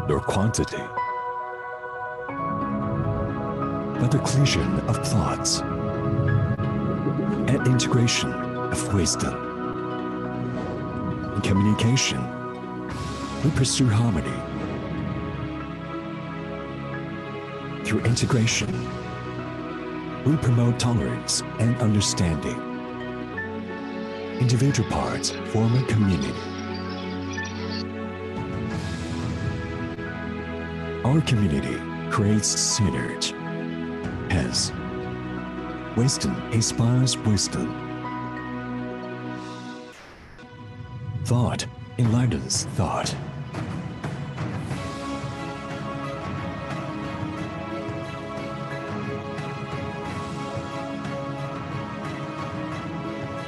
nor quantity, but the collision of thoughts and integration of wisdom. In communication, we pursue harmony. Through integration, we promote tolerance and understanding. Individual parts form a community. Our community creates synergy. Hence, wisdom inspires wisdom. Thought enlightens thought.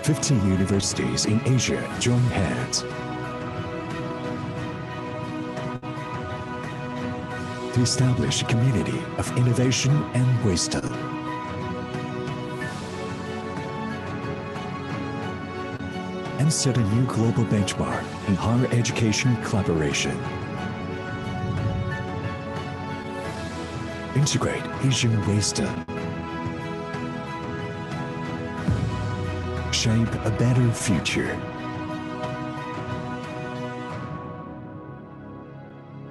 "15 universities in Asia join hands to establish a community of innovation and wisdom. And set a new global benchmark in higher education collaboration. Integrate Asian wisdom. Shape a better future.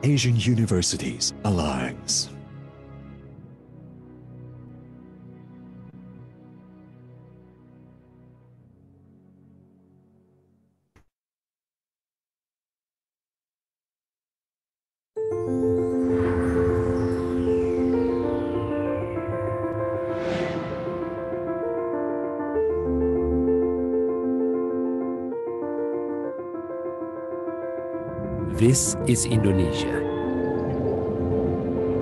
Asian Universities Alliance." This is Indonesia,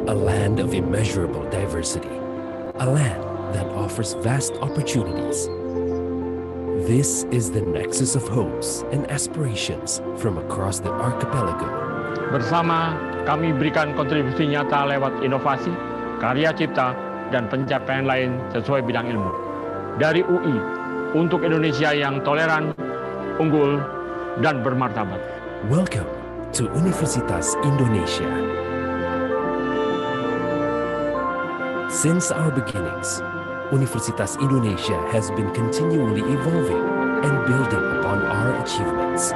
a land of immeasurable diversity, a land that offers vast opportunities. This is the nexus of hopes and aspirations from across the archipelago. Bersama, kami berikan kontribusi nyata lewat inovasi, karya cipta, dan pencapaian lain sesuai bidang ilmu. Dari UI, untuk Indonesia yang toleran, unggul, dan bermartabat. Welcome to Universitas Indonesia. Since our beginnings, Universitas Indonesia has been continually evolving and building upon our achievements.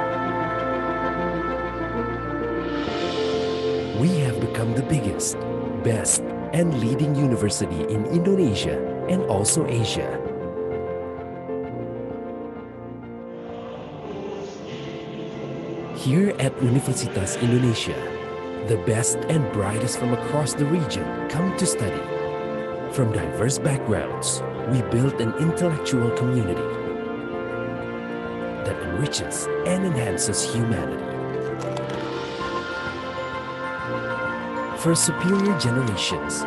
We have become the biggest, best, and leading university in Indonesia and also Asia. Here at Universitas Indonesia, the best and brightest from across the region come to study. From diverse backgrounds, we build an intellectual community that enriches and enhances humanity. For superior generations,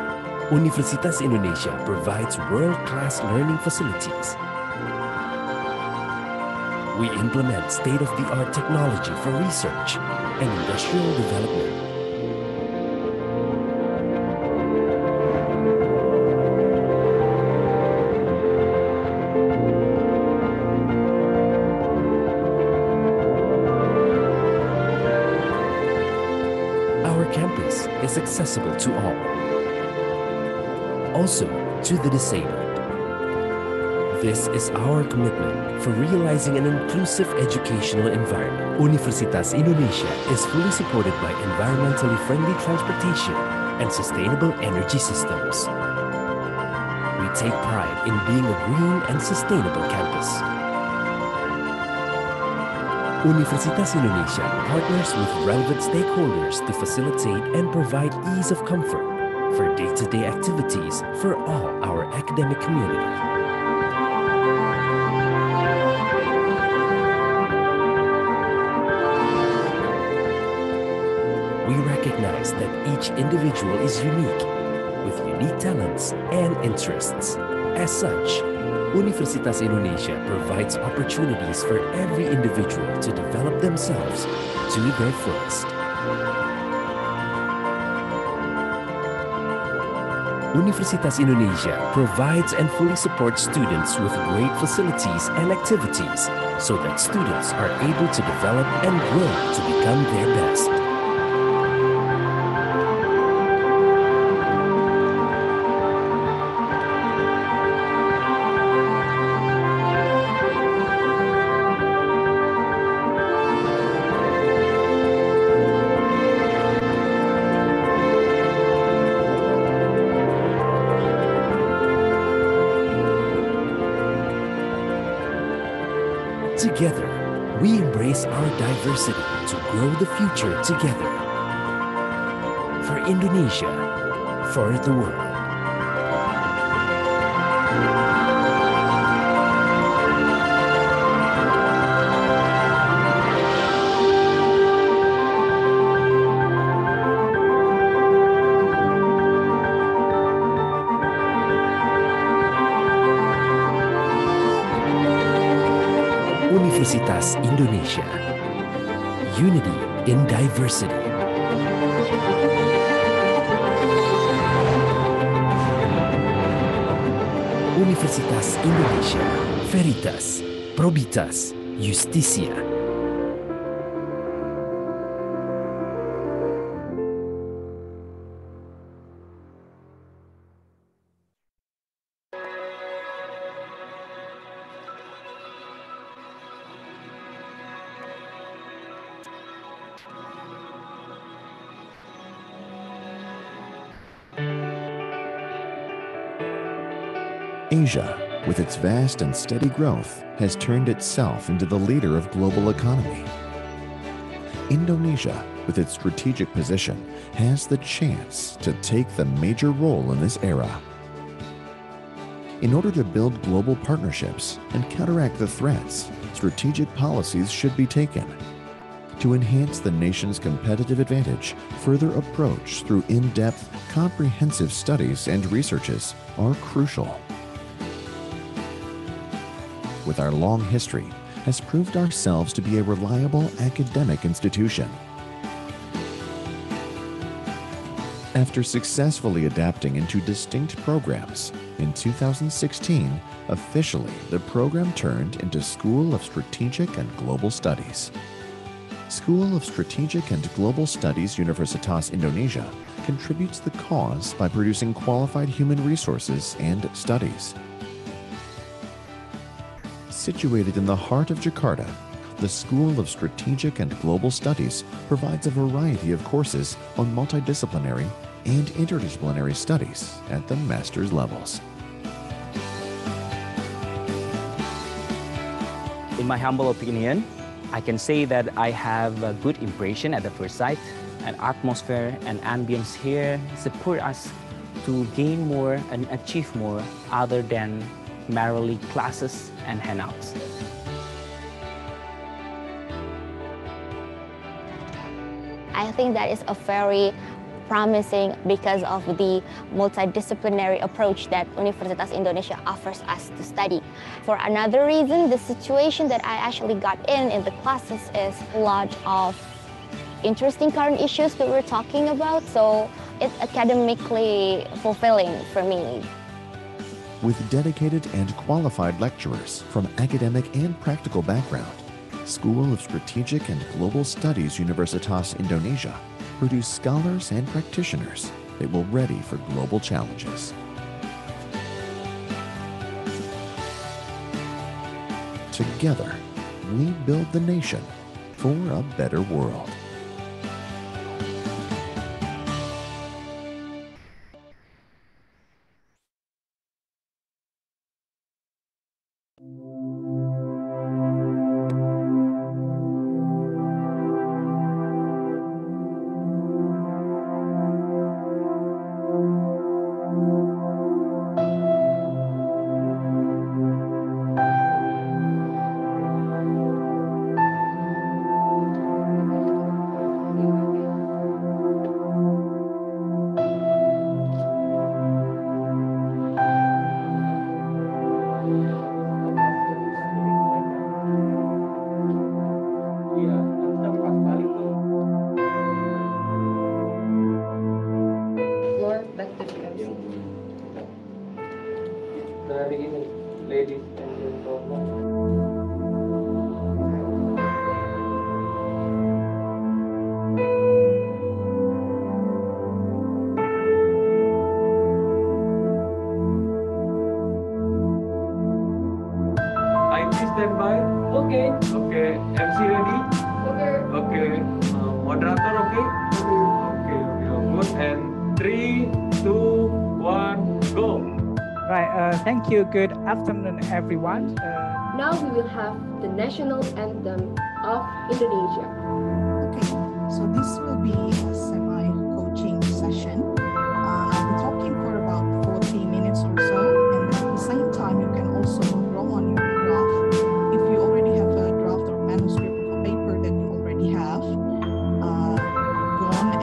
Universitas Indonesia provides world-class learning facilities. We implement state-of-the-art technology for research and industrial development. Our campus is accessible to all, also to the disabled. This is our commitment for realizing an inclusive educational environment. Universitas Indonesia is fully supported by environmentally friendly transportation and sustainable energy systems. We take pride in being a green and sustainable campus. Universitas Indonesia partners with relevant stakeholders to facilitate and provide ease of comfort for day-to-day activities for all our academic community. We recognize that each individual is unique, with unique talents and interests. As such, Universitas Indonesia provides opportunities for every individual to develop themselves to their fullest. Universitas Indonesia provides and fully supports students with great facilities and activities so that students are able to develop and grow to become their best. Together, we embrace our diversity to grow the future together. For Indonesia, for the world. Universitas Indonesia. Unity in diversity. Universitas Indonesia. Veritas, Probitas, Justitia. Asia, with its vast and steady growth, has turned itself into the leader of global economy. Indonesia, with its strategic position, has the chance to take the major role in this era. In order to build global partnerships and counteract the threats, strategic policies should be taken. To enhance the nation's competitive advantage, further approach through in-depth, comprehensive studies and researches are crucial. With our long history, has proved ourselves to be a reliable academic institution. After successfully adapting into distinct programs, in 2016, officially the program turned into School of Strategic and Global Studies. School of Strategic and Global Studies Universitas Indonesia contributes the cause by producing qualified human resources and studies. Situated in the heart of Jakarta, the School of Strategic and Global Studies provides a variety of courses on multidisciplinary and interdisciplinary studies at the master's levels. In my humble opinion, I can say that I have a good impression at the first sight. An atmosphere and ambience here support us to gain more and achieve more other than merely classes and handouts. I think that is a very promising because of the multidisciplinary approach that Universitas Indonesia offers us to study. For another reason, the situation that I actually got in the classes is a lot of interesting current issues that we're talking about, so it's academically fulfilling for me. With dedicated and qualified lecturers from academic and practical background, School of Strategic and Global Studies Universitas Indonesia produce scholars and practitioners that will ready for global challenges. Together, we build the nation for a better world. Ladies and gentlemen. IT standby. Okay. Okay. MC ready. Okay. Okay. Moderator okay. Okay. We are good. And 3, 2, 1, go. Right, thank you. Good afternoon, everyone. Now we will have the national anthem of Indonesia. Okay, so this will be a semi-coaching session. I'll be talking for about 40 minutes or so, and at the same time you can also draw on your draft. If you already have a draft or manuscript of a paper that you already have, go on.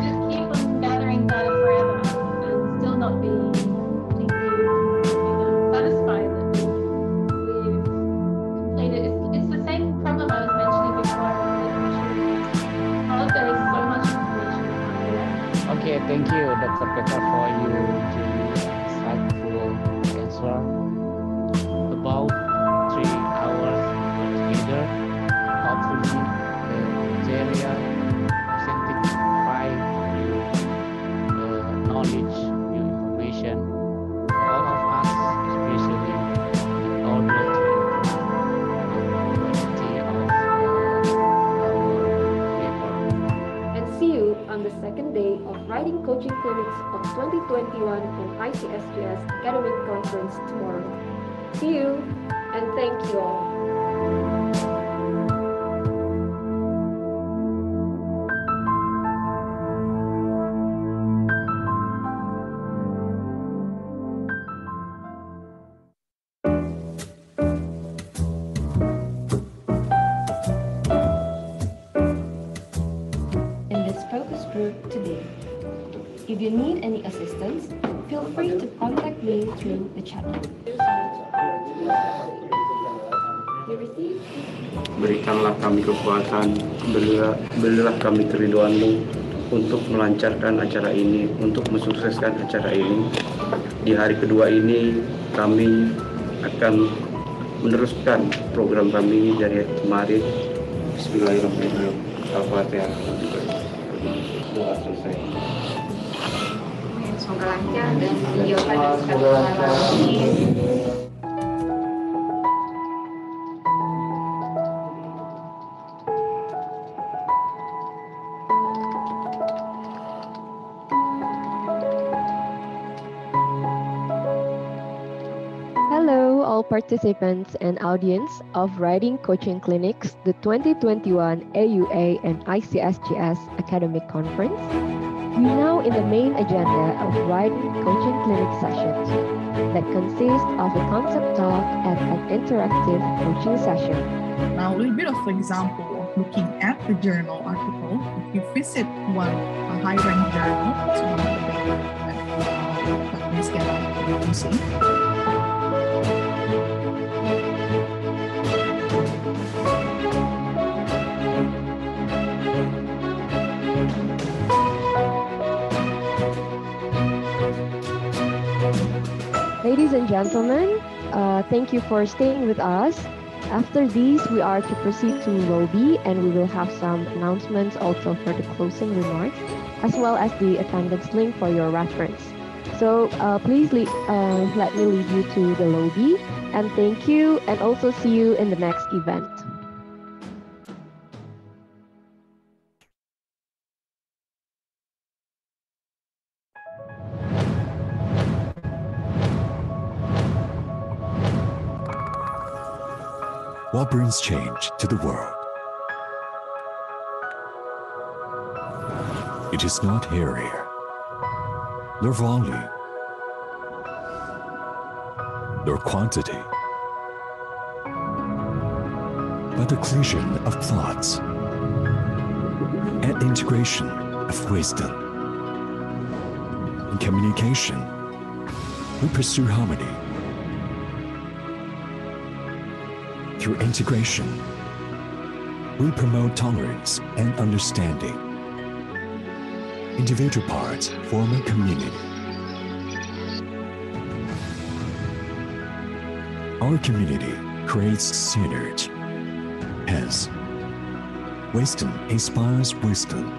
Just keep on gathering data forever and still not be satisfied that we've completed. It's the same problem I was mentioning before. There is so much information out there. Okay, thank you, Dr. Peter, for your insightful answer. About 3 hours together, hopefully the material presented by you, knowledge, new information, all of us, especially in order to improve the quality of our paper. And see you on the second day of Writing Coaching Clinics of 2021 in ICSSGS Academic Conference tomorrow. See you and thank you all. In this focus group today, if you need any assistance, feel free to contact me through the chat. Berikanlah kami kekuatan, berilah kami keriduan-Mu untuk melancarkan acara ini, untuk mensukseskan acara ini. Di hari kedua ini, kami akan meneruskan program kami dari kemarin. Bismillahirrahmanirrahim. Al-Fatihah. Doa selesai. Semoga lancar dan menjawabkan segala Hello, all participants and audience of Writing Coaching Clinics, the 2021 AUA and ICSSGS Academic Conference. We now in the main agenda of Writing Coaching Clinic sessions that consist of a concept talk and an interactive coaching session. Now, a little bit of example of looking at the journal article. If you visit a high-ranked journal, it's one of the papers that Ms. Gala is using. Ladies and gentlemen, thank you for staying with us. After these, we are to proceed to lobby and we will have some announcements also for the closing remarks, as well as the attendance link for your reference. So please let me lead you to the lobby, and thank you, and also see you in the next event. What brings change to the world? It is not area, nor volume, nor quantity, but the collision of thoughts and integration of wisdom. In communication, we pursue harmony. Through integration, we promote tolerance and understanding. Individual parts form a community. Our community creates synergy. Hence, wisdom inspires wisdom.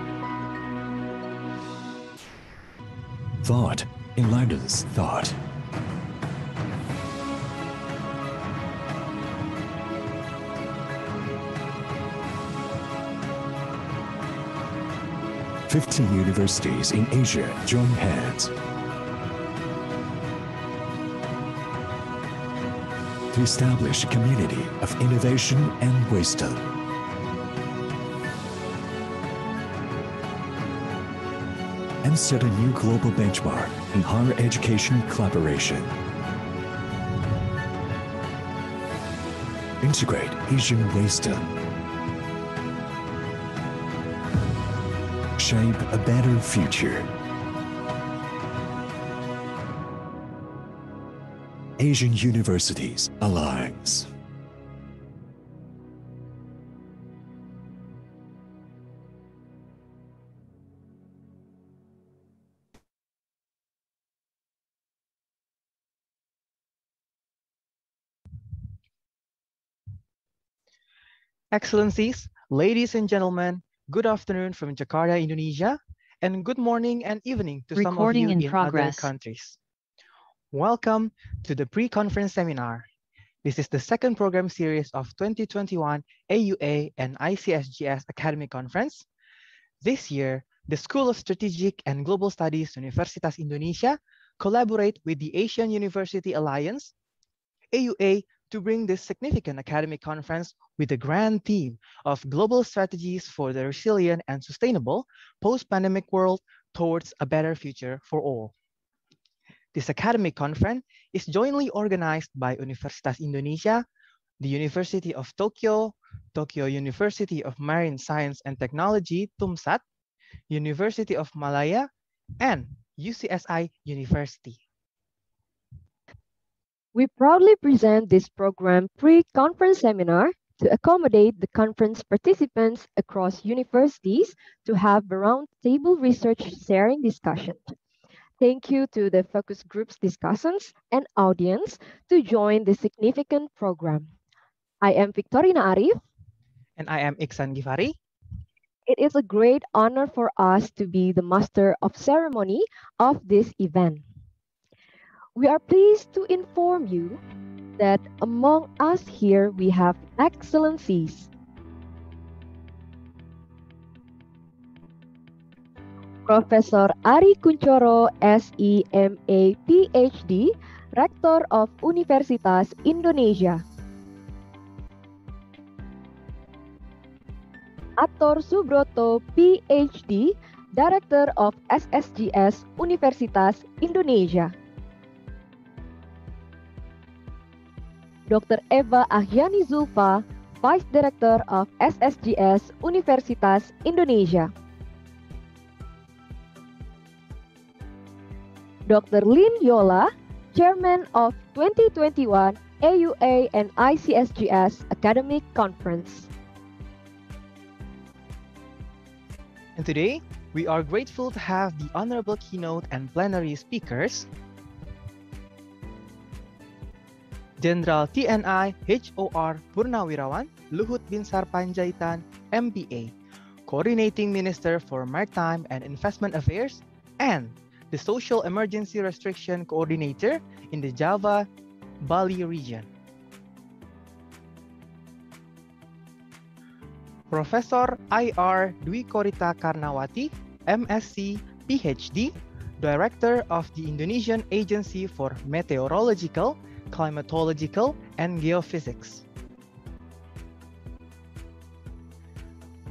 Thought enlightens thought. "15 universities in Asia join hands to establish a community of innovation and wisdom. And set a new global benchmark in higher education collaboration. Integrate Asian wisdom. Shape a better future. Asian Universities Alliance. Excellencies, ladies and gentlemen, good afternoon from Jakarta, Indonesia, and good morning and evening to some of you in other countries. Welcome to the pre-conference seminar. This is the second program series of 2021 AUA and ICSSGS Academic Conference. This year, the School of Strategic and Global Studies Universitas Indonesia collaborate with the Asian University Alliance, AUA, to bring this significant academic conference with the grand theme of global strategies for the resilient and sustainable post-pandemic world towards a better future for all. This academic conference is jointly organized by Universitas Indonesia, the University of Tokyo, Tokyo University of Marine Science and Technology, TUMSAT, University of Malaya, and UCSI University. We proudly present this program pre-conference seminar to accommodate the conference participants across universities to have a roundtable research sharing discussion. Thank you to the focus groups discussants and audience to join this significant program. I am Victorina Arif. And I am Iksan Gifari. It is a great honor for us to be the master of ceremony of this event. We are pleased to inform you that among us here we have excellencies. Professor Ari Kuncoro, SEMA PhD, Rector of Universitas Indonesia. Ator Subroto, PhD, Director of SSGS Universitas Indonesia. Dr. Eva Ahyani Zulfa, Vice Director of SSGS Universitas Indonesia. Dr. Lin Yola, Chairman of 2021 AUA and ICSSGS Academic Conference. And today, we are grateful to have the honorable keynote and plenary speakers, Jenderal TNI HOR Purnawirawan Luhut Binsar Panjaitan, MBA, Coordinating Minister for Maritime and Investment Affairs, and the Social Emergency Restriction Coordinator in the Java, Bali region. Professor IR Dwi Korita Karnawati, MSc, PhD, Director of the Indonesian Agency for Meteorological, Climatological, and Geophysics.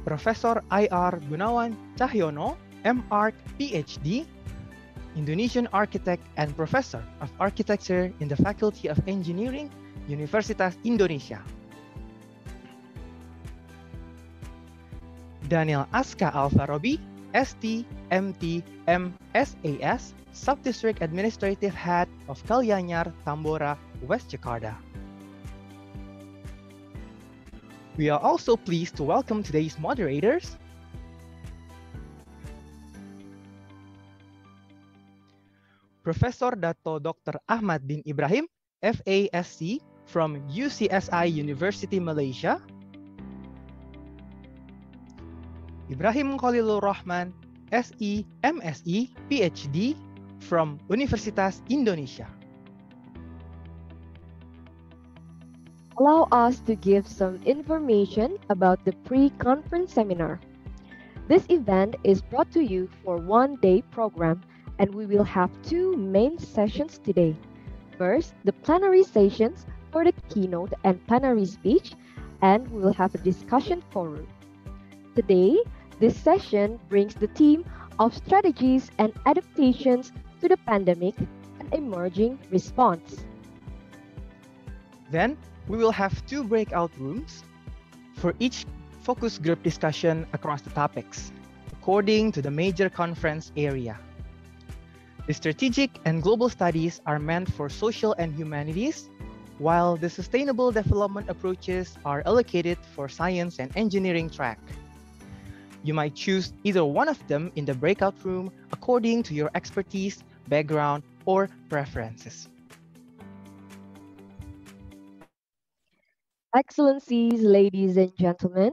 Professor IR Gunawan Cahyono, MArch, PhD, Indonesian architect and professor of architecture in the Faculty of Engineering, Universitas Indonesia. Daniel Aska Alfarobi, ST, MT, MSAS, Subdistrict Administrative Head of Kalyanyar, Tambora, West Jakarta. We are also pleased to welcome today's moderators, Professor Dato Dr. Ahmad bin Ibrahim, FASC from UCSI University Malaysia, Ibrahim Khalilur Rahman, SE, MSE, PhD from Universitas Indonesia. Allow us to give some information about the pre-conference seminar. This event is brought to you for one-day program, and we will have two main sessions today. First, the plenary sessions for the keynote and plenary speech, and we will have a discussion forum. Today, this session brings the theme of strategies and adaptations to the pandemic and emerging response. Then, we will have 2 breakout rooms for each focus group discussion across the topics, according to the major conference area. The strategic and global studies are meant for social and humanities, while the sustainable development approaches are allocated for science and engineering track. You might choose either one of them in the breakout room according to your expertise, background, or preferences. Excellencies, ladies and gentlemen,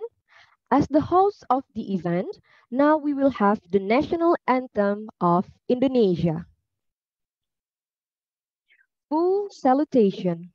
as the host of the event, now we will have the national anthem of Indonesia. Full salutation.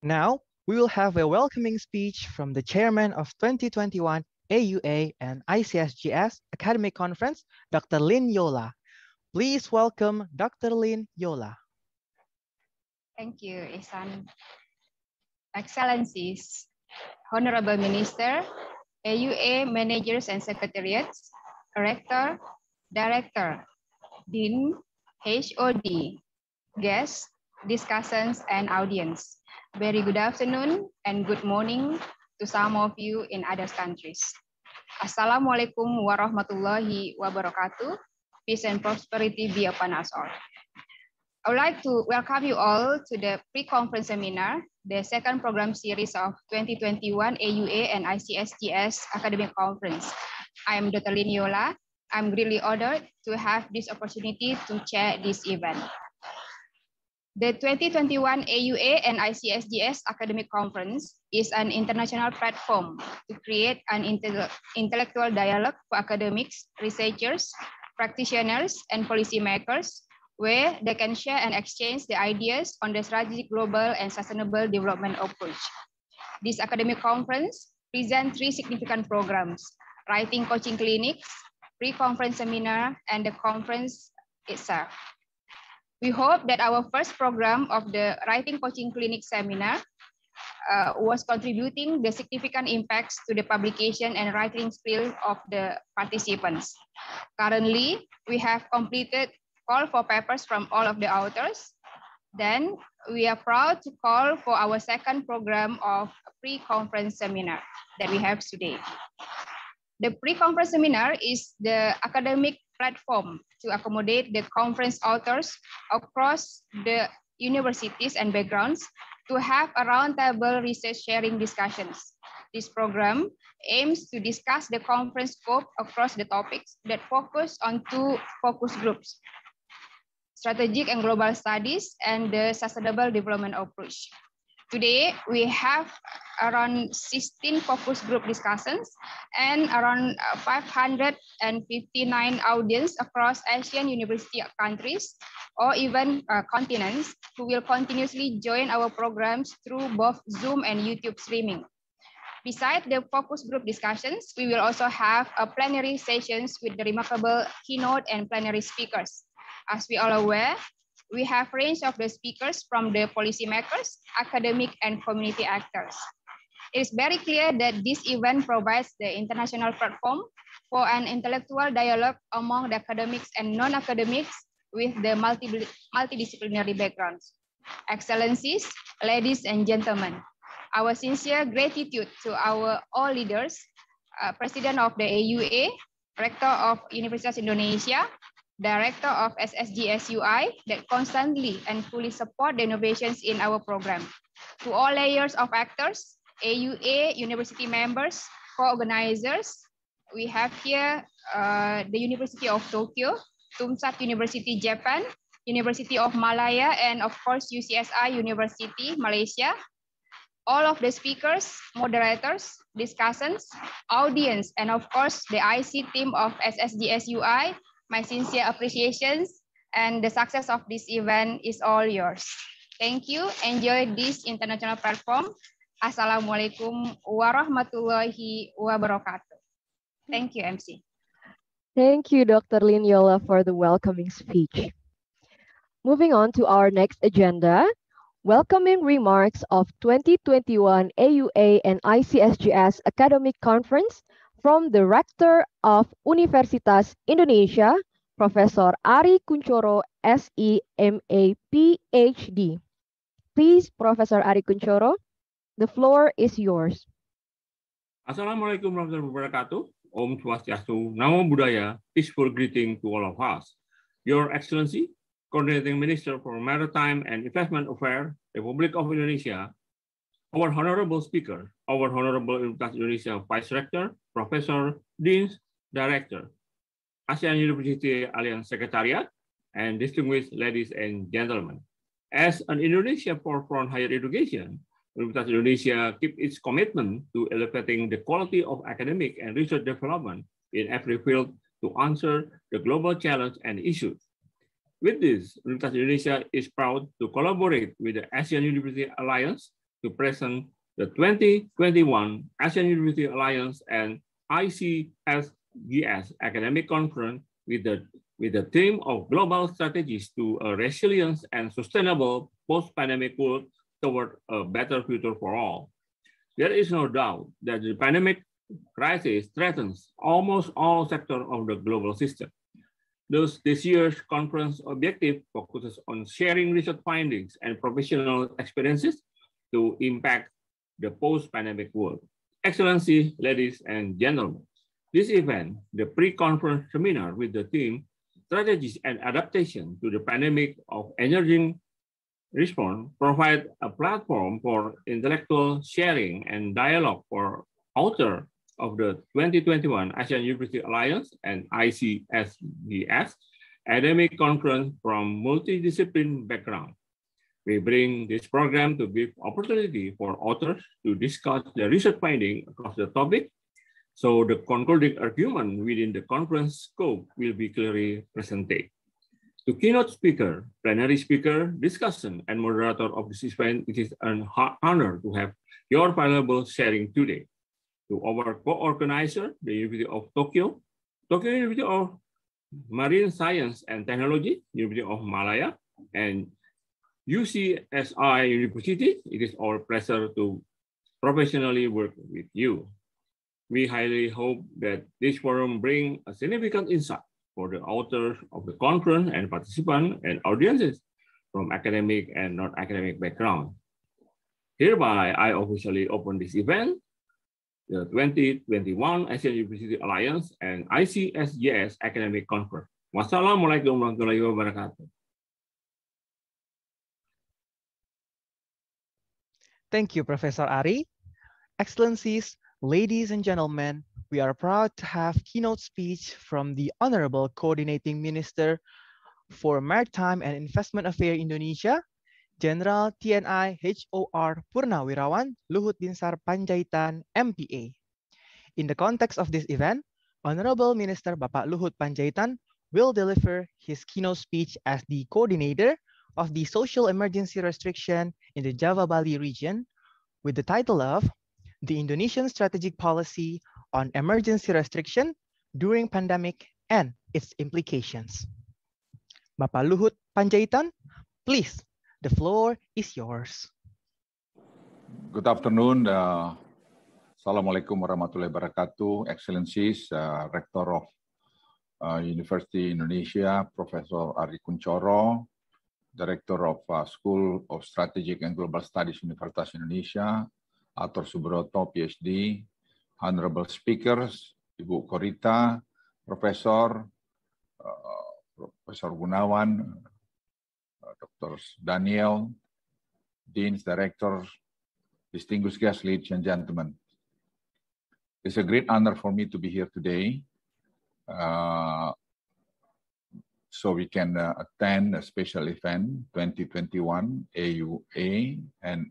Now, we will have a welcoming speech from the chairman of 2021 AUA and ICSSGS Academic Conference, Dr. Lynn Yola. Please welcome Dr. Lynn Yola. Thank you, Ihsan. Excellencies, Honorable Minister, AUA Managers and Secretariats, Rector, Director, Dean, HOD, guests, discussants, and audience. Very good afternoon and good morning to some of you in other countries. Assalamualaikum warahmatullahi wabarakatuh. Peace and prosperity be upon us all. I would like to welcome you all to the pre-conference seminar, the second program series of 2021 AUA and ICSSGS Academic Conference. I am Dr. Lynn Yola. I'm really honored to have this opportunity to chair this event. The 2021 AUA and ICSSGS Academic Conference is an international platform to create an intellectual dialogue for academics, researchers, practitioners, and policymakers, where they can share and exchange the ideas on the strategic global and sustainable development approach. This academic conference presents 3 significant programs: writing coaching clinics, pre-conference seminar, and the conference itself. We hope that our first program of the Writing Coaching Clinic Seminar was contributing the significant impacts to the publication and writing skill of the participants. Currently, we have completed call for papers from all of the authors. Then we are proud to call for our second program of pre-conference seminar that we have today. The pre-conference seminar is the academic platform to accommodate the conference authors across the universities and backgrounds to have a roundtable research sharing discussions This program aims to discuss the conference scope across the topics that focus on two focus groups: strategic and global studies and the sustainable development approach. Today, we have around 16 focus group discussions and around 559 audience across Asian university countries or even continents who will continuously join our programs through both Zoom and YouTube streaming. Besides the focus group discussions, we will also have a plenary sessions with the remarkable keynote and plenary speakers. As we all aware, we have range of the speakers from the policymakers, academic, and community actors. It is very clear that this event provides the international platform for an intellectual dialogue among the academics and non-academics with the multidisciplinary backgrounds. Excellencies, ladies and gentlemen, our sincere gratitude to our all leaders, President of the AUA, Rector of Universitas Indonesia, Director of ICSSGS UI that constantly and fully support the innovations in our program. To all layers of actors, AUA, university members, co-organizers, we have here the University of Tokyo, Tumsat University, Japan, University of Malaya, and of course, UCSI University, Malaysia. All of the speakers, moderators, discussants, audience, and of course, the IC team of ICSSGS UI, my sincere appreciations and the success of this event is all yours. Thank you. Enjoy this international platform. Assalamualaikum warahmatullahi wabarakatuh. Thank you, MC. Thank you, Dr. Linyola, for the welcoming speech. Moving on to our next agenda, welcoming remarks of 2021 AUA and ICSGS Academic Conference from the Rector of Universitas Indonesia, Professor Ari Kunchoro, SEMA PhD. Please, Professor Ari Kunchoro, the floor is yours. Assalamualaikum warahmatullahi wabarakatuh. Om Swastiastu, Namo Buddhaya, peaceful greeting to all of us. Your Excellency, Coordinating Minister for Maritime and Investment Affairs, Republic of Indonesia, our Honorable Speaker, our Honorable Universitas Indonesia Vice Rector, Professor, Deans, Director, ASEAN University Alliance Secretariat, and distinguished ladies and gentlemen. As an Indonesia forefront higher education, Universitas Indonesia keeps its commitment to elevating the quality of academic and research development in every field to answer the global challenge and issues. With this, Universitas Indonesia is proud to collaborate with the ASEAN University Alliance to present the 2021 ASEAN University Alliance and ICSSGS Academic Conference with the theme of global strategies to a resilient and sustainable post-pandemic world toward a better future for all. There is no doubt that the pandemic crisis threatens almost all sectors of the global system. Thus, this year's conference objective focuses on sharing research findings and professional experiences to impact the post-pandemic world. Excellency, ladies and gentlemen, this event, the pre-conference seminar with the theme Strategies and Adaptation to the Pandemic of Emerging Response, provide a platform for intellectual sharing and dialogue for authors of the 2021 ASEAN University Alliance and ICSSGS Academic Conference from multidisciplinary background. We bring this program to give opportunity for authors to discuss their research findings across the topic, so the concluding argument within the conference scope will be clearly presented. To keynote speaker, plenary speaker, discussion, and moderator of this event, it is an honor to have your valuable sharing today. To our co-organizer, the University of Tokyo, Tokyo University of Marine Science and Technology, University of Malaya, and UCSI University, it is our pleasure to professionally work with you. We highly hope that this forum brings a significant insight for the authors of the conference and participants and audiences from academic and non-academic background. Hereby, I officially open this event, the 2021 ASEAN University Alliance and ICSSGS Academic Conference. Wassalamualaikum warahmatullahi wabarakatuh. Thank you, Professor Ari. Excellencies, Ladies and gentlemen, we are proud to have keynote speech from the Honorable Coordinating Minister for Maritime and Investment Affairs Indonesia, General TNI HOR Purnawirawan Luhut Binsar Panjaitan, MPA. In the context of this event, Honorable Minister Bapak Luhut Panjaitan will deliver his keynote speech as the coordinator of the social emergency restriction in the Java Bali region with the title of The Indonesian Strategic Policy on Emergency Restriction During Pandemic and Its Implications. Bapak Luhut Panjaitan, please, the floor is yours. Good afternoon. Assalamualaikum warahmatullahi wabarakatuh. Excellencies, Rector of University Indonesia, Professor Ari Kunchoro, Director of School of Strategic and Global Studies, Universitas Indonesia, Atur Subroto, PhD, Honorable Speakers, Ibu Korita, Profesor Gunawan, Dr. Daniel, Deans, Directors, distinguished guests, ladies and gentlemen. It's a great honor for me to be here today, so we can attend a special event, 2021 AUA and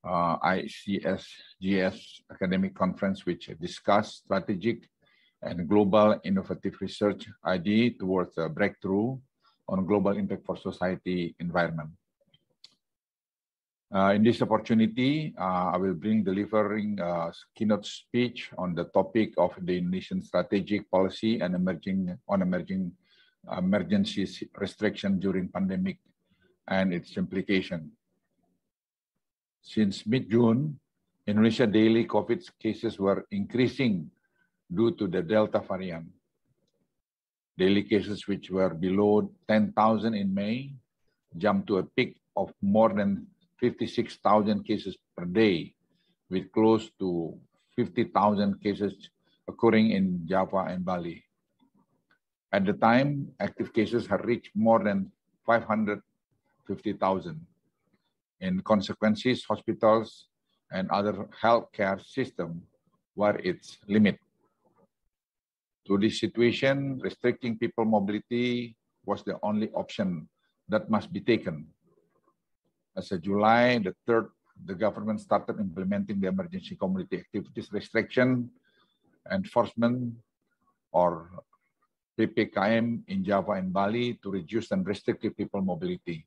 ICSSGS Academic Conference, which discuss strategic and global innovative research idea towards a breakthrough on global impact for society environment. In this opportunity, I will delivering a keynote speech on the topic of the Indonesian strategic policy and emergency restriction during pandemic and its implication. Since mid-June, Indonesia daily COVID cases were increasing due to the Delta variant. Daily cases which were below 10,000 in May jumped to a peak of more than 56,000 cases per day, with close to 50,000 cases occurring in Java and Bali. At the time, active cases had reached more than 550,000. In consequences, hospitals and other healthcare system were its limit. To this situation, restricting people mobility was the only option that must be taken. As of July the 3rd, the government started implementing the emergency community activities restriction enforcement, or PPKM, in Java and Bali to reduce and restrict people mobility.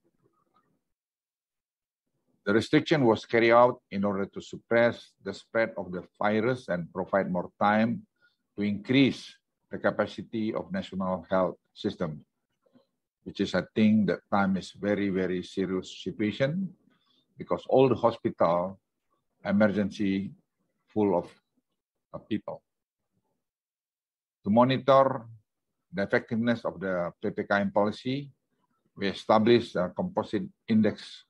The restriction was carried out in order to suppress the spread of the virus and provide more time to increase the capacity of national health system, which is, I think, that time is very, very serious situation because all the hospital emergency full of people. To monitor the effectiveness of the PPKM policy, we established a composite index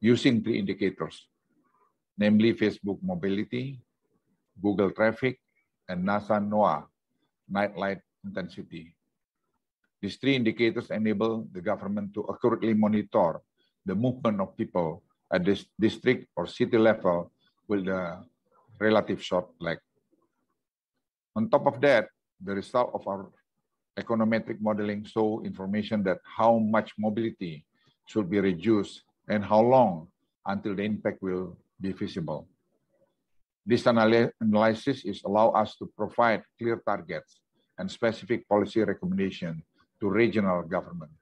using 3 indicators, namely Facebook mobility, Google traffic, and NASA NOAA night light intensity. These 3 indicators enable the government to accurately monitor the movement of people at this district or city level with a relative short lag. On top of that, the result of our econometric modeling show information that how much mobility should be reduced and how long until the impact will be visible. This analysis is allow us to provide clear targets and specific policy recommendations to regional government,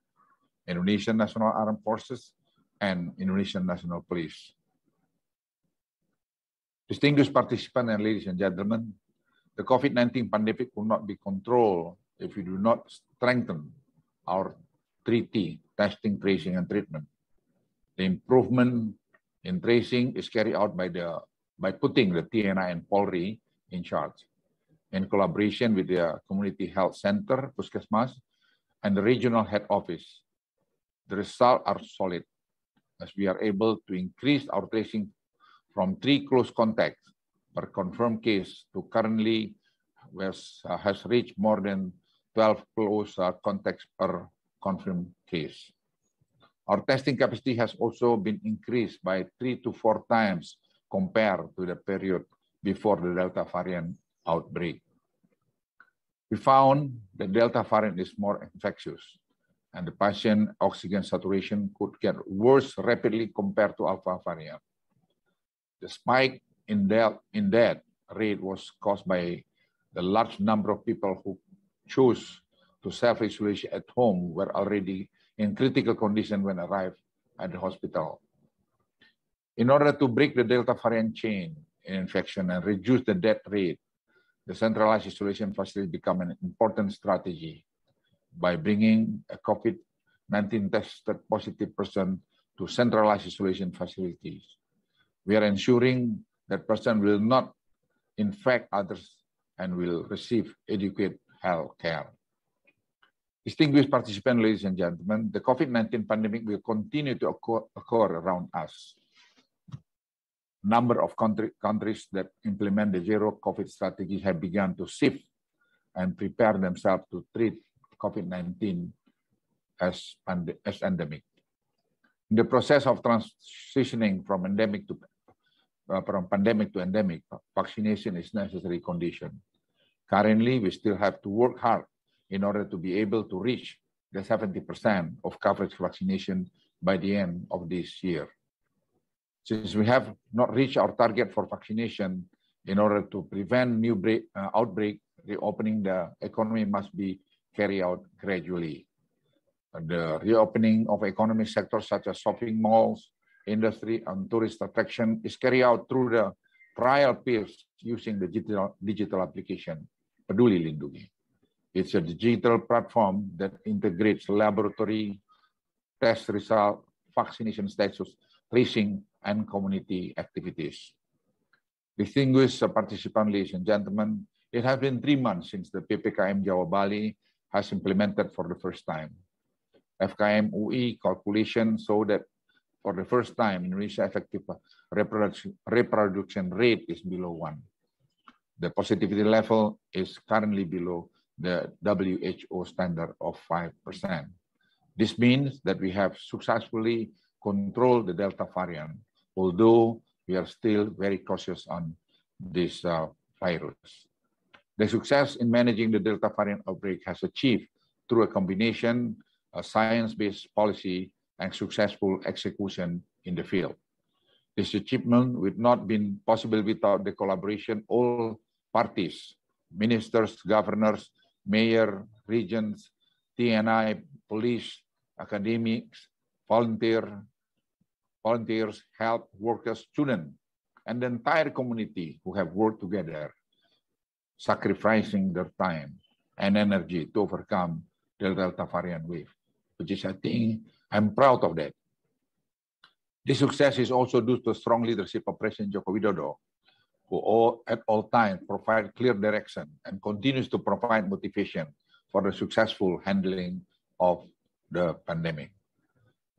Indonesian National Armed Forces, and Indonesian National Police. Distinguished participants and ladies and gentlemen, the COVID-19 pandemic will not be controlled if we do not strengthen our 3T, testing, tracing, and treatment. The improvement in tracing is carried out by putting the TNI and Polri in charge, in collaboration with the Community Health Center, Puskesmas, and the regional head office. The results are solid, as we are able to increase our tracing from 3 close contacts per confirmed case to currently has reached more than 12 close contacts per confirmed case. Our testing capacity has also been increased by 3 to 4 times compared to the period before the Delta variant outbreak. We found the Delta variant is more infectious, and the patient oxygen saturation could get worse rapidly compared to Alpha variant. The spike in death rate was caused by the large number of people who chose to self-isolation at home were already in critical condition when arrived at the hospital. In order to break the Delta variant chain in infection and reduce the death rate, the centralized isolation facility became an important strategy by bringing a COVID-19 tested positive person to centralized isolation facilities. We are ensuring that person will not infect others and will receive adequate health care. Distinguished participants, ladies and gentlemen, the COVID-19 pandemic will continue to occur around us. Number of countries that implement the zero COVID strategy have begun to shift and prepare themselves to treat COVID-19 as endemic. In the process of transitioning from pandemic to endemic, vaccination is a necessary condition. Currently, we still have to work hard in order to be able to reach the 70% of coverage vaccination by the end of this year. Since we have not reached our target for vaccination, in order to prevent new outbreak, reopening the economy must be carried out gradually. The reopening of economic sectors such as shopping malls, industry, and tourist attraction is carried out through the trial periods using the digital application, Peduli Lindungi. It's a digital platform that integrates laboratory, test result, vaccination status, tracing, and community activities. Distinguished participants, ladies and gentlemen, it has been 3 months since the PPKM Jawa Bali has implemented for the first time. FKM UI calculation show that for the first time, Indonesia effective reproduction rate is below 1. The positivity level is currently below the WHO standard of 5%. This means that we have successfully controlled the Delta variant, although we are still very cautious on this virus. The success in managing the Delta variant outbreak has achieved through a combination of science-based policy and successful execution in the field. This achievement would not been possible without the collaboration of all parties, ministers, governors, mayor, regions, TNI, police, academics, volunteers, health workers, students, and the entire community who have worked together, sacrificing their time and energy to overcome the Delta variant wave, which is, I think, I'm proud of that. This success is also due to strong leadership of President Joko Widodo, who at all times provide clear direction and continues to provide motivation for the successful handling of the pandemic.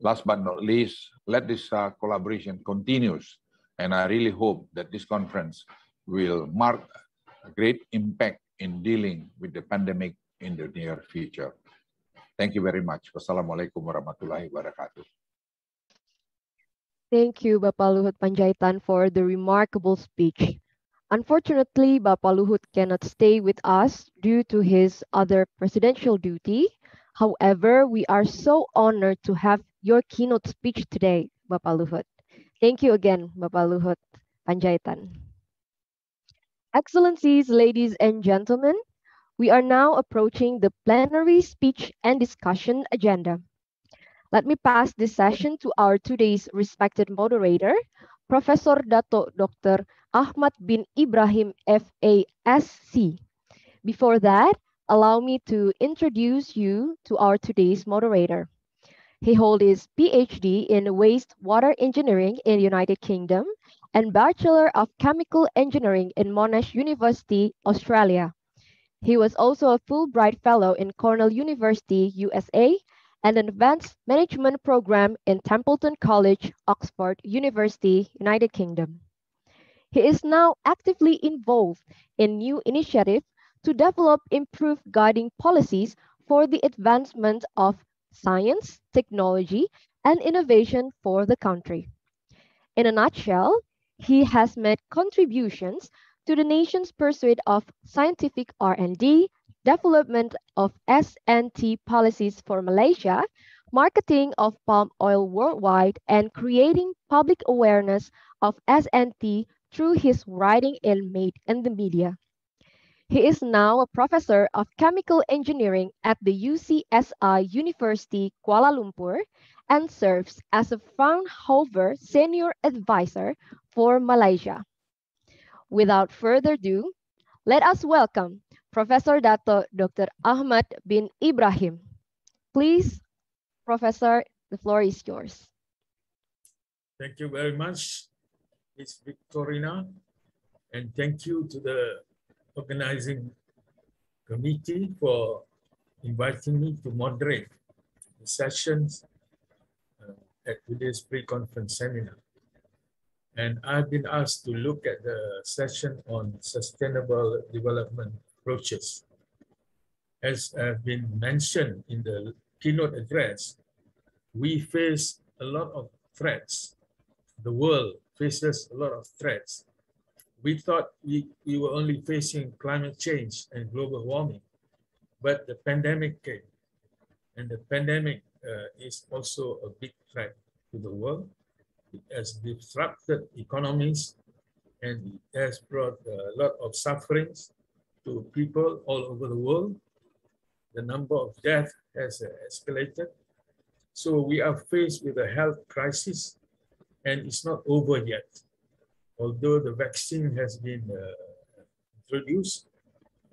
Last but not least, let this collaboration continues, and I really hope that this conference will mark a great impact in dealing with the pandemic in the near future. Thank you very much. Wassalamualaikum warahmatullahi wabarakatuh. Thank you, Bapak Luhut Panjaitan, for the remarkable speech. Unfortunately, Bapak Luhut cannot stay with us due to his other presidential duty. However, we are so honored to have your keynote speech today, Bapak Luhut. Thank you again, Bapak Luhut Panjaitan. Excellencies, ladies and gentlemen, we are now approaching the plenary speech and discussion agenda. Let me pass this session to our today's respected moderator, Professor Dato Dr. Ahmad bin Ibrahim FASC. Before that, allow me to introduce you to our today's moderator. He holds his PhD in wastewater engineering in the United Kingdom and Bachelor of Chemical Engineering in Monash University, Australia. He was also a Fulbright Fellow in Cornell University, USA, and an Advanced Management Program in Templeton College, Oxford University, United Kingdom. He is now actively involved in new initiatives to develop improved guiding policies for the advancement of science, technology, and innovation for the country. In a nutshell, he has made contributions to the nation's pursuit of scientific R&D, development of S&T policies for Malaysia, marketing of palm oil worldwide, and creating public awareness of S&T through his writing in the media. He is now a professor of chemical engineering at the UCSI University Kuala Lumpur and serves as a Fraunhofer Senior Advisor for Malaysia. Without further ado, let us welcome Professor Dato Dr. Ahmad bin Ibrahim. Please, Professor, the floor is yours. Thank you very much, Ms. Victorina, and thank you to the organizing committee for inviting me to moderate the sessions at today's pre-conference seminar. And I've been asked to look at the session on sustainable development approaches. As have been mentioned in the keynote address, we face a lot of threats. The world faces a lot of threats. We thought we were only facing climate change and global warming, but the pandemic came. And the pandemic is also a big threat to the world. It has disrupted economies and it has brought a lot of sufferings to people all over the world. The number of deaths has escalated. So we are faced with a health crisis and it's not over yet. Although the vaccine has been introduced,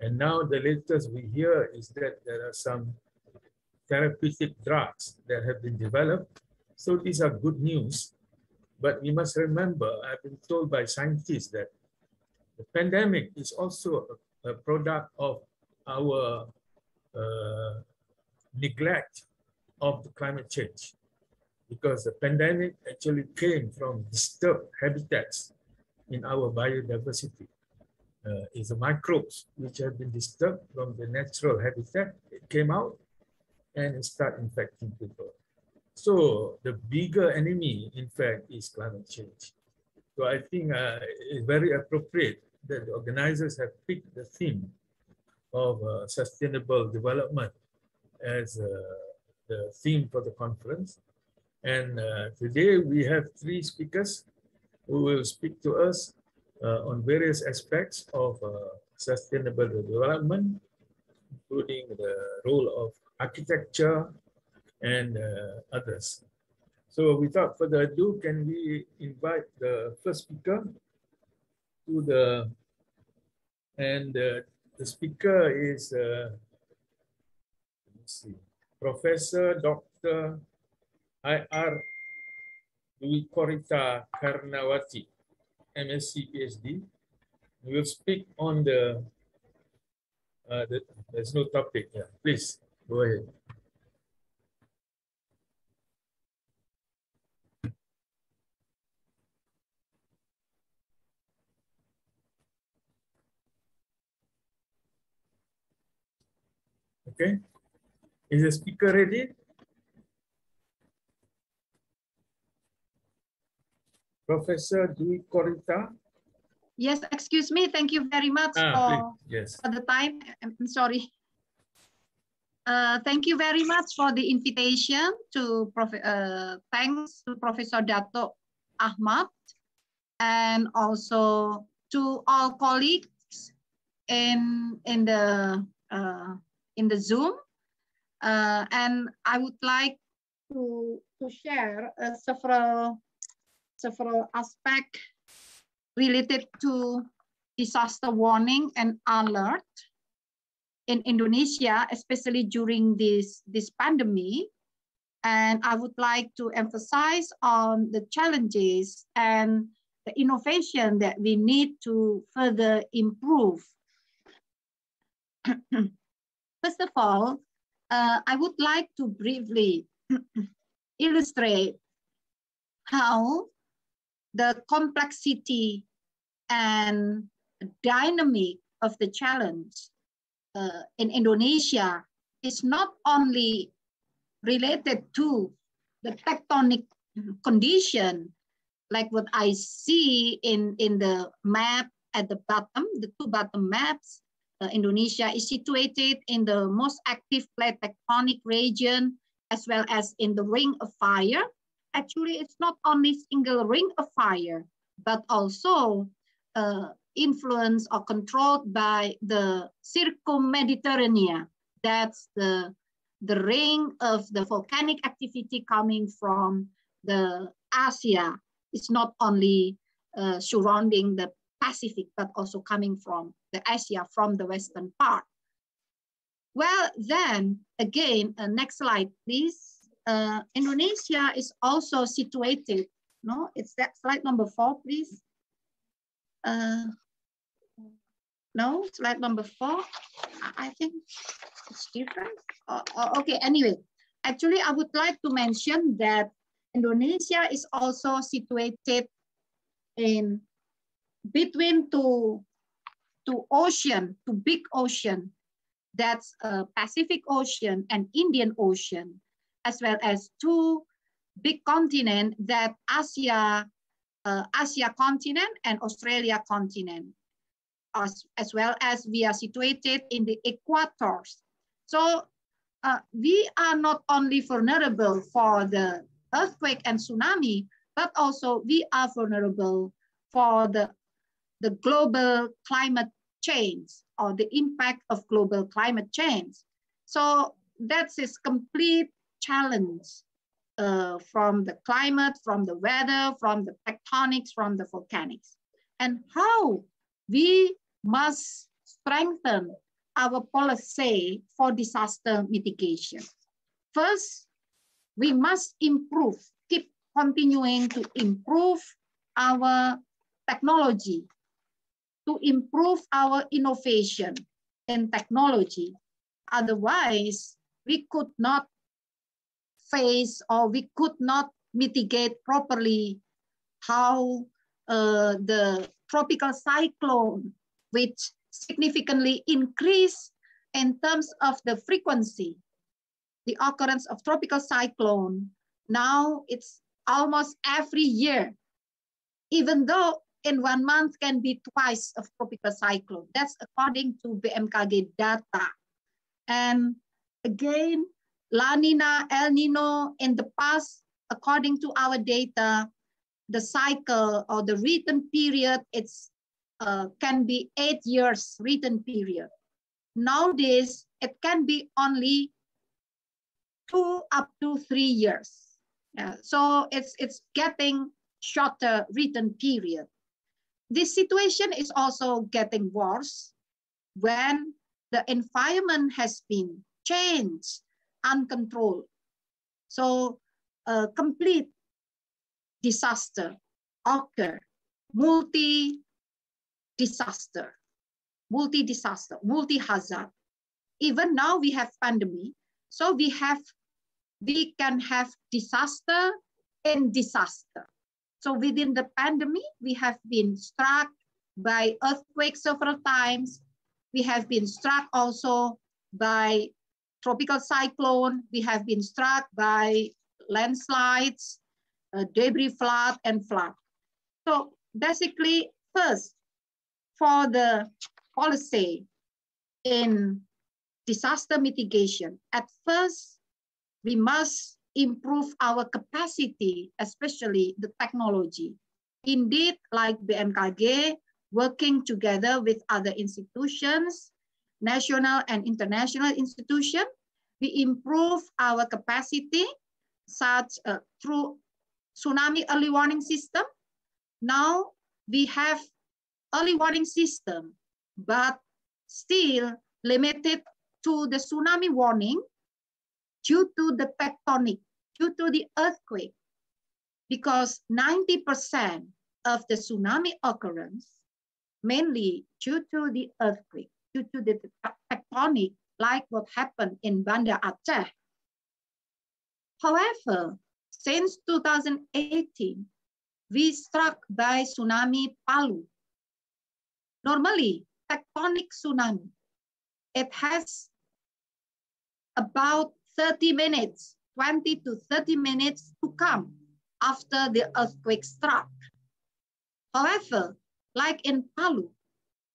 and now the latest we hear is that there are some therapeutic drugs that have been developed. So these are good news. But we must remember, I've been told by scientists that the pandemic is also a product of our neglect of the climate change, because the pandemic actually came from disturbed habitats in our biodiversity. It's the microbes which have been disturbed from the natural habitat. It came out and it started infecting people. So the bigger enemy, in fact, is climate change. So I think it's very appropriate that the organizers have picked the theme of sustainable development as the theme for the conference. And today we have 3 speakers who will speak to us on various aspects of sustainable development, including the role of architecture and others. So without further ado, can we invite the first speaker to the speaker is let's see, Professor Dr. I.R. Dwi Korita Karnawati, MSc PhD. We will speak on there's no topic. Yeah, please go ahead. Okay, is the speaker ready? Professor Dwi Korita. Yes, excuse me. Thank you very much for the time. I'm sorry. Thank you very much for the invitation to thanks to Professor Dato Ahmad and also to all colleagues in the Zoom. And I would like to share several aspects related to disaster warning and alert in Indonesia, especially during this pandemic. And I would like to emphasize on the challenges and the innovation that we need to further improve. First of all, I would like to briefly illustrate how the complexity and dynamic of the challenge in Indonesia is not only related to the tectonic condition, like what I see in the map at the bottom, the two bottom maps, Indonesia is situated in the most active plate tectonic region, as well as in the ring of fire. Actually, it's not only single ring of fire, but also influenced or controlled by the Circum-Mediterranean. That's the ring of the volcanic activity coming from the Asia. It's not only surrounding the Pacific, but also coming from the Asia, from the western part. Well, then again, next slide, please. Indonesia is also situated, no, it's that slide number 4, please. No, slide number 4, I think it's different. Okay, anyway, actually, I would like to mention that Indonesia is also situated in between two big ocean. That's Pacific Ocean and Indian Ocean, as well as two big continents, that Asia continent and Australia continent, as well as we are situated in the equators. So we are not only vulnerable for the earthquake and tsunami, but also we are vulnerable for the global climate change, or the impact of global climate change. So that's a complete challenge from the climate, from the weather, from the tectonics, from the volcanics. And how we must strengthen our policy for disaster mitigation. First, we must improve, keep continuing to improve our technology, to improve our innovation in technology. Otherwise, we could not face, or we could not mitigate properly how the tropical cyclone, which significantly increased in terms of the frequency, the occurrence of tropical cyclone. Now it's almost every year, even though in 1 month can be twice of tropical cyclone. That's according to BMKG data. And again, La Nina, El Nino, in the past, according to our data, the cycle or the return period, it's can be 8 years return period. Nowadays, it can be only 2 up to 3 years. So it's getting shorter return period. This situation is also getting worse when the environment has been changed, uncontrolled. So complete disaster occur, multi-disaster, multi-hazard. Even now we have pandemic, so we can have disaster and disaster. So within the pandemic, we have been struck by earthquakes several times. We have been struck also by tropical cyclone. We have been struck by landslides, debris flood, and flood. So basically, first, for the policy in disaster mitigation, at first, we must improve our capacity, especially the technology. Indeed, like BMKG, working together with other institutions, national and international institutions, we improve our capacity, such through tsunami early warning system. Now we have early warning system, but still limited to the tsunami warning due to the tectonic, due to the earthquake, because 90% of the tsunami occurrence mainly due to the earthquake, due to the tectonic, like what happened in Banda Aceh. However, since 2018, we struck by tsunami Palu. Normally, tectonic tsunami, it has about 30 minutes, 20 to 30 minutes to come after the earthquake struck. However, like in Palu,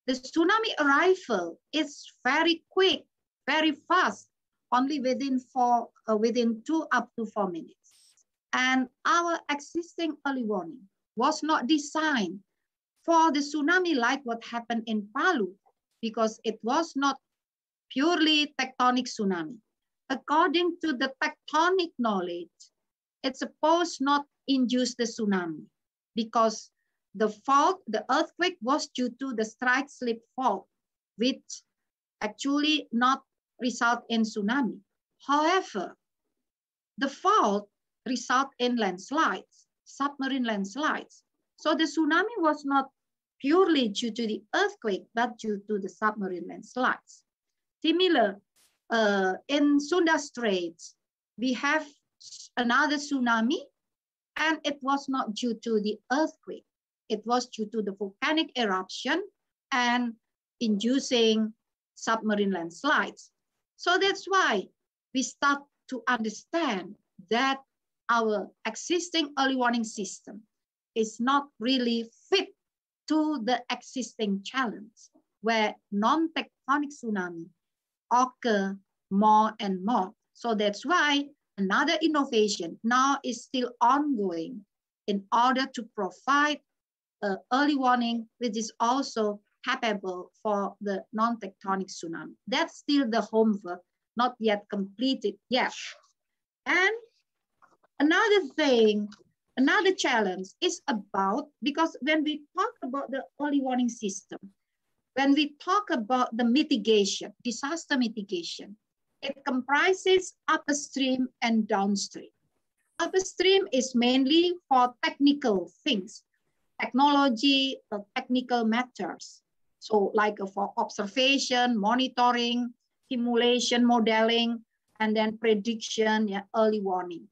The tsunami arrival is very quick, very fast, only within 2 up to 4 minutes. And our existing early warning was not designed for the tsunami like what happened in Palu, because it was not purely tectonic tsunami. According to the tectonic knowledge, it's supposed not induce the tsunami because the fault, the earthquake was due to the strike slip fault, which actually not result in tsunami. However, the fault result in landslides, submarine landslides. So the tsunami was not purely due to the earthquake, but due to the submarine landslides. Similar, in Sunda Straits, we have another tsunami, and it was not due to the earthquake. It was due to the volcanic eruption and inducing submarine landslides. So that's why we start to understand that our existing early warning system is not really fit to the existing challenge, where non-tectonic tsunami occur more and more. So that's why another innovation now is still ongoing in order to provide early warning, which is also capable for the non-tectonic tsunami. That's still the homework, not yet completed yet. And another thing, another challenge is about, because when we talk about the early warning system, when we talk about the mitigation, disaster mitigation, it comprises upstream and downstream. Upstream is mainly for technical things, technology, technical matters. So like for observation, monitoring, simulation, modeling, and then prediction, yeah, early warning.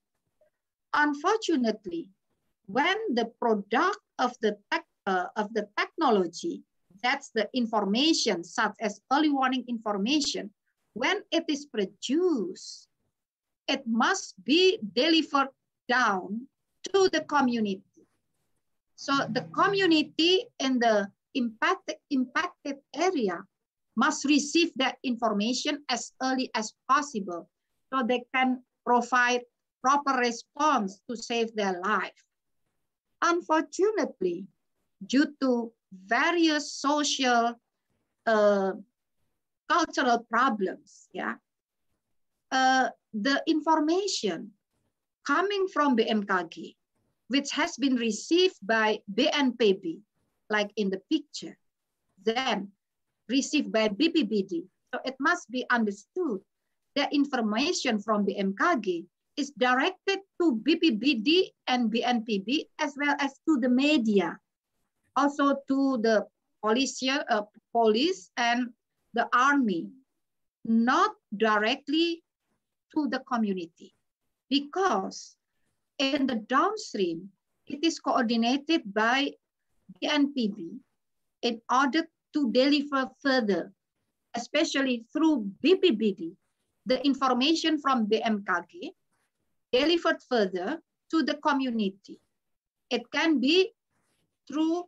Unfortunately, when the product of the technology, that's the information such as early warning information, when it is produced, it must be delivered down to the community. So the community in the impacted area must receive that information as early as possible so they can provide proper response to save their life. Unfortunately, due to various social, cultural problems, yeah, the information coming from BMKG, which has been received by BNPB, like in the picture, then received by BPBD. So it must be understood that information from BMKG is directed to BPBD and BNPB as well as to the media, also to the police and the army, not directly to the community. Because in the downstream, it is coordinated by BNPB in order to deliver further, especially through BPBD, the information from BMKG delivered further to the community. It can be through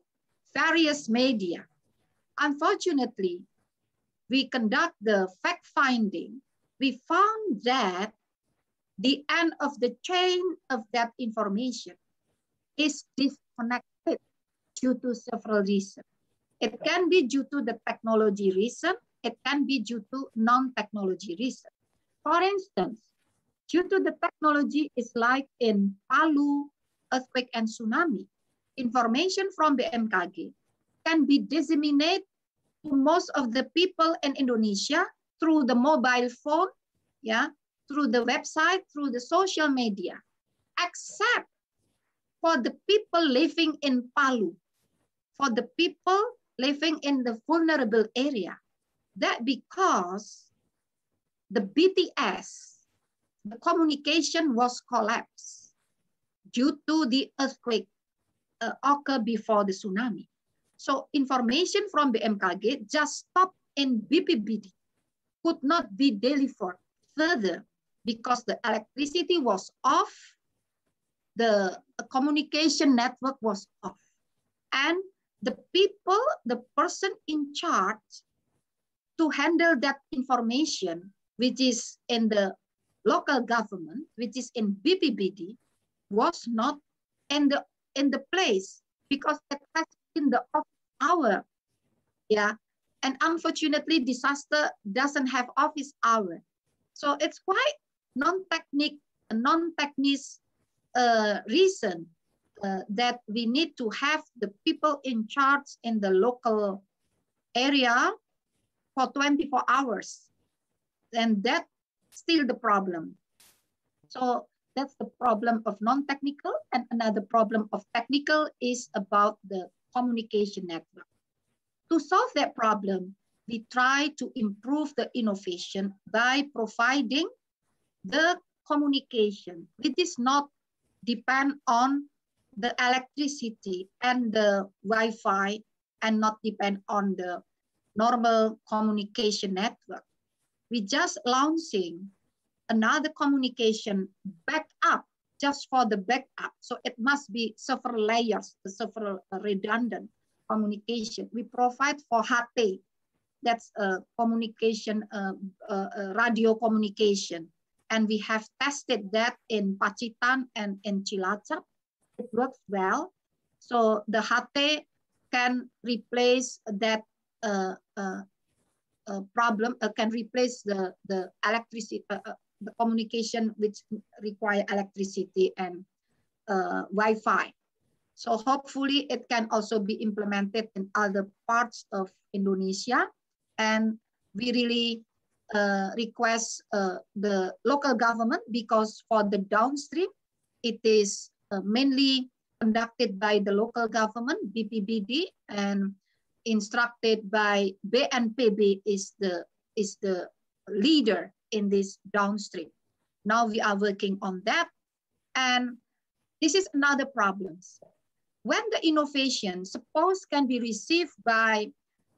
various media. Unfortunately, we conduct the fact-finding. We found that the end of the chain of that information is disconnected due to several reasons. It can be due to the technology reason. It can be due to non-technology reason. For instance, due to the technology is like in Palu, earthquake and tsunami, information from BMKG can be disseminated to most of the people in Indonesia through the mobile phone, yeah, through the website, through the social media, except for the people living in Palu, for the people living in the vulnerable area. That because the BTS, the communication was collapsed due to the earthquake occurred before the tsunami. So information from BMKG just stopped in BPBD, could not be delivered further because the electricity was off, the communication network was off, and the people, the person in charge to handle that information, which is in the local government, which is in BPBD, was not in the place because it has been the office hour. Yeah, and unfortunately, disaster doesn't have office hour, so it's quite non-technic reason that we need to have the people in charge in the local area for 24 hours. And that's still the problem. So that's the problem of non-technical. And another problem of technical is about the communication network. To solve that problem, we try to improve the innovation by providing the communication, which is not depend on the electricity and the Wi-Fi and not depend on the normal communication network. We just launching another communication backup just for the backup. So it must be several layers, several redundant communication. We provide for HT, that's a communication, radio communication. And we have tested that in Pacitan and in Cilacap. It works well. So the HT can replace that problem, can replace the electricity, the communication which require electricity and Wi-Fi. So hopefully it can also be implemented in other parts of Indonesia. And we really request the local government, because for the downstream, it is mainly conducted by the local government, BPBD, and instructed by BNPB is the leader in this downstream. Now we are working on that. And this is another problem. When the innovation suppose can be received by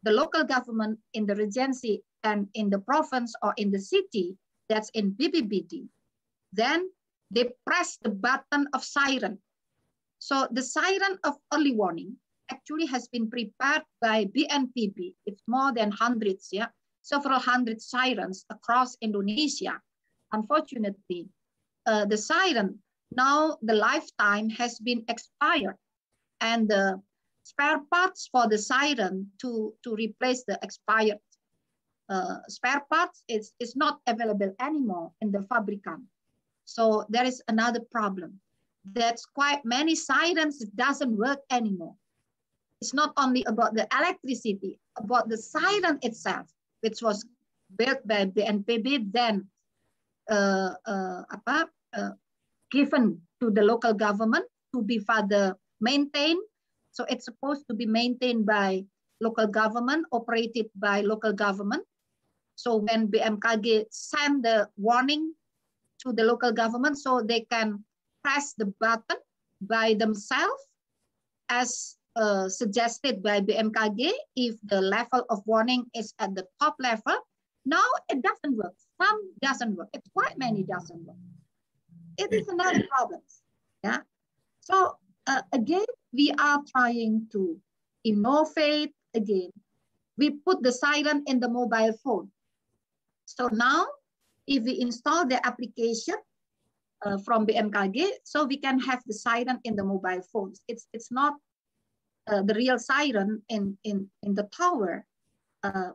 the local government in the regency and in the province or in the city that's in BPBD, then they press the button of siren. So the siren of early warning actually has been prepared by BNPB. It's more than hundreds, yeah, several hundred sirens across Indonesia. Unfortunately, the siren, now the lifetime has been expired, and the spare parts for the siren to replace the expired spare parts is not available anymore in the fabricant. So there is another problem. That's quite many sirens doesn't work anymore. It's not only about the electricity, about the siren itself, which was built by BNPB, then given to the local government to be further maintained. So it's supposed to be maintained by local government, operated by local government. So when BMKG send the warning to the local government, so they can press the button by themselves as suggested by BMKG if the level of warning is at the top level. Now it doesn't work. Some doesn't work. It's quite many doesn't work. It is another problem. Yeah. So again, we are trying to innovate again. We put the siren in the mobile phone. So now, if we install the application from BMKG, so we can have the siren in the mobile phones. It's not the real siren in the tower,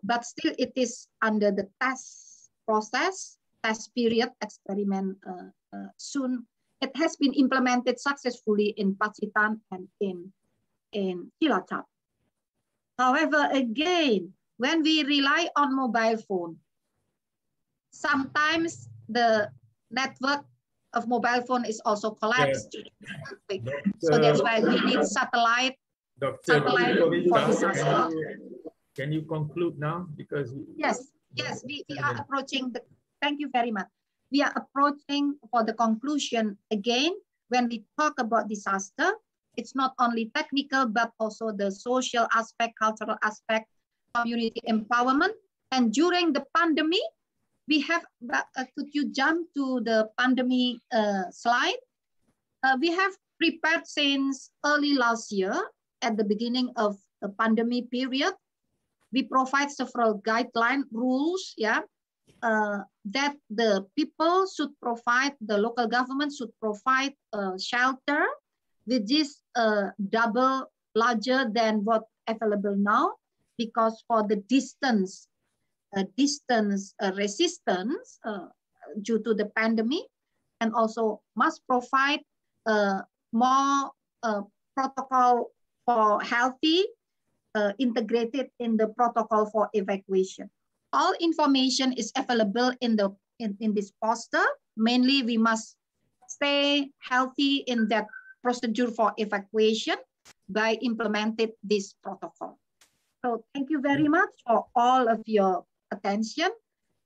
but still it is under the test process, test period, experiment soon. It has been implemented successfully in Pacitan and in Cilacap. However, again, when we rely on mobile phone, sometimes the network of mobile phone is also collapsed. Yes. So that's why we need satellite. Satellite for disaster. Can you conclude now? Because yes, we are approaching the. Thank you very much. We are approaching for the conclusion again. When we talk about disaster, it's not only technical but also the social aspect, cultural aspect, community empowerment. And during the pandemic, we have. Could you jump to the pandemic slide? We have prepared since early last year, at the beginning of pandemic period. We provide several guideline rules, that the people should provide, the local government should provide shelter, which is double larger than what available now, because for the distance resistance due to the pandemic, and also must provide more protocol for healthy, integrated in the protocol for evacuation. All information is available in this poster. Mainly, we must stay healthy in that procedure for evacuation by implementing this protocol. So thank you very much for all of your attention,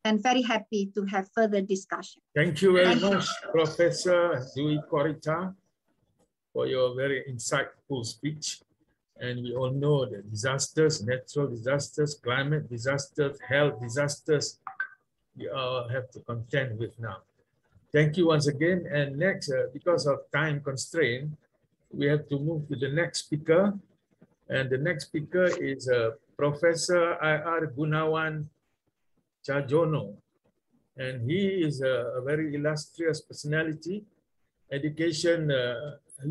and very happy to have further discussion. Thank you very much, Professor Dwi Korita, for your very insightful speech. And we all know that disasters, natural disasters, climate disasters, health disasters, we all have to contend with now. Thank you once again. And next, because of time constraint, we have to move to the next speaker. And the next speaker is Professor I.R. Gunawan Chajono. And he is a very illustrious personality. Education,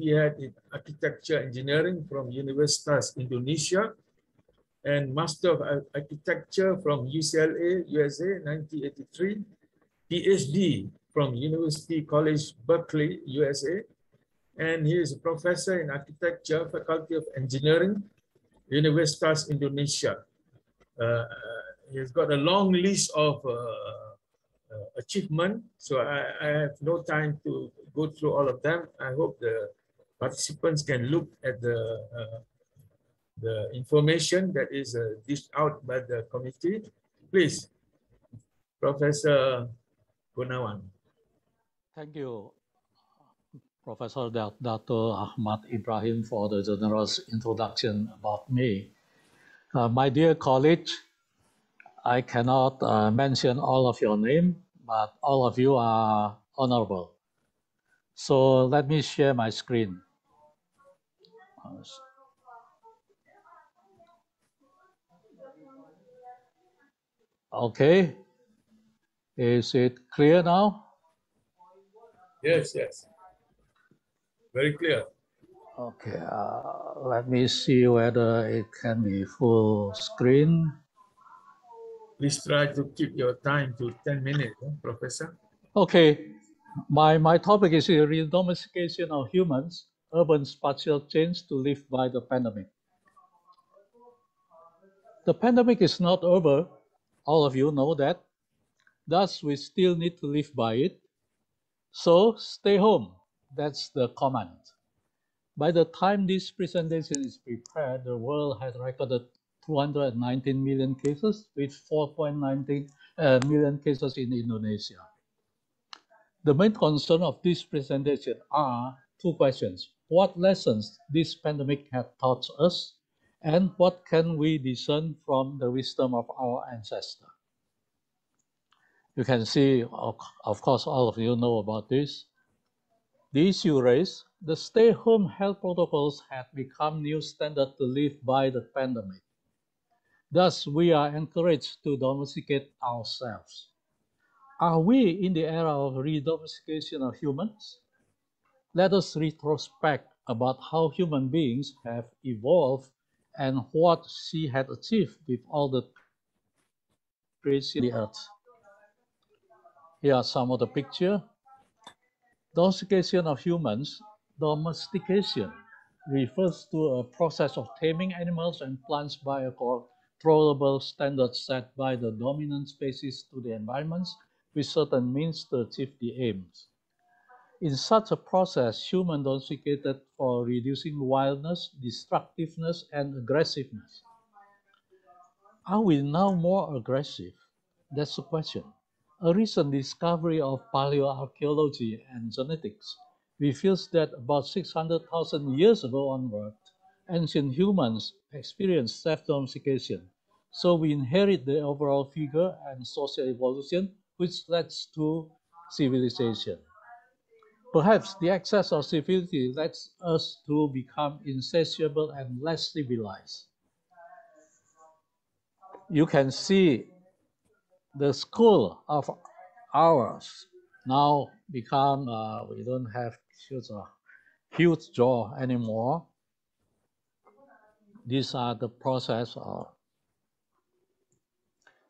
he had in architecture engineering from Universitas Indonesia, and Master of Architecture from UCLA, USA, 1983. PhD from University College Berkeley, USA. And he is a professor in architecture, Faculty of Engineering, Universitas Indonesia. He's got a long list of achievement, so I have no time to go through all of them. I hope the participants can look at the information that is dished out by the committee. Please, Professor Gunawan. Thank you, Professor Dr. Ahmad Ibrahim, for the generous introduction about me. My dear colleagues, I cannot mention all of your name, but all of you are honorable. So let me share my screen. Okay, is it clear now? Yes, yes, very clear. Okay, let me see whether it can be full screen. Please try to keep your time to 10 minutes, Professor. Okay, my topic is the redomestication of humans, urban spatial change to live by the pandemic. The pandemic is not over, all of you know that. Thus, we still need to live by it. So stay home, that's the command. By the time this presentation is prepared, the world has recorded 219 million cases, with 4.19 million cases in Indonesia. The main concern of this presentation are two questions. What lessons this pandemic has taught us, and what can we discern from the wisdom of our ancestors? You can see, of course, all of you know about this. The issue raised, the stay-home health protocols have become new standard to live by the pandemic. Thus, we are encouraged to domesticate ourselves. Are we in the era of redomestication of humans? Let us retrospect about how human beings have evolved and what she had achieved with all the creation of the earth. Here are some of the pictures. Domestication of humans. Domestication refers to a process of taming animals and plants by a controllable standard set by the dominant species to the environments with certain means to achieve the aims. In such a process, humans domesticated for reducing wildness, destructiveness, and aggressiveness. Are we now more aggressive? That's the question. A recent discovery of paleoarchaeology and genetics reveals that about 600,000 years ago onward, ancient humans experienced self-domestication. So we inherit the overall figure and social evolution, which leads to civilization. Perhaps the excess of civility leads us to become insatiable and less civilized. you can see the school of ours now become, we don't have huge jaw anymore. These are the process of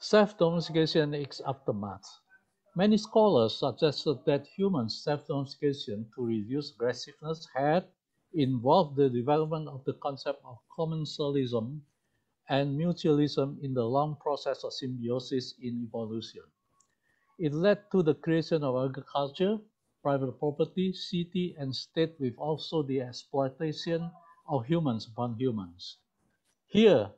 self-domestication is aftermath. Many scholars suggested that human self-domestication to reduce aggressiveness had involved the development of the concept of commensalism and mutualism in the long process of symbiosis in evolution. It led to the creation of agriculture, private property, city, and state, with also the exploitation of humans upon humans. Here,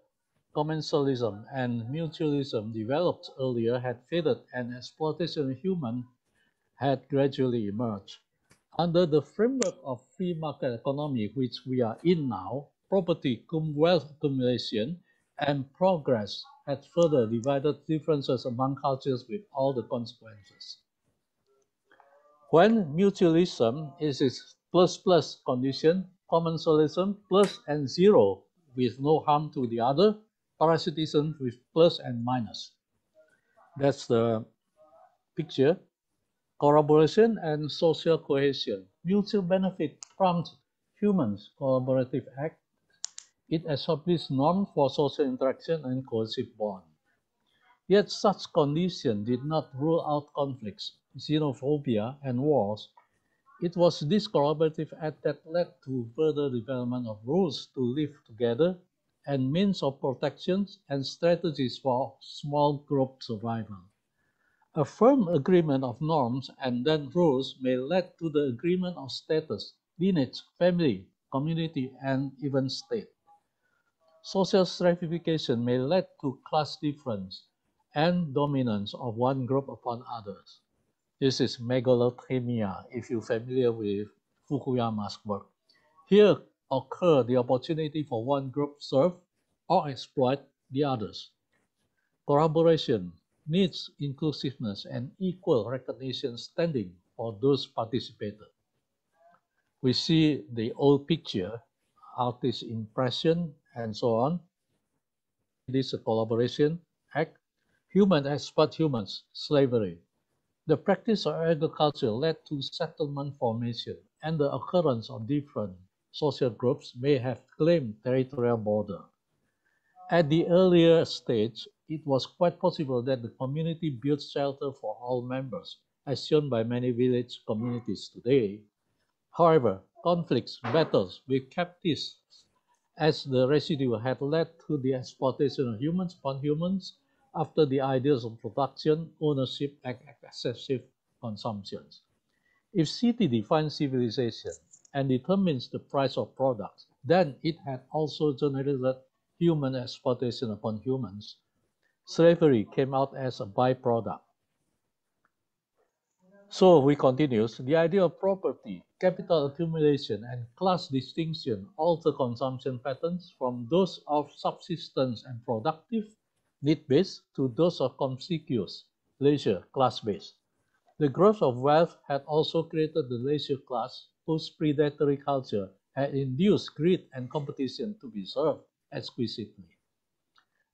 commensalism and mutualism developed earlier had faded and exploitation of humans had gradually emerged. Under the framework of free market economy, which we are in now, property, wealth accumulation, and progress had further divided differences among cultures with all the consequences. When mutualism is its plus-plus condition, commensalism plus and zero with no harm to the other, parasitism with plus and minus. That's the picture. Collaboration and social cohesion. Mutual benefit prompts humans' collaborative act. It establishes norms for social interaction and cohesive bond. Yet such conditions did not rule out conflicts, xenophobia, and wars. It was this collaborative act that led to further development of rules to live together and means of protection and strategies for small group survival. A firm agreement of norms and then rules may lead to the agreement of status, lineage, family, community, and even state. Social stratification may lead to class difference and dominance of one group upon others. This is megalothemia, if you're familiar with Fukuyama's work. Here occur the opportunity for one group serve or exploit the others. Collaboration needs inclusiveness and equal recognition standing for those participated. We see the old picture, artist impression, and so on. This is a collaboration act. Human exploit humans, slavery. The practice of agriculture led to settlement formation, and the occurrence of different social groups may have claimed territorial border. At the earlier stage, it was quite possible that the community built shelter for all members, as shown by many village communities today. However, conflicts, battles with captives as the residue had led to the exploitation of humans upon humans after the ideas of production, ownership, and excessive consumptions. If city defines civilization and determines the price of products, then it had also generated human exploitation upon humans. Slavery came out as a byproduct. So we continue. The idea of property, capital accumulation, and class distinction alter consumption patterns from those of subsistence and productive, need-based, to those of conspicuous, leisure, class-based. The growth of wealth had also created the leisure class, whose predatory culture had induced greed and competition to be served exquisitely.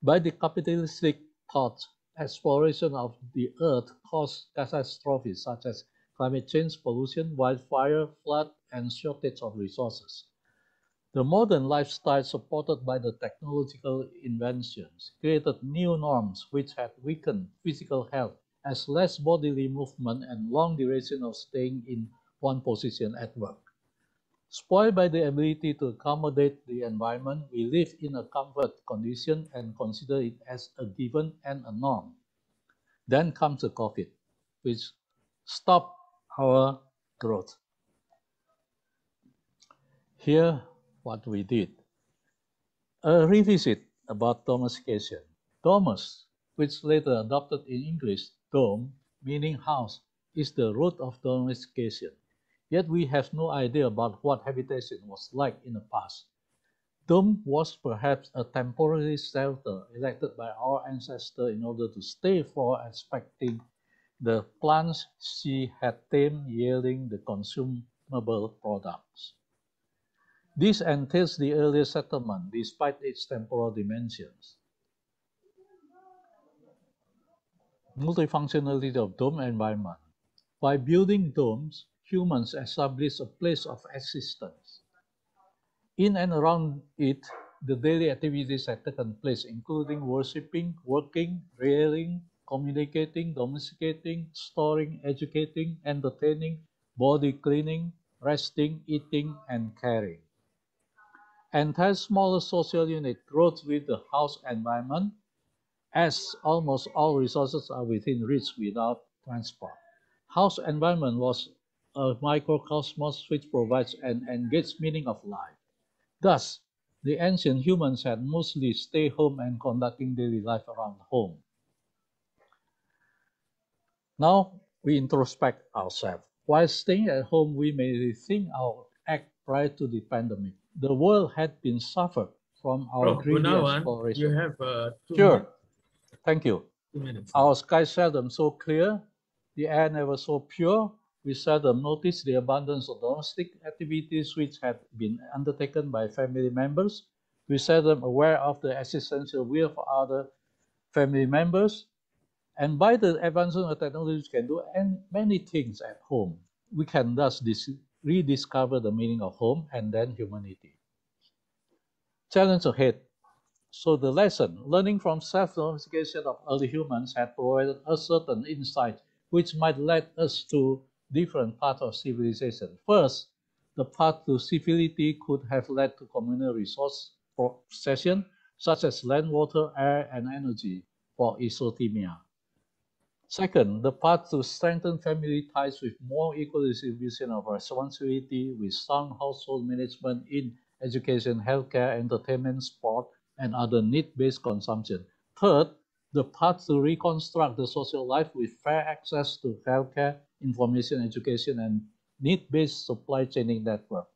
By the capitalistic thought, exploration of the earth caused catastrophes such as climate change, pollution, wildfire, flood, and shortage of resources. The modern lifestyle supported by the technological inventions created new norms which had weakened physical health as less bodily movement and long duration of staying in one position at work. Spoiled by the ability to accommodate the environment, we live in a comfort condition and consider it as a given and a norm. Then comes the COVID, which stopped our growth. Here, what we did. A revisit about domestication. Domus, which later adopted in English, dome, meaning house, is the root of domestication. Yet we have no idea about what habitation was like in the past. Dome was perhaps a temporary shelter erected by our ancestor in order to stay for expecting the plants she had tamed yielding the consumable products. This entails the earlier settlement despite its temporal dimensions. multifunctionality of dome environment. By building domes, humans establish a place of existence. In and around it, the daily activities have taken place, including worshipping, working, rearing, communicating, domesticating, storing, educating, entertaining, body cleaning, resting, eating, and caring. Entire smaller social unit grows with the house environment, as almost all resources are within reach without transport. House environment was a microcosmos which provides an engaged meaning of life. Thus, the ancient humans had mostly stay home and conducting daily life around home. Now we introspect ourselves. While staying at home, we may rethink our act prior to the pandemic. The world had been suffered from our greedy exploration. You have 2 Sure. minutes. Thank you. 2 minutes. Our sky seldom so clear, the air never so pure. We seldom notice the abundance of domestic activities which had been undertaken by family members. We seldom aware of the existential will for other family members. And by the advancement of technology, we can do many things at home. We can thus rediscover the meaning of home and then humanity. Challenge ahead. So the lesson, learning from self-domestication of early humans had provided a certain insight which might lead us to different paths of civilization. First, the path to civility could have led to communal resource possession, such as land, water, air, and energy for isothermia. Second, the path to strengthen family ties with more equal distribution of responsibility with sound household management in education, healthcare, entertainment, sport, and other need-based consumption. Third, the path to reconstruct the social life with fair access to healthcare, information, education, and need-based supply chaining network.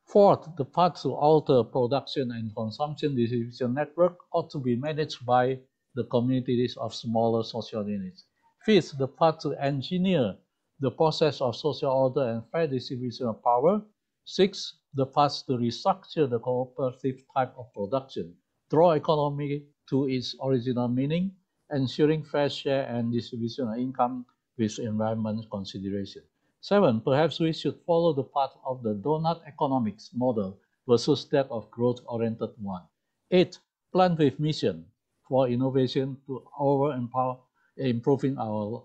Fourth, the path to alter production and consumption distribution network ought to be managed by the communities of smaller social units. Fifth, the path to engineer the process of social order and fair distribution of power. Sixth, the path to restructure the cooperative type of production, draw economy to its original meaning, ensuring fair share and distribution of income with environment consideration. 7, perhaps we should follow the path of the donut economics model versus that of growth-oriented one. 8, plan with mission for innovation to empower improving our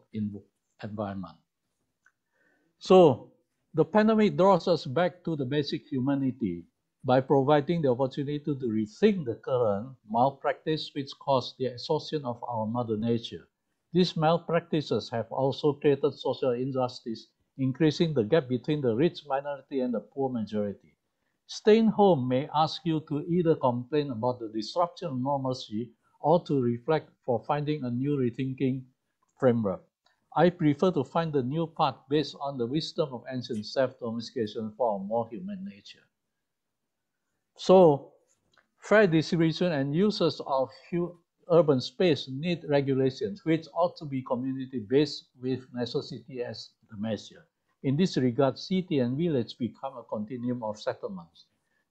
environment. So the pandemic draws us back to the basic humanity by providing the opportunity to rethink the current malpractice which caused the exhaustion of our mother nature. These malpractices have also created social injustice, increasing the gap between the rich minority and the poor majority. Staying home may ask you to either complain about the disruption of normalcy or to reflect for finding a new rethinking framework. I prefer to find the new path based on the wisdom of ancient self-domestication for a more human nature. So, fair distribution and uses of urban space need regulations, which ought to be community-based with necessity as the measure. In this regard, city and village become a continuum of settlements.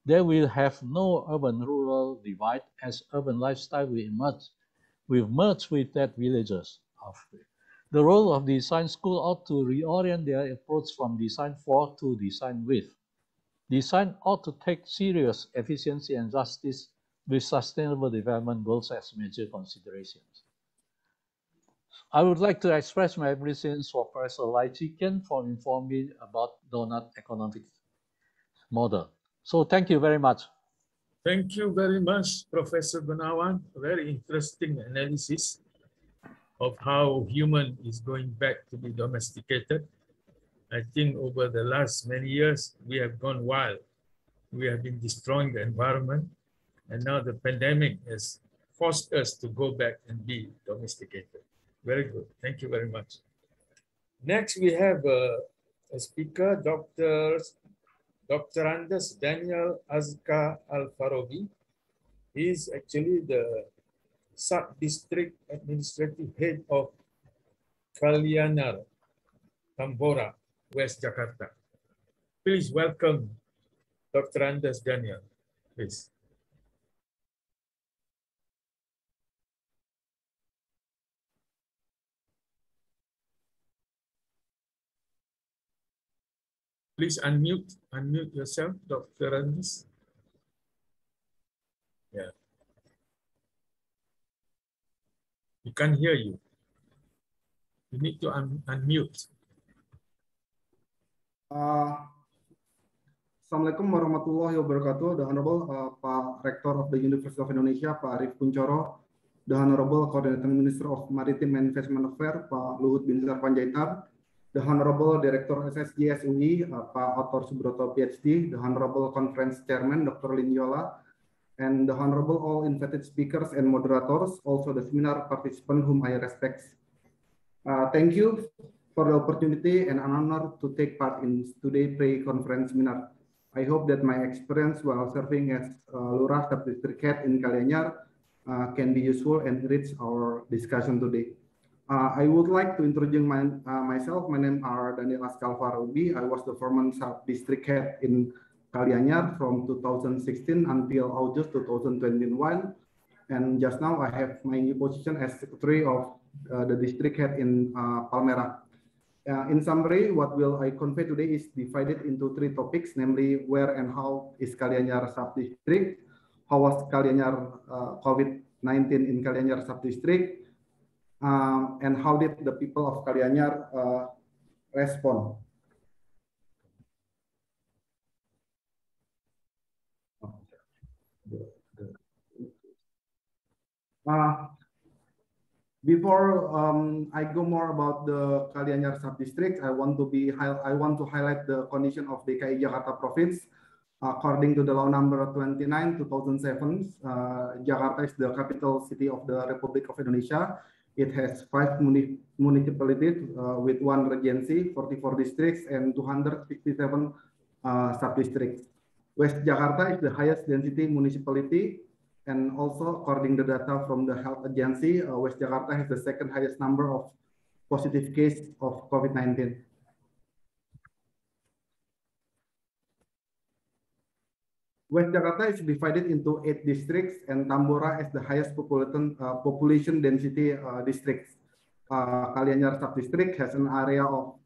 There will have no urban-rural divide as urban lifestyle will merge with that villages. The role of design school ought to reorient their approach from design for to design with. Design ought to take serious efficiency and justice with sustainable development goals as major considerations. I would like to express my appreciation for Professor Lai Chi-Kian for informing me about donut economics model. So thank you very much. Thank you very much, Professor Gunawan. Very interesting analysis of how human is going back to be domesticated. I think over the last many years, we have gone wild. We have been destroying the environment. And now the pandemic has forced us to go back and be domesticated. Very good. Thank you very much. Next, we have a speaker, Dr. Andes Daniel Azka Al-Farogi. He is actually the sub-district administrative head of Kalyanar, Tambora, West Jakarta. Please welcome Dr. Andes Daniel, please. Please unmute yourself, Dr. Andis. Yeah. We can't hear you. You need to unmute. Assalamualaikum warahmatullahi wabarakatuh. The Honorable Pak Rector of the University of Indonesia, Pak Arif Kunchoro, the Honorable Coordinating Minister of Maritime and Investment Affairs, Pak Luhut Binsar Panjaitan, the Honorable Director ICSSGS UI, Pak Otor Subroto PhD, the Honorable Conference Chairman, Dr. Lin Yola, and the Honorable all invited speakers and moderators, also the seminar participants whom I respect. Thank you for the opportunity and an honor to take part in today's pre-conference seminar. I hope that my experience while serving as Lurah Sub-District Head in Kalianyar can be useful and enrich our discussion today. I would like to introduce myself. My name is Daniel Askal Farubi. I was the former Sub-District Head in Kalianyar from 2016 until August 2021. And just now I have my new position as Secretary of the District Head in Palmera. In summary, what will I convey today is divided into three topics, namely where and how is Kalianyar Sub-District, how was Kalianyar COVID-19 in Kalianyar Sub-District, and how did the people of Kalianyar respond. Before I go more about the Kalianyar Sub-District, I want to highlight the condition of DKI Jakarta Province. According to the Law Number 29/2007, Jakarta is the capital city of the Republic of Indonesia. It has 5 municipalities with 1 regency, 44 districts, and 267 sub-districts. West Jakarta is the highest density municipality. And also, according to data from the Health Agency, West Jakarta has the second highest number of positive cases of COVID-19. West Jakarta is divided into 8 districts, and Tambora is the highest population density districts. Kalianyar Sub-District has an area of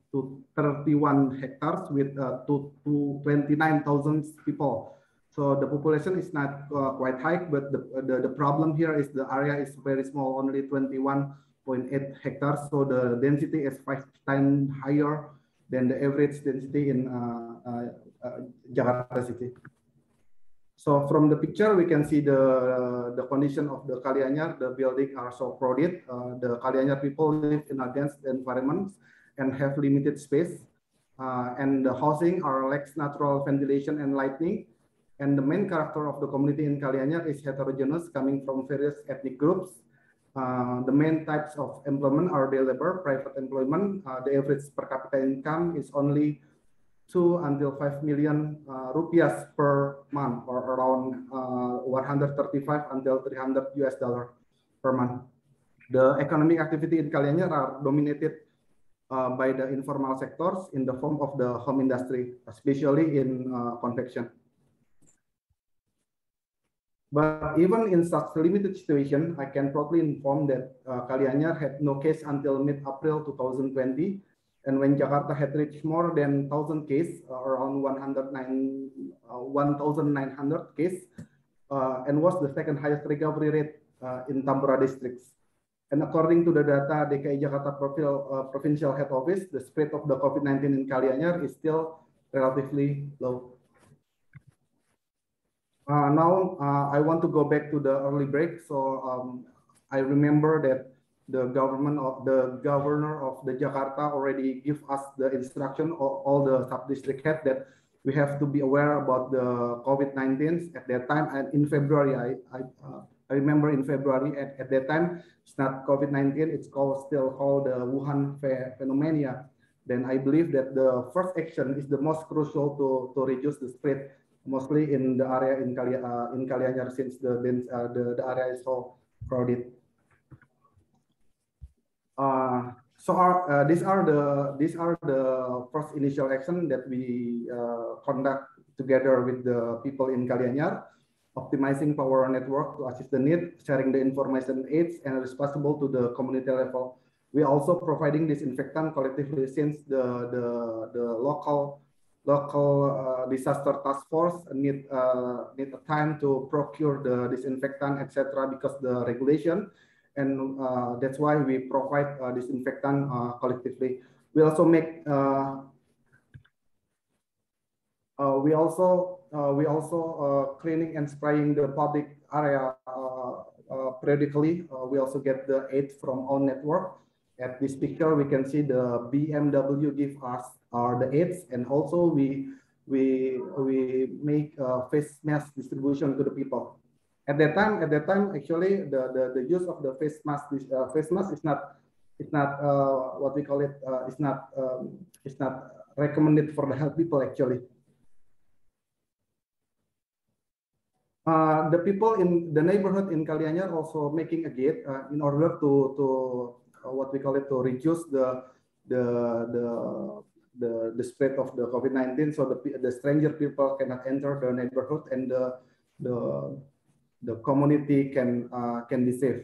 31 hectares with 29,000 people. So the population is not quite high, but the problem here is the area is very small, only 21.8 hectares. So the density is 5 times higher than the average density in Jakarta city. So from the picture, we can see the condition of the Kalianyar. The buildings are so crowded. The Kalianyar people live in a dense environment and have limited space. And the housing are lacks natural ventilation and lighting. And the main character of the community in Kalianyar is heterogeneous, coming from various ethnic groups. The main types of employment are day labor, private employment. The average per capita income is only 2 until 5 million rupiah per month, or around 135 until 300 US dollar per month. The economic activity in Kalianyar are dominated by the informal sectors in the form of the home industry, especially in confection. But even in such a limited situation, I can proudly inform that Kalianyar had no case until mid-April 2020. And when Jakarta had reached more than 1,000 cases, around 1,900 cases, and was the second highest recovery rate in Tambora districts. And according to the data DKI Jakarta Provincial Head Office, the spread of the COVID-19 in Kalianyar is still relatively low. Now I want to go back to the early break. So I remember that the governor of the Jakarta already give us the instruction, all the sub-district head, that we have to be aware about the COVID-19 at that time. And in February, I remember in February at that time, it's not COVID-19, it's still called the Wuhan phenomena. Then I believe that the first action is the most crucial to reduce the spread, mostly in the area in Kalianyar, since the area is so crowded. These are the first initial action that we conduct together with the people in Kalianyar, optimizing power network to assist the need, sharing the information aids, and responsible to the community level. We also providing disinfectant collectively, since the local local disaster task force need a time to procure the disinfectant, etc., because the regulation, and that's why we provide disinfectant collectively. We also make we also cleaning and spraying the public area periodically. We also get the aid from our network. At this picture, we can see the BMW give us the aids, and also we make face mask distribution to the people. At that time, actually, the use of the face mask is not what we call it. It's not recommended for the health people actually. The people in the neighborhood in Kalianyar also making a gate in order to what we call it, to reduce the spread of the COVID-19, so the stranger people cannot enter the neighborhood, and the community can be safe.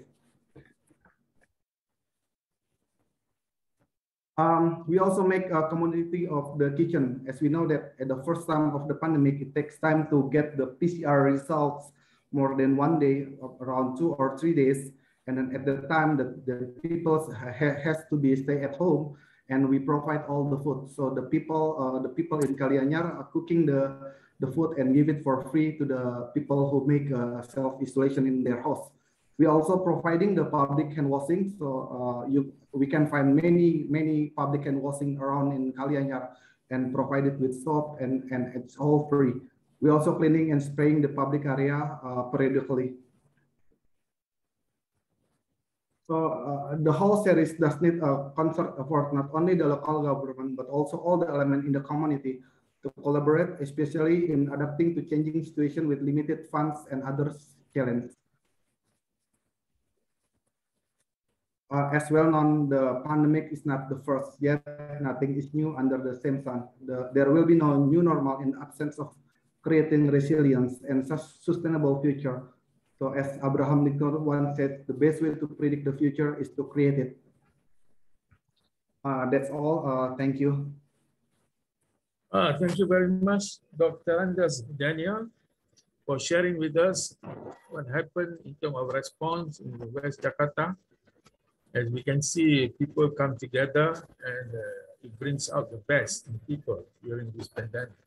We also make a community of the kitchen, as we know that at the first time of the pandemic, it takes time to get the PCR results more than 1 day, around 2 or 3 days. And then at the time that the people has to be stay at home, and we provide all the food. So the people in Kalianyar are cooking the food and give it for free to the people who make self-isolation in their house. We also providing the public hand washing. So we can find many public hand washing around in Kalianyar and provide it with soap, and it's all free. We also cleaning and spraying the public area periodically. So the whole series does need a concert effort, not only the local government, but also all the elements in the community to collaborate, especially in adapting to changing situation with limited funds and other challenges. As well known, the pandemic is not the first yet. Nothing is new under the same sun. There will be no new normal in the absence of creating resilience and sustainable future. So as Abraham Lincoln once said, the best way to predict the future is to create it. That's all. Thank you. Thank you very much, Dr. Andes Daniel, for sharing with us what happened in terms of response in the West Jakarta. As we can see, people come together, and it brings out the best in people during this pandemic,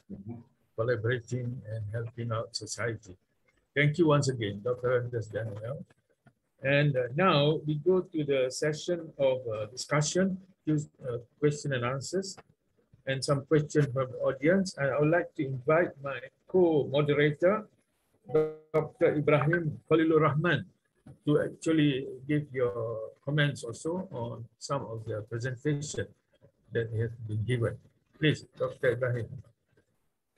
collaborating and helping out society. Thank you once again, Dr. Andes Daniel. And now we go to the session of discussion, question and answers, and some questions from the audience. And I would like to invite my co-moderator, Dr. Ibrahim Khalilur Rahman, to actually give your comments also on some of the presentation that has been given. Please, Dr. Ibrahim.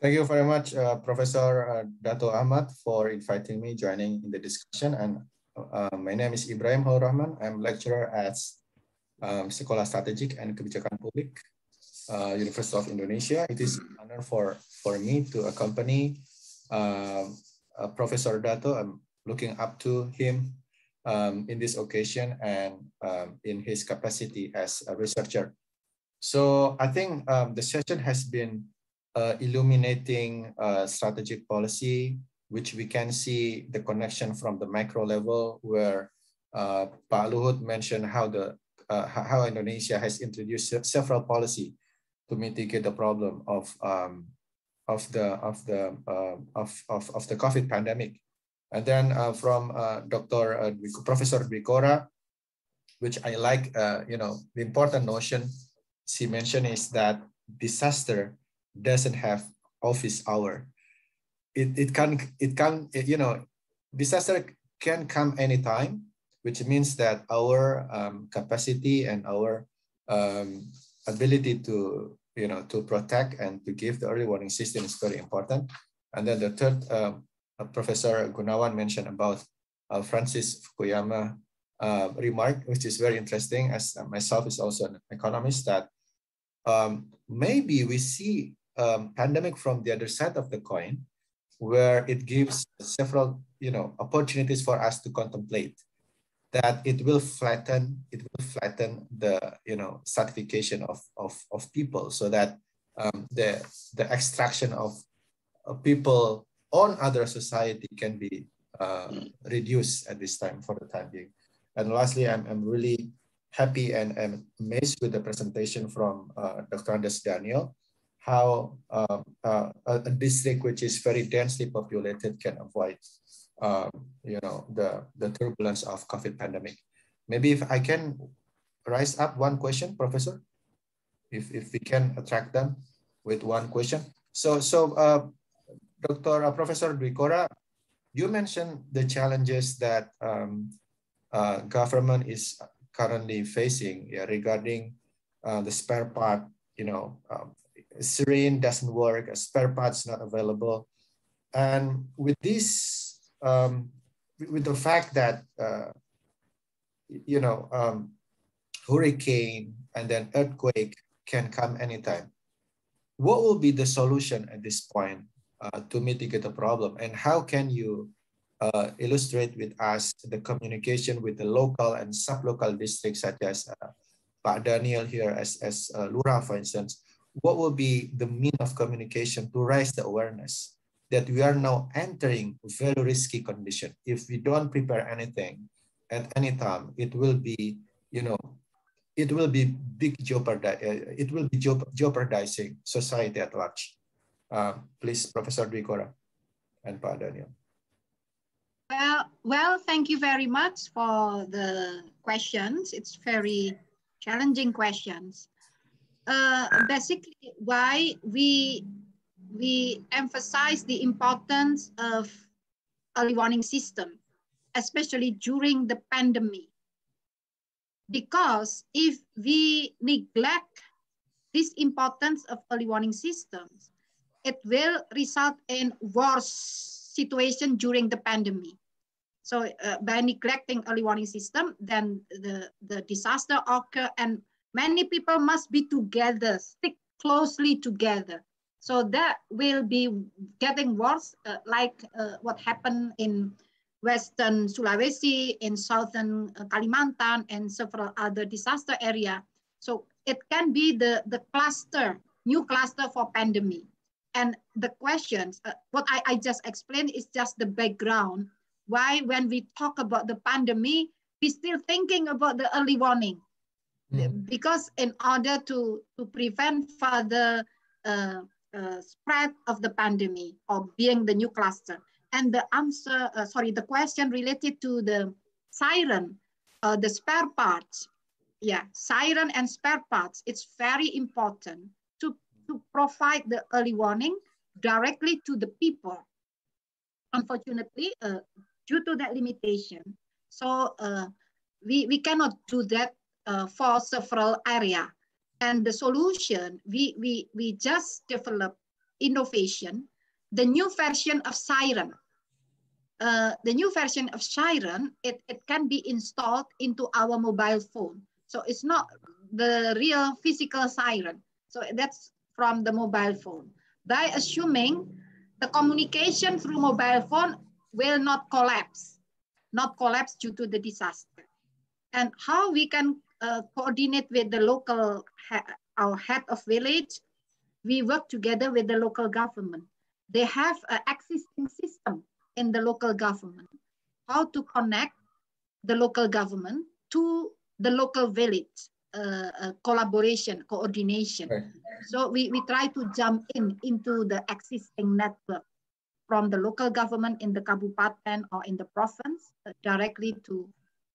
Thank you very much, Professor Dato Ahmad, for inviting me joining in the discussion. And my name is Ibrahim Khalilur Rahman. I'm lecturer at Sekolah Strategik and Kebijakan Publik, University of Indonesia. It is an honor for me to accompany Professor Dato. I'm looking up to him in this occasion and in his capacity as a researcher. So I think the session has been illuminating strategic policy, which we can see the connection from the macro level, where Pak Luhut mentioned how Indonesia has introduced several policy to mitigate the problem of the COVID pandemic. And then from Professor Bikora, which I like, the important notion she mentioned is that disaster doesn't have office hour. Disaster can come anytime, which means that our capacity and our ability to protect and to give the early warning system is very important. And then the third, Professor Gunawan mentioned about Francis Fukuyama remark, which is very interesting, as myself is also an economist, that maybe we see pandemic from the other side of the coin, where it gives several opportunities for us to contemplate that it will flatten the stratification of people, so that the extraction of people on other society can be reduced at this time for the time being. And lastly, I'm really happy and amazed with the presentation from Dr. Andes Daniel, how a district which is very densely populated can avoid the turbulence of COVID pandemic. Maybe if I can rise up one question, Professor, if we can attract them with one question. So Professor Dwi Korah, you mentioned the challenges that government is currently facing regarding the spare part. Syringe doesn't work, a spare part's not available, and with this, with the fact that hurricane and then earthquake can come anytime, what will be the solution at this point to mitigate the problem, and how can you illustrate with us the communication with the local and sub-local districts such as Pak Daniel here as Lurah, for instance? What will be the mean of communication to raise the awareness that we are now entering a very risky condition? If we don't prepare anything at any time, it will be, it will be jeopardizing society at large. Please, Professor Dwi Korah and Pak Daniel. Well, thank you very much for the questions. It's very challenging questions. Basically, why we emphasize the importance of early warning system, especially during the pandemic. Because if we neglect this importance of early warning systems, it will result in worse situation during the pandemic. So by neglecting early warning system, then the disaster occur and many people must be together, stick closely together. So that will be getting worse, like what happened in Western Sulawesi, in Southern Kalimantan, and several other disaster area. So it can be the cluster, new cluster for pandemic. And the questions, what I just explained is just the background. Why when we talk about the pandemic, we're still thinking about the early warning. Because in order to prevent further spread of the pandemic or being the new cluster. And the answer, the question related to the siren, the spare parts. Yeah, siren and spare parts, it's very important to provide the early warning directly to the people. Unfortunately, due to that limitation, so we cannot do that for several areas. And the solution, we just develop innovation, the new version of siren. The new version of siren, it can be installed into our mobile phone. So it's not the real physical siren. So that's from the mobile phone. By assuming the communication through mobile phone will not collapse due to the disaster. And how we can coordinate with the local, our head of village, we work together with the local government. They have an existing system in the local government, how to connect the local government to the local village, collaboration, coordination. Right. So we try to jump into the existing network from the local government in the kabupaten or in the province directly to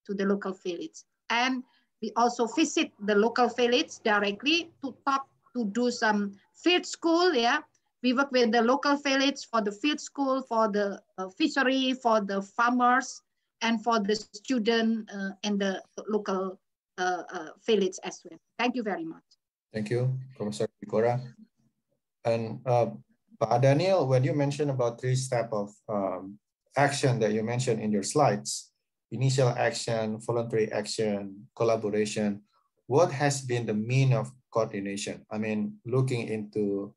the local village. And we also visit the local village directly to talk, to do some field school, yeah. We work with the local village for the field school, for the fishery, for the farmers, and for the student in the local village as well. Thank you very much. Thank you, Professor Dwi Korah. And Pak Daniel, when you mentioned about 3 steps of action that you mentioned in your slides, initial action, voluntary action, collaboration, what has been the mean of coordination? I mean, looking into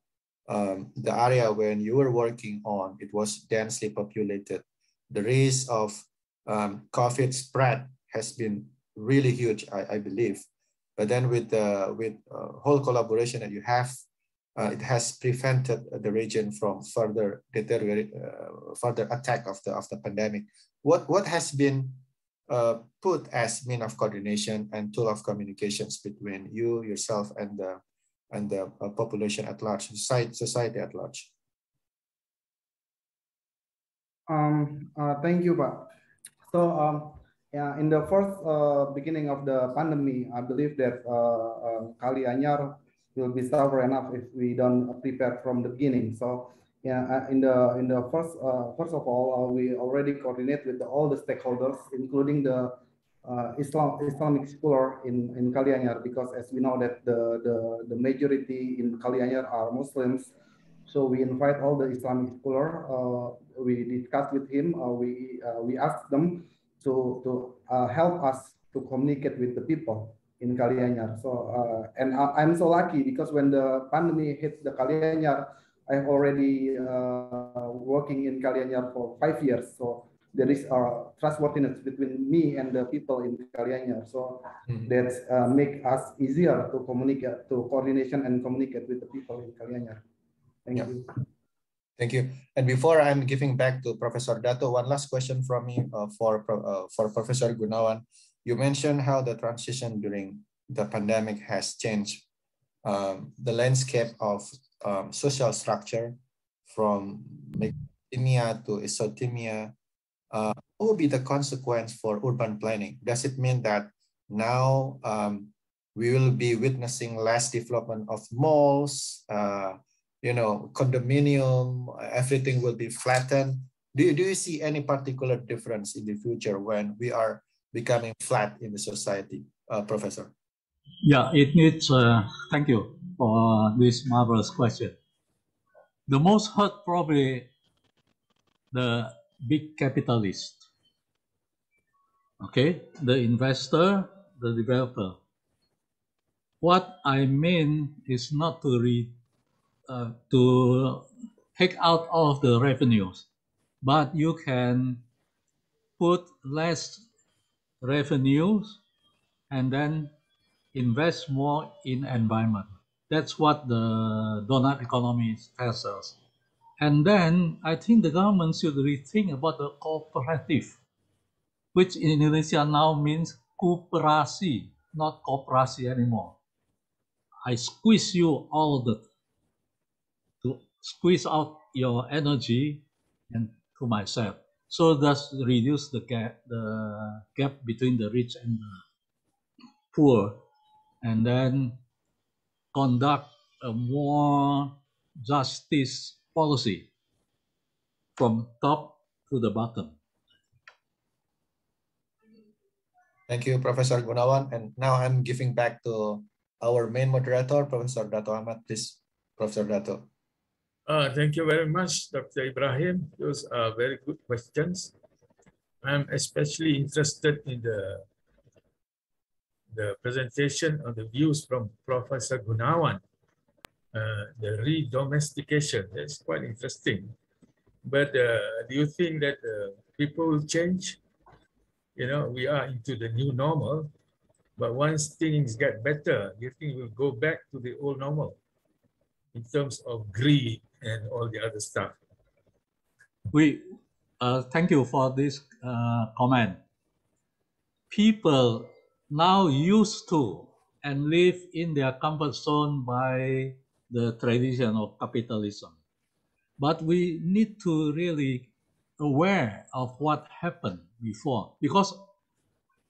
the area when you were working on, it was densely populated. The risk of COVID spread has been really huge, I believe. But then with whole collaboration that you have it has prevented the region from further further attack of the pandemic. What has been put as mean of coordination and tool of communications between you, yourself, and the population at large, society at large? Thank you, Pak. So, yeah, in the first beginning of the pandemic, I believe that Kali Anyar will be suffer enough if we don't prepare from the beginning. So, yeah, in the first of all, we already coordinate with all the stakeholders, including the Islamic scholar in Kali Anyar, because as we know that the majority in Kali Anyar are Muslims. So we invite all the Islamic scholar. We discuss with him. We ask them to help us to communicate with the people in Kali Anyar. So and I'm so lucky because when the pandemic hit the Kali Anyar, I've already working in Kali Anyar for 5 years. So there is trustworthiness between me and the people in Kali Anyar. So that's make us easier to communicate, to coordination and communicate with the people in Kali Anyar. Thank you. Thank you. And before I'm giving back to Professor Dato, one last question from me for Professor Gunawan. You mentioned how the transition during the pandemic has changed the landscape of social structure from megathemia to isothemia. What will be the consequence for urban planning? Does it mean that now we will be witnessing less development of malls, condominium, everything will be flattened? Do you see any particular difference in the future when we are becoming flat in the society, Professor? Yeah, it needs, thank you for this marvelous question. The most hurt probably the big capitalist, okay, the investor, the developer. What I mean is not to take out all of the revenues, but you can put less revenues and then invest more in environment. That's what the donut economy tells us. And then I think the government should rethink about the cooperative, which in Indonesia now means kooperasi, not kooperasi anymore. I squeeze you all to squeeze out your energy and to myself. So thus reduce the gap between the rich and the poor, and then conduct a more justice policy from top to the bottom. Thank you, Professor Gunawan. And now I'm giving back to our main moderator, Professor Dato Ahmad. Please, Professor Dato. Thank you very much, Dr. Ibrahim. Those are very good questions. I'm especially interested in the presentation of the views from Professor Gunawan. The re-domestication, that's quite interesting. But do you think that people will change? You know, we are into the new normal, but once things get better, do you think we'll go back to the old normal in terms of greed and all the other stuff? Thank you for this comment. People now used to and live in their comfort zone by the tradition of capitalism. But we need to really aware of what happened before, because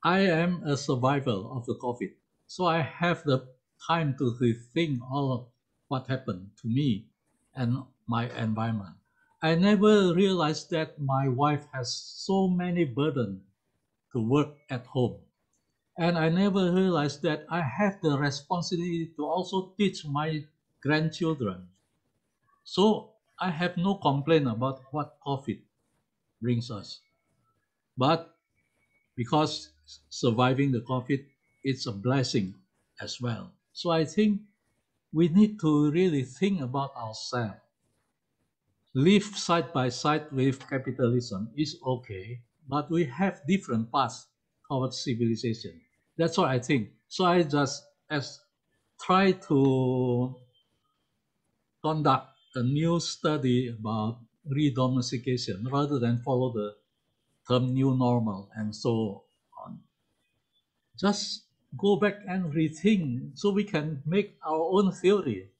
I am a survivor of the COVID. So I have the time to rethink all of what happened to me and my environment. I never realized that my wife has so many burdens to work at home. And I never realized that I have the responsibility to also teach my grandchildren. So I have no complaint about what COVID brings us. But because surviving the COVID, it's a blessing as well. So I think we need to really think about ourselves. Live side by side with capitalism is okay, but we have different paths towards civilization. That's what I think. So I just try to conduct a new study about redomestication rather than follow the term new normal and so on. Just go back and rethink so we can make our own theory,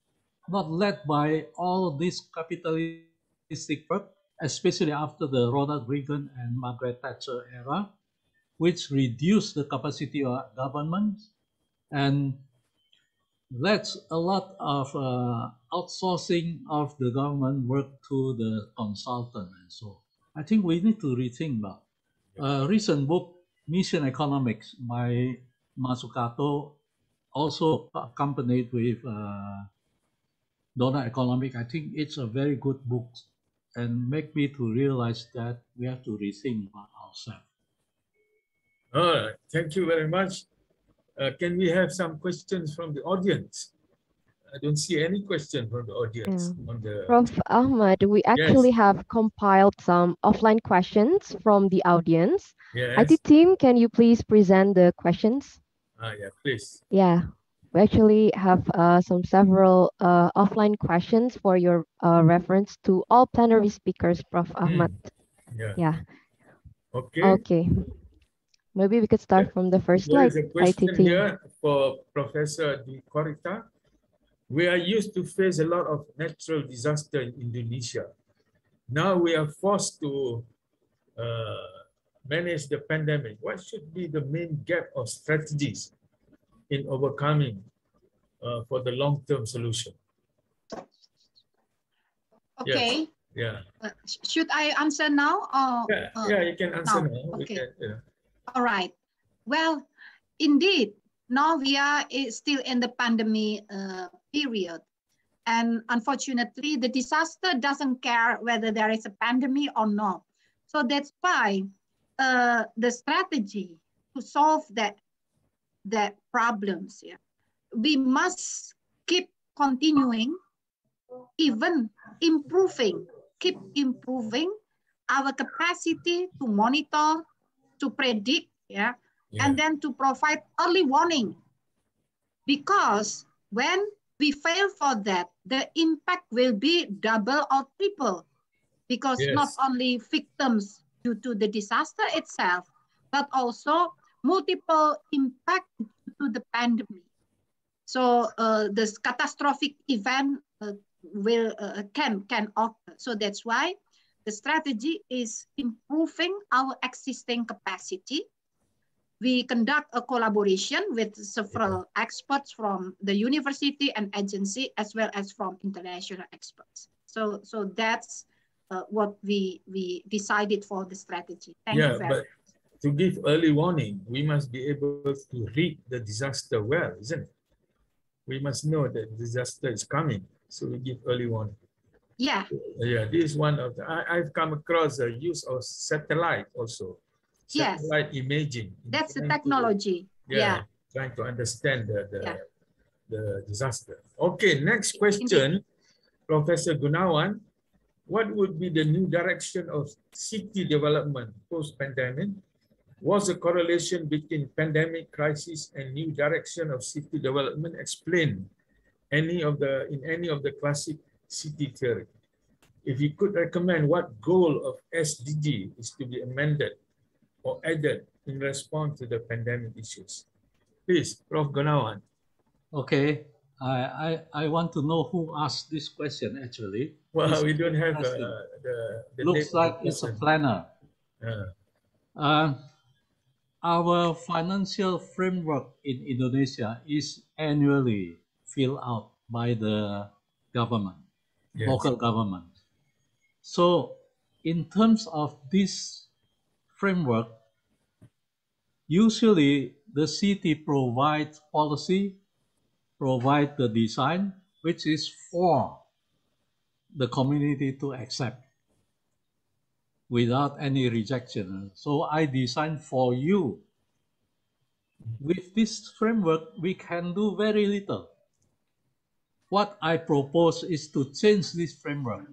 not led by all this capitalistic work, especially after the Ronald Reagan and Margaret Thatcher era, which reduced the capacity of government and led a lot of outsourcing of the government work to the consultant and so. I think we need to rethink that. A recent book, Mission Economics by Masukato, also accompanied with Donor Economic. I think it's a very good book and make me to realize that we have to rethink about ourselves. All right, thank you very much. Can we have some questions from the audience? I don't see any question from the audience. On the... Prof. Ahmad, we actually have compiled some offline questions from the audience. Yes. IT team, can you please present the questions? Yeah, please. Yeah, we actually have several offline questions for your reference to all plenary speakers, Prof. Ahmad. Yeah. Okay. Okay. Maybe we could start from the first slide. There is a question here for Professor Di Korita. We are used to face a lot of natural disaster in Indonesia. Now we are forced to manage the pandemic. What should be the main gap of strategies in overcoming for the long-term solution? Okay. Yes. Yeah. Should I answer now? Or, yeah, you can answer now. Okay. Yeah. All right. Well, indeed, now we are still in the pandemic period. And unfortunately, the disaster doesn't care whether there is a pandemic or not. So that's why the strategy to solve that problems, we must keep continuing, even keep improving our capacity to monitor, to predict, and then to provide early warning. Because when we fail for that, the impact will be double or triple. Because not only victims due to the disaster itself, but also multiple impact to the pandemic. So this catastrophic event can occur. So that's why the strategy is improving our existing capacity. We conduct a collaboration with several experts from the university and agency, as well as from international experts. So that's what we decided for the strategy. Thank you very much. To give early warning, we must be able to read the disaster well, isn't it? We must know that disaster is coming, so we give early warning. Yeah. Yeah, this is one of the, I've come across the use of satellite also. Satellite imaging. That's the technology. Trying to understand the disaster. Okay, next question, Professor Gunawan. What would be the new direction of city development post-pandemic? Was the correlation between pandemic crisis and new direction of city development explained in any of the classic city theory? If you could recommend what goal of SDG is to be amended or added in response to the pandemic issues? Please, Prof. Gunawan. Okay, I want to know who asked this question actually. Well, we don't have the looks like it's a planner. Our financial framework in Indonesia is annually filled out by the government, local government. So in terms of this framework, usually the city provides policy, provide the design, which is for the community to accept without any rejection. So I design for you. With this framework, we can do very little. What I propose is to change this framework,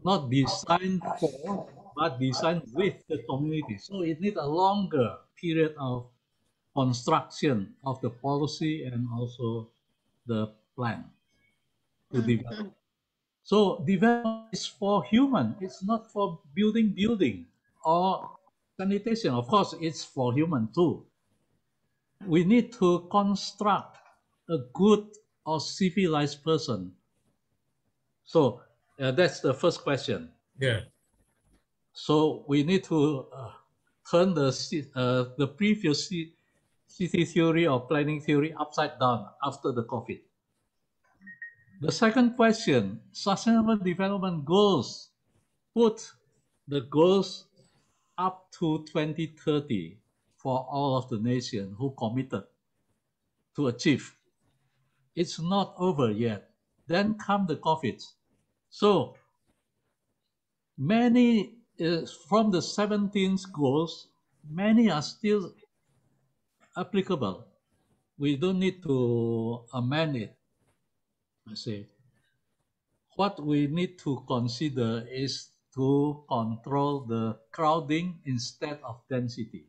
not design for, but design with the community. So it needs a longer period of construction of the policy and also the plan to develop. So development is for human. It's not for building or sanitation. Of course, it's for human too. We need to construct a good or civilized person. So that's the first question. Yeah. So we need to turn the previous city theory or planning theory upside down after the COVID. The second question, sustainable development goals, put the goals up to 2030 for all of the nations who committed to achieve. It's not over yet. Then come the COVID. So many from the 17 goals, many are still applicable. We don't need to amend it. I say, what we need to consider is to control the crowding instead of density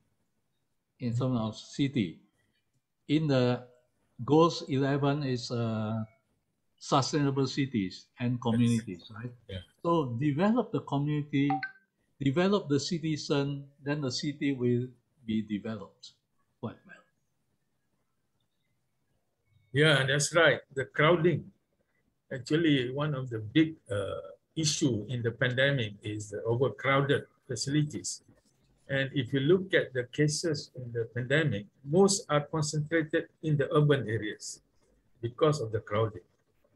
in terms of city. In the goals 11 is sustainable cities and communities, right? Yeah. So develop the community, develop the citizen, then the city will be developed quite well. Yeah, that's right. The crowding. Actually, one of the big issue in the pandemic is the overcrowded facilities. And if you look at the cases in the pandemic, most are concentrated in the urban areas because of the crowding.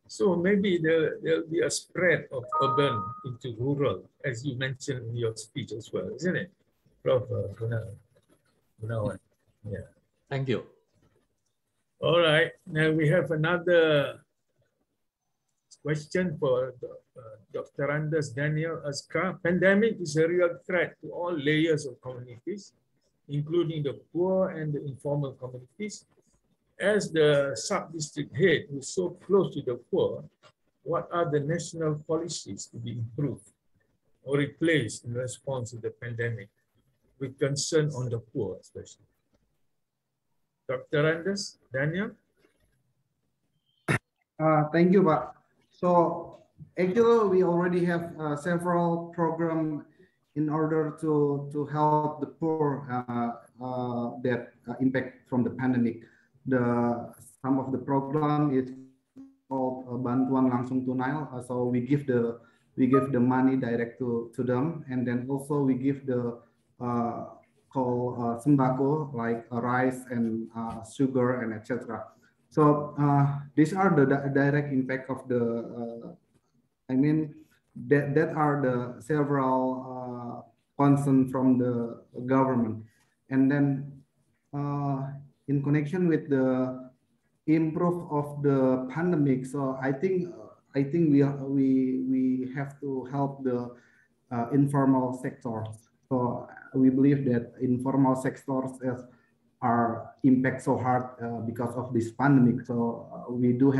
So maybe there'll be a spread of urban into rural, as you mentioned in your speech as well, isn't it, Prof. Gunawan? Yeah. Thank you. All right. Now we have another question for Dr. Anders Daniel Askar. Pandemic is a real threat to all layers of communities, including the poor and the informal communities. As the sub-district head who is so close to the poor, what are the national policies to be improved or replaced in response to the pandemic with concern on the poor especially? Dr. Anders Daniel? Thank you, Pak. So actually, we already have several programs in order to help the poor that impact from the pandemic. Some of the program is called Bantuan Langsung Tunai. So we give the money direct to them, and then also we give the sembako like rice and sugar and etc. So these are the direct impact of the. I mean that are the several concerns from the government, and then in connection with the improve of the pandemic. So I think we have to help the informal sectors. So we believe that informal sectors are impact so hard because of this pandemic. So we do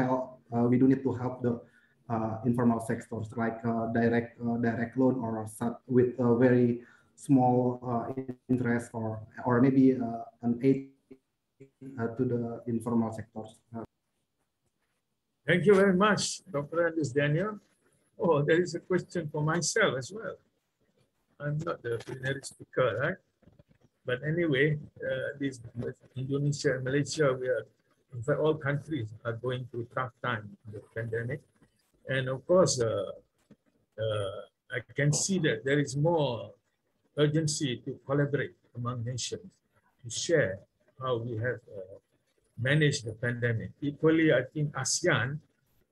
need to help the informal sectors like direct loan or with a very small interest or maybe an aid to the informal sectors. Thank you very much, Dr. Anders Daniel. Oh, there is a question for myself as well. I'm not the plenary speaker, right? But anyway, this Indonesia and Malaysia, in fact, all countries are going through tough time in the pandemic. And of course, I can see that there is more urgency to collaborate among nations, to share how we have managed the pandemic. Equally, I think ASEAN,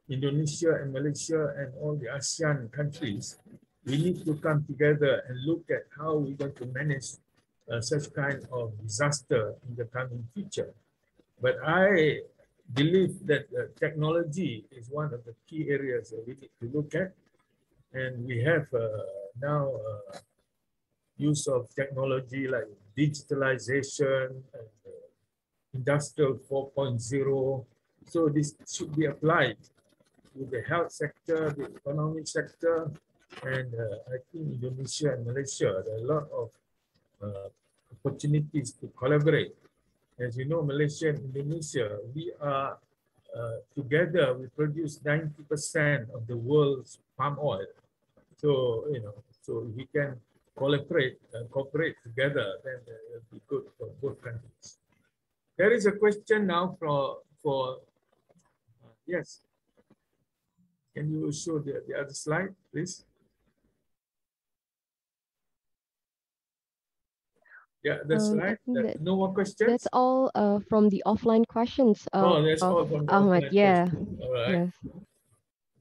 Indonesia and Malaysia and all the ASEAN countries, we need to come together and look at how we're going to manage such kind of disaster in the coming future. But I believe that technology is one of the key areas that we need to look at. And we have now use of technology like digitalization and industrial 4.0. So this should be applied to the health sector, the economic sector, and I think Indonesia and Malaysia, there are a lot of opportunities to collaborate. As you know, Malaysia and Indonesia, we are together we produce 90% of the world's palm oil. So, so we can cooperate together, then it will be good for both countries. There is a question now for yes. Can you show the other slide, please? Yeah, the slide. No more questions? That's all from the offline questions. That's all from the Ahmad. offline Yeah. questions. All right. Yes.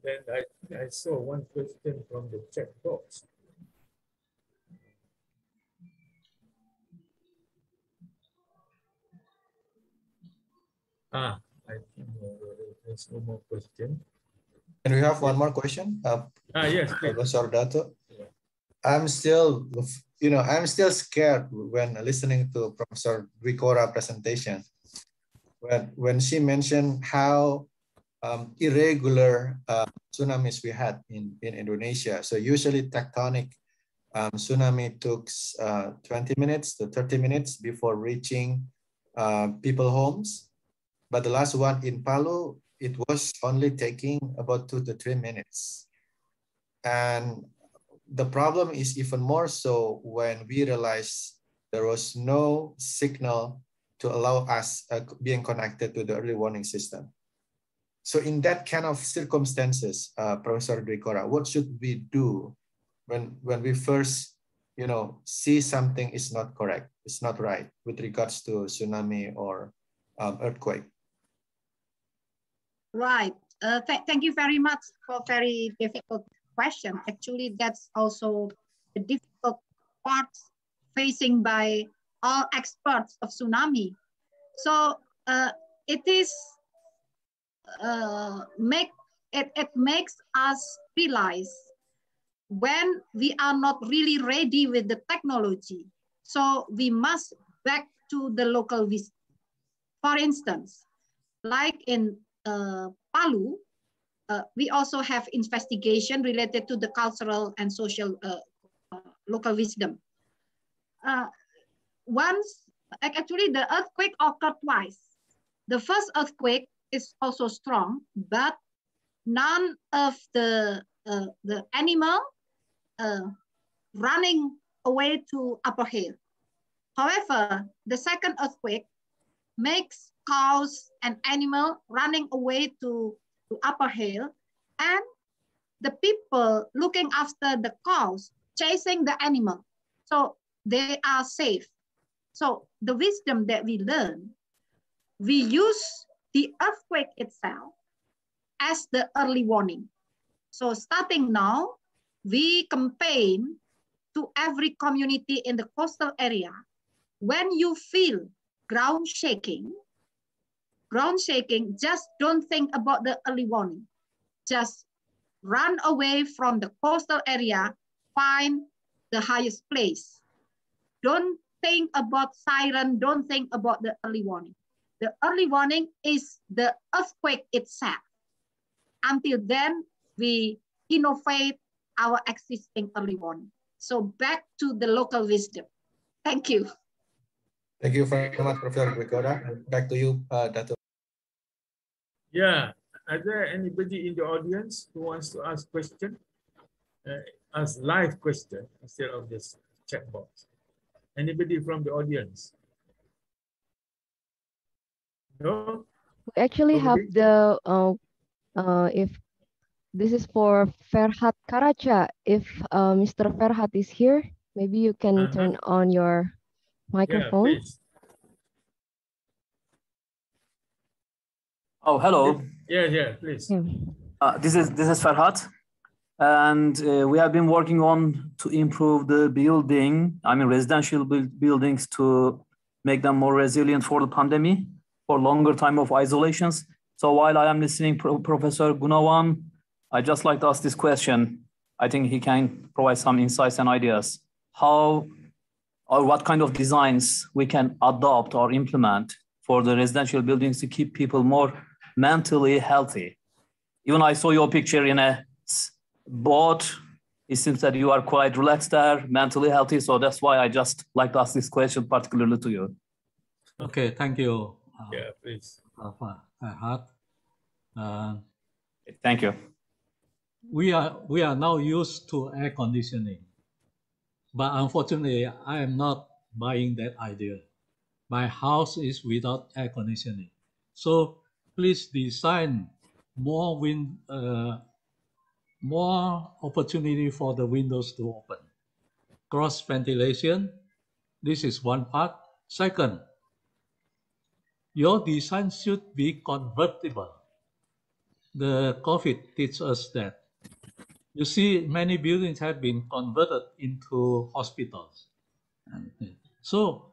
Then I saw one question from the chat box. I think there's no more question. And we have one more question. Yes, please. Professor Dato. I'm still, I'm still scared when listening to Professor Dwi Korra presentation. When she mentioned how irregular tsunamis we had in Indonesia. So usually tectonic tsunami took 20 minutes to 30 minutes before reaching people's homes. But the last one in Palu, it was only taking about 2 to 3 minutes. And the problem is even more so when we realized there was no signal to allow us being connected to the early warning system. So in that kind of circumstances, Professor Dwi Korra, what should we do when we first, see something is not correct, it's not right with regards to tsunami or earthquake? Right. Thank you very much for a very difficult question. Actually, that's also the difficult part facing by all experts of tsunami. So it makes us realize when we are not really ready with the technology. So we must back to the local wisdom. For instance, like in Palu, we also have investigation related to the cultural and social local wisdom. Actually, the earthquake occurred twice. The first earthquake is also strong, but none of the animal running away to upper hill. However, the second earthquake makes cows and animal running away to upper hill, and the people looking after the cows chasing the animal. So they are safe. So the wisdom that we learn, we use the earthquake itself as the early warning. So starting now, we campaign to every community in the coastal area. When you feel ground shaking, just don't think about the early warning. Just run away from the coastal area, find the highest place. Don't think about siren, don't think about the early warning. The early warning is the earthquake itself. Until then, we innovate our existing early warning. So back to the local wisdom. Thank you. Thank you very much, Professor Dwi Korra. Back to you, Dato. Yeah, are there anybody in the audience who wants to ask question? Ask live question instead of this chat box. Anybody from the audience? No? We actually have the, if this is for Ferhat Karaca, if Mr. Ferhat is here, maybe you can turn on your microphone. Yeah, please. Oh, hello. Yeah, please. This is Ferhat, and we have been working on to improve the building, residential buildings to make them more resilient for the pandemic, for longer time of isolations. So while I am listening Professor Gunawan, I just like to ask this question. I think he can provide some insights and ideas. How or what kind of designs we can adopt or implement for the residential buildings to keep people more mentally healthy. Even I saw your picture in a boat. It seems that you are quite relaxed there, mentally healthy. So that's why I just like to ask this question particularly to you. Okay, thank you. Yeah, please. Ferhat. Thank you. We are now used to air conditioning, but unfortunately, I am not buying that idea. My house is without air conditioning, so please design more more opportunity for the windows to open. Cross ventilation, this is one part. Second, your design should be convertible. The COVID teaches us that. You see, many buildings have been converted into hospitals. So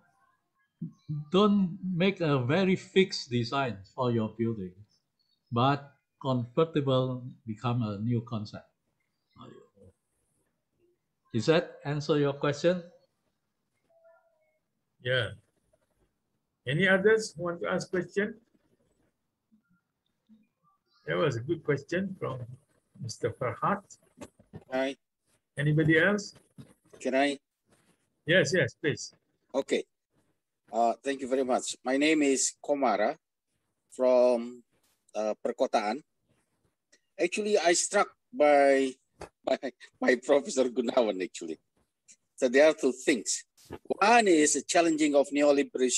don't make a very fixed design for your building, but convertible become a new concept. Does that answer your question? Yeah. Any others who want to ask question? That was a good question from Mr. Farhat. Hi. Anybody else? Can I? Yes, please. Okay. Thank you very much. My name is Komara from Perkotaan. Actually, I struck by Professor Gunawan, actually. So there are two things. One is a challenging of neoliberal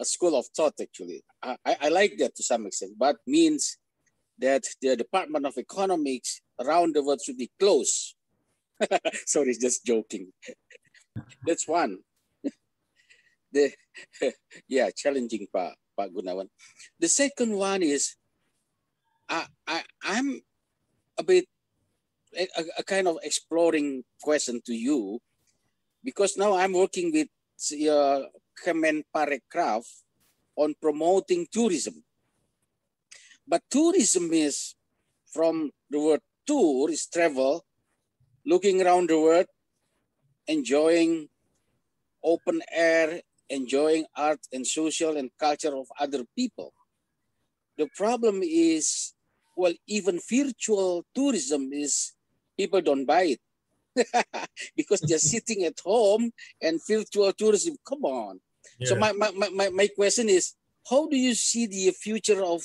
school of thought, actually. I like that to some extent, but means that the Department of Economics around the world should be closed. Sorry, just joking. That's one. Yeah, challenging, Pak Gunawan. The second one is, I'm a bit a kind of exploring question to you, because now I'm working with Kemenparekraf on promoting tourism. But tourism is, from the word tour, is travel, looking around the world, enjoying open air, enjoying art and social and culture of other people. The problem is, well, even virtual tourism is, people don't buy it because they're sitting at home, and virtual tourism, come on. Yeah. So my question is, how do you see the future of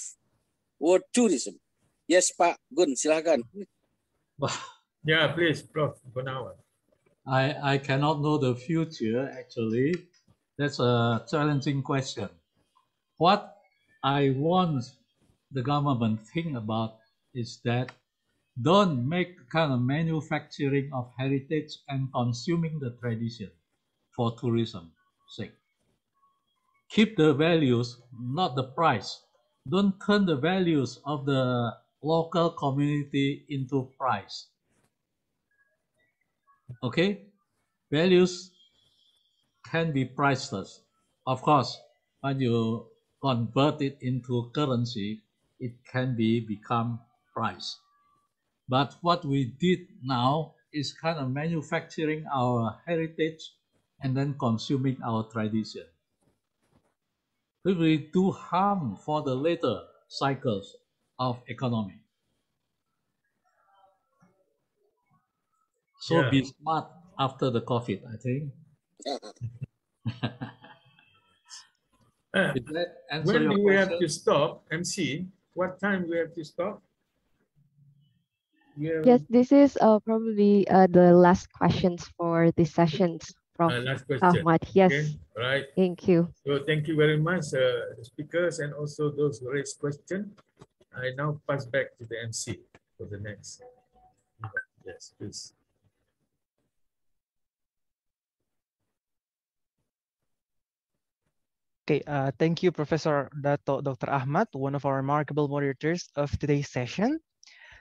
world tourism? Yes, Pak Gun, silakan. Yeah, please, Prof. Gunawan. I cannot know the future, actually. That's a challenging question. What I want the government think about is that don't make kind of manufacturing of heritage and consuming the tradition for tourism sake. Keep the values, not the price. Don't turn the values of the local community into price. Okay? Values can be priceless. Of course, when you convert it into currency, it can become price. But what we did now is kind of manufacturing our heritage and then consuming our tradition. We will do harm for the later cycles of economy. So yeah. Be smart after the COVID, I think. When do we have to stop, MC? What time we have to stop? Yes, this is probably the last questions for this sessions from Ahmad. Yes. Okay. Right. Thank you. So thank you very much, the speakers, and also those who raised questions. I now pass back to the MC for the next. Yes, please. Okay, thank you, Professor Dato Dr. Ahmad, one of our remarkable moderators of today's session.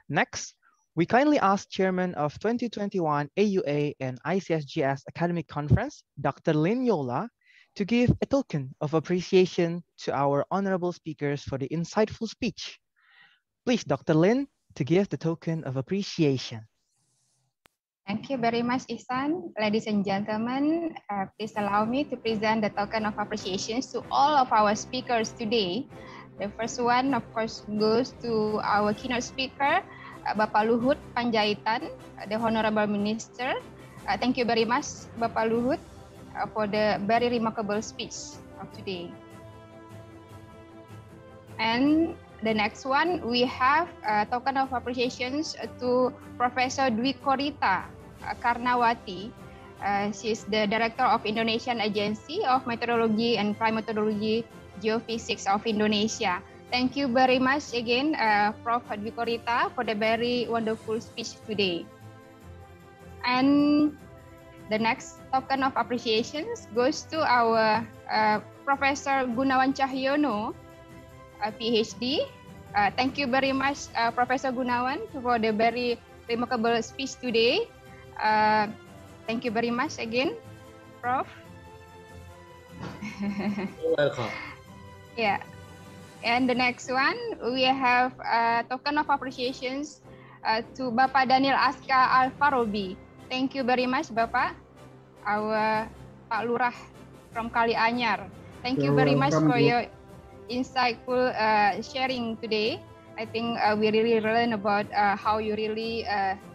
Next, we kindly ask Chairman of 2021 AUA and ICSSGS Academic Conference, Dr. Lin Yola, to give a token of appreciation to our honorable speakers for the insightful speech. Please, Dr. Lin, to give the token of appreciation. Thank you very much, Ihsan. Ladies and gentlemen, please allow me to present the token of appreciation to all of our speakers today. The first one, of course, goes to our keynote speaker, Bapak Luhut Panjaitan, the Honorable Minister. Thank you very much, Bapak Luhut, for the very remarkable speech of today. And The next one, we have a token of appreciations to Professor Dwi Korita Karnawati. She is the Director of Indonesian Agency of Meteorology and Climatology Geophysics of Indonesia. Thank you very much again, Prof. Dwi Korita, for the very wonderful speech today. And the next token of appreciations goes to our Professor Gunawan Cahyono, PhD. Thank you very much, Professor Gunawan, for the very remarkable speech today. Thank you very much again, Prof. You're welcome. Yeah. And the next one, we have a token of appreciations to Bapak Daniel Aska Alfarobi. Thank you very much, Bapak. Our Pak Lurah from Kali Anyar. Thank you very much for your insightful sharing today. I think we really learn about how you really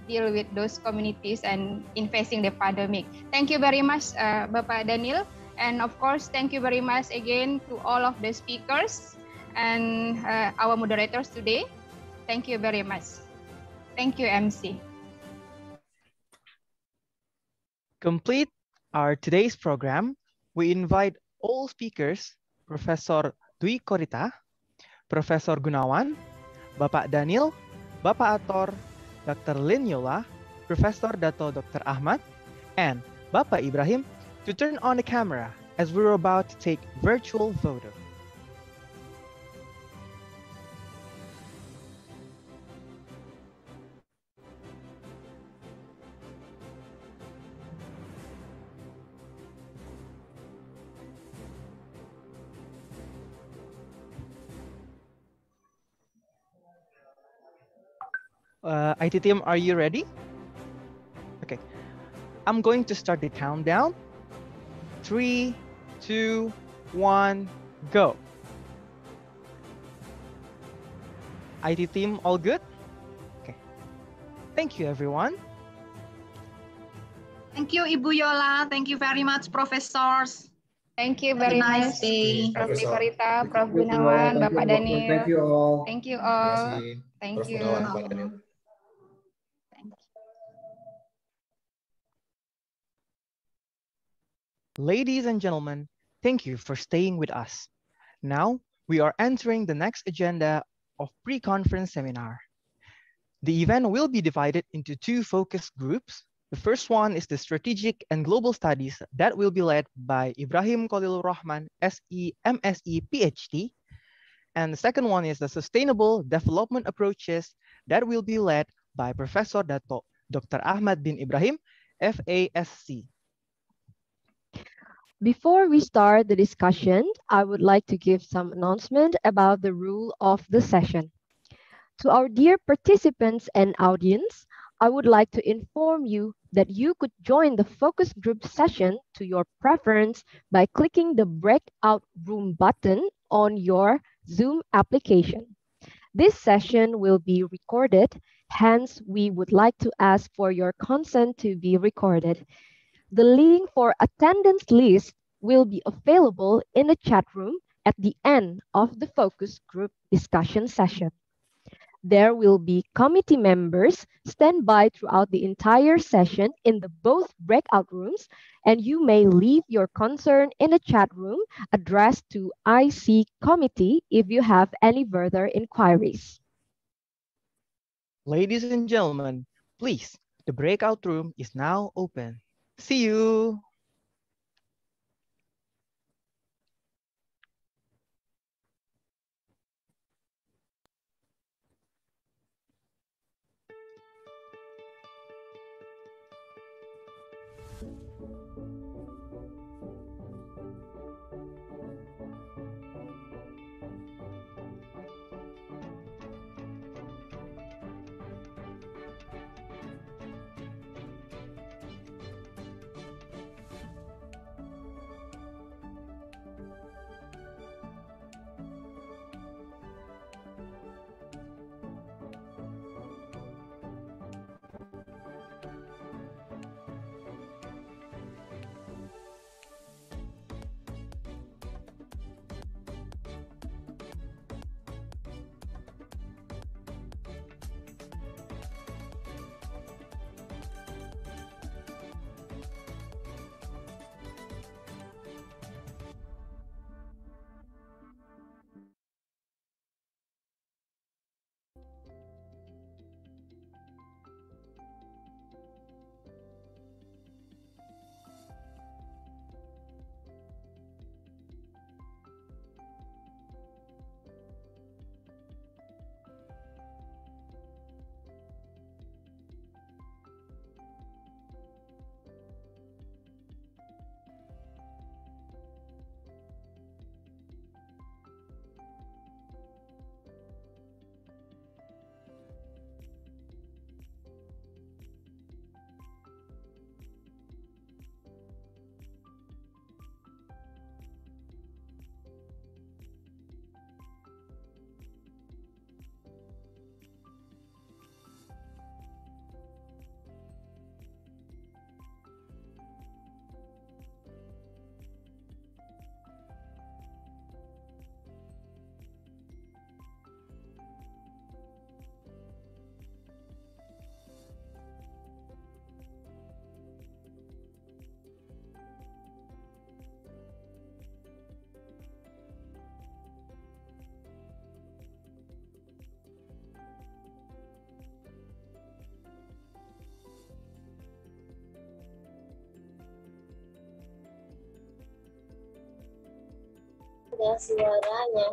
deal with those communities and in facing the pandemic. Thank you very much, Bapak Daniel. And of course, thank you very much again to all of the speakers and our moderators today. Thank you very much. Thank you, MC. Complete our today's program, we invite all speakers, Professor Dwi Korita, Professor Gunawan, Bapak Daniel, Bapak Ator, Dr. Lin Yola, Professor Dato Dr. Ahmad, and Bapak Ibrahim to turn on the camera as we're about to take virtual photo. IT team, are you ready? Okay. I'm going to start the countdown. 3, 2, 1, go. IT team, all good? Okay. Thank you, everyone. Thank you, Ibu Yola. Thank you very much, professors. Thank you very much, Prof. Dwi Korita, Prof. Gunawan, Bapak Daniel. Thank you all. Thank you all. Thank Prof. you. Gunawan, Pak Daniel. Ladies and gentlemen, thank you for staying with us. Now, we are entering the next agenda of pre-conference seminar. The event will be divided into two focus groups. The first one is the Strategic and Global Studies that will be led by Ibrahim Khalilur Rahman, SE, MSE, PhD. And the second one is the Sustainable Development Approaches that will be led by Professor Dato Dr. Ahmad bin Ibrahim, FASC. Before we start the discussion, I would like to give some announcement about the rule of the session. To our dear participants and audience, I would like to inform you that you could join the focus group session to your preference by clicking the breakout room button on your Zoom application. This session will be recorded, hence we would like to ask for your consent to be recorded. The link for attendance list will be available in the chat room at the end of the focus group discussion session. There will be committee members stand by throughout the entire session in the both breakout rooms, and you may leave your concern in the chat room addressed to IC committee if you have any further inquiries. Ladies and gentlemen, please, the breakout room is now open. See you. ada suaranya.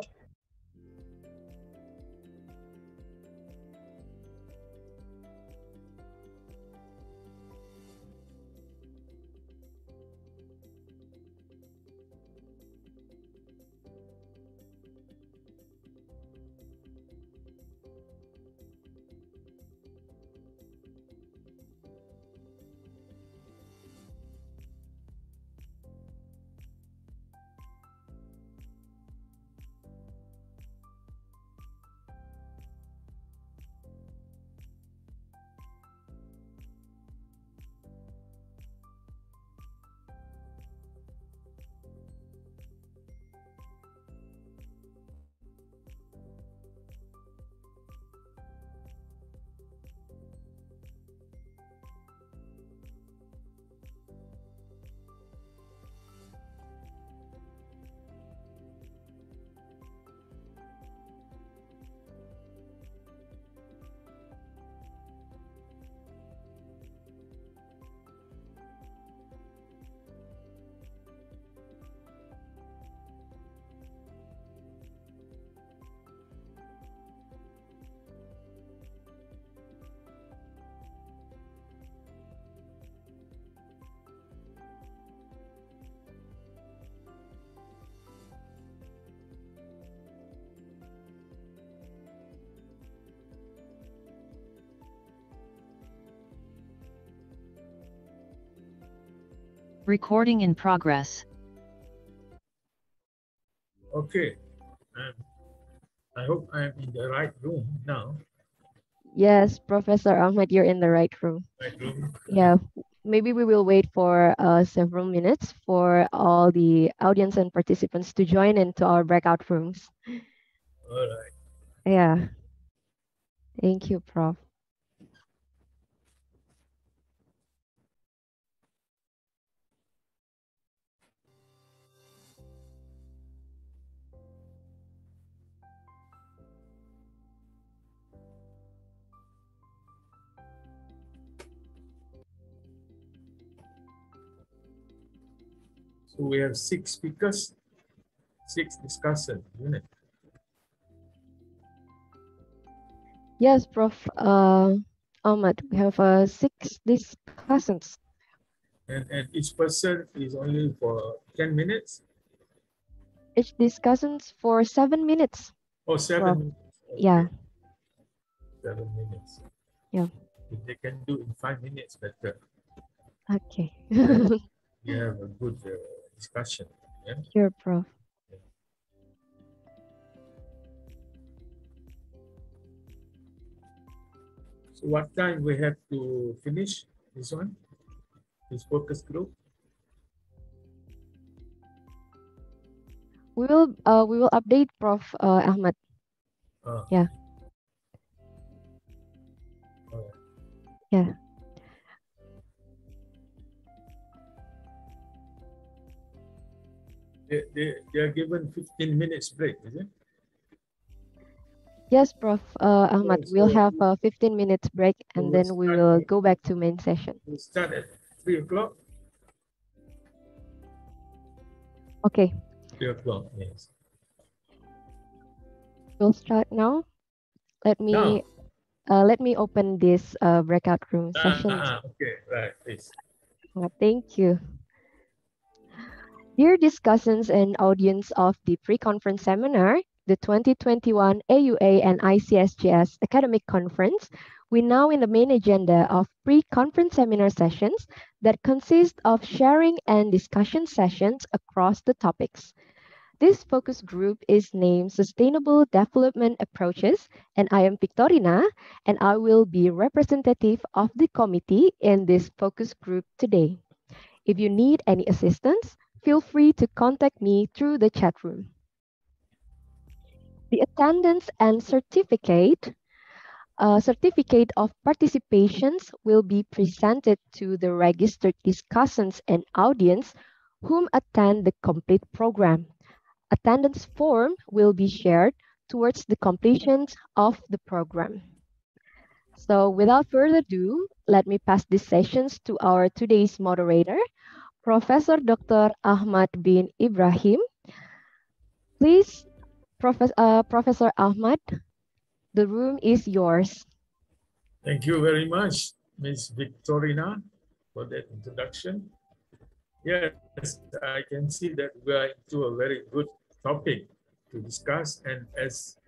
Recording in progress. Okay. I hope I'm in the right room now. Yes, Professor Ahmad, you're in the right room. Right room. Yeah, maybe we will wait for several minutes for all the audience and participants to join into our breakout rooms. All right. Yeah. Thank you, Prof. So we have 6 speakers, 6 discussants, isn't it? Yes, Prof. Ahmad, we have 6 discussants. And each person is only for 10 minutes? Each discussants for 7 minutes. Oh, 7 Prof. minutes. Okay. Yeah. 7 minutes. Yeah. If they can do in 5 minutes, better. Okay. You have a good discussion. Yeah? Sure, Prof. So what time we have to finish this one? This focus group? We will update Prof. Ahmad. Yeah. All right. Yeah. They are given 15 minutes break, is it? Yes, Prof. Ahmad, Yeah, we'll so have a 15 minutes break and we'll then we start will go back to main session. We'll start at 3 o'clock. Okay. 3 o'clock, yes. We'll start now. Let me open this breakout room session. Okay, right, please. Thank you. Dear discussants and audience of the pre-conference seminar, the 2021 AUA and ICSSGS Academic Conference, we're now in the main agenda of pre-conference seminar sessions that consist of sharing and discussion sessions across the topics. This focus group is named Sustainable Development Approaches, and I am Victorina, and I will be representative of the committee in this focus group today. If you need any assistance, feel free to contact me through the chat room. The attendance and certificate of participations will be presented to the registered discussants and audience whom attend the complete program. Attendance form will be shared towards the completion of the program. So without further ado, let me pass these sessions to our today's moderator, Professor Dr. Ahmad bin Ibrahim. Please, Professor Ahmad, the room is yours. Thank you very much, Ms. Victorina, for that introduction. Yes, I can see that we are into a very good topic to discuss, and as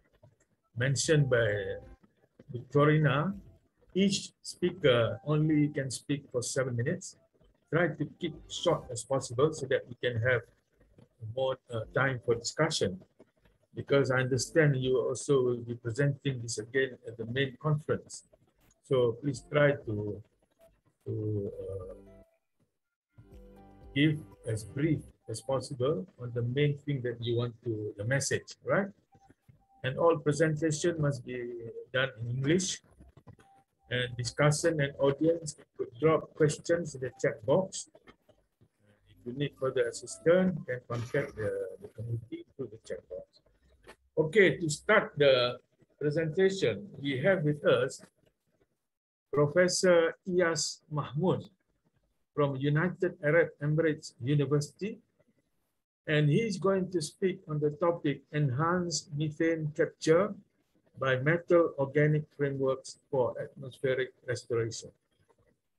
mentioned by Victorina, each speaker only can speak for 7 minutes. Try to keep short as possible so that we can have more time for discussion, because I understand you also will be presenting this again at the main conference. So please try to give as brief as possible on the main thing that you want to, the message, right? And all presentation must be done in English. And discussion and audience could drop questions in the chat box. If you need further assistance, you can contact the committee through the chat box. Okay, to start the presentation, we have with us Professor Iyas Mahmood from United Arab Emirates University, and he's going to speak on the topic Enhanced Methane Capture by Metal Organic Frameworks for Atmospheric Restoration.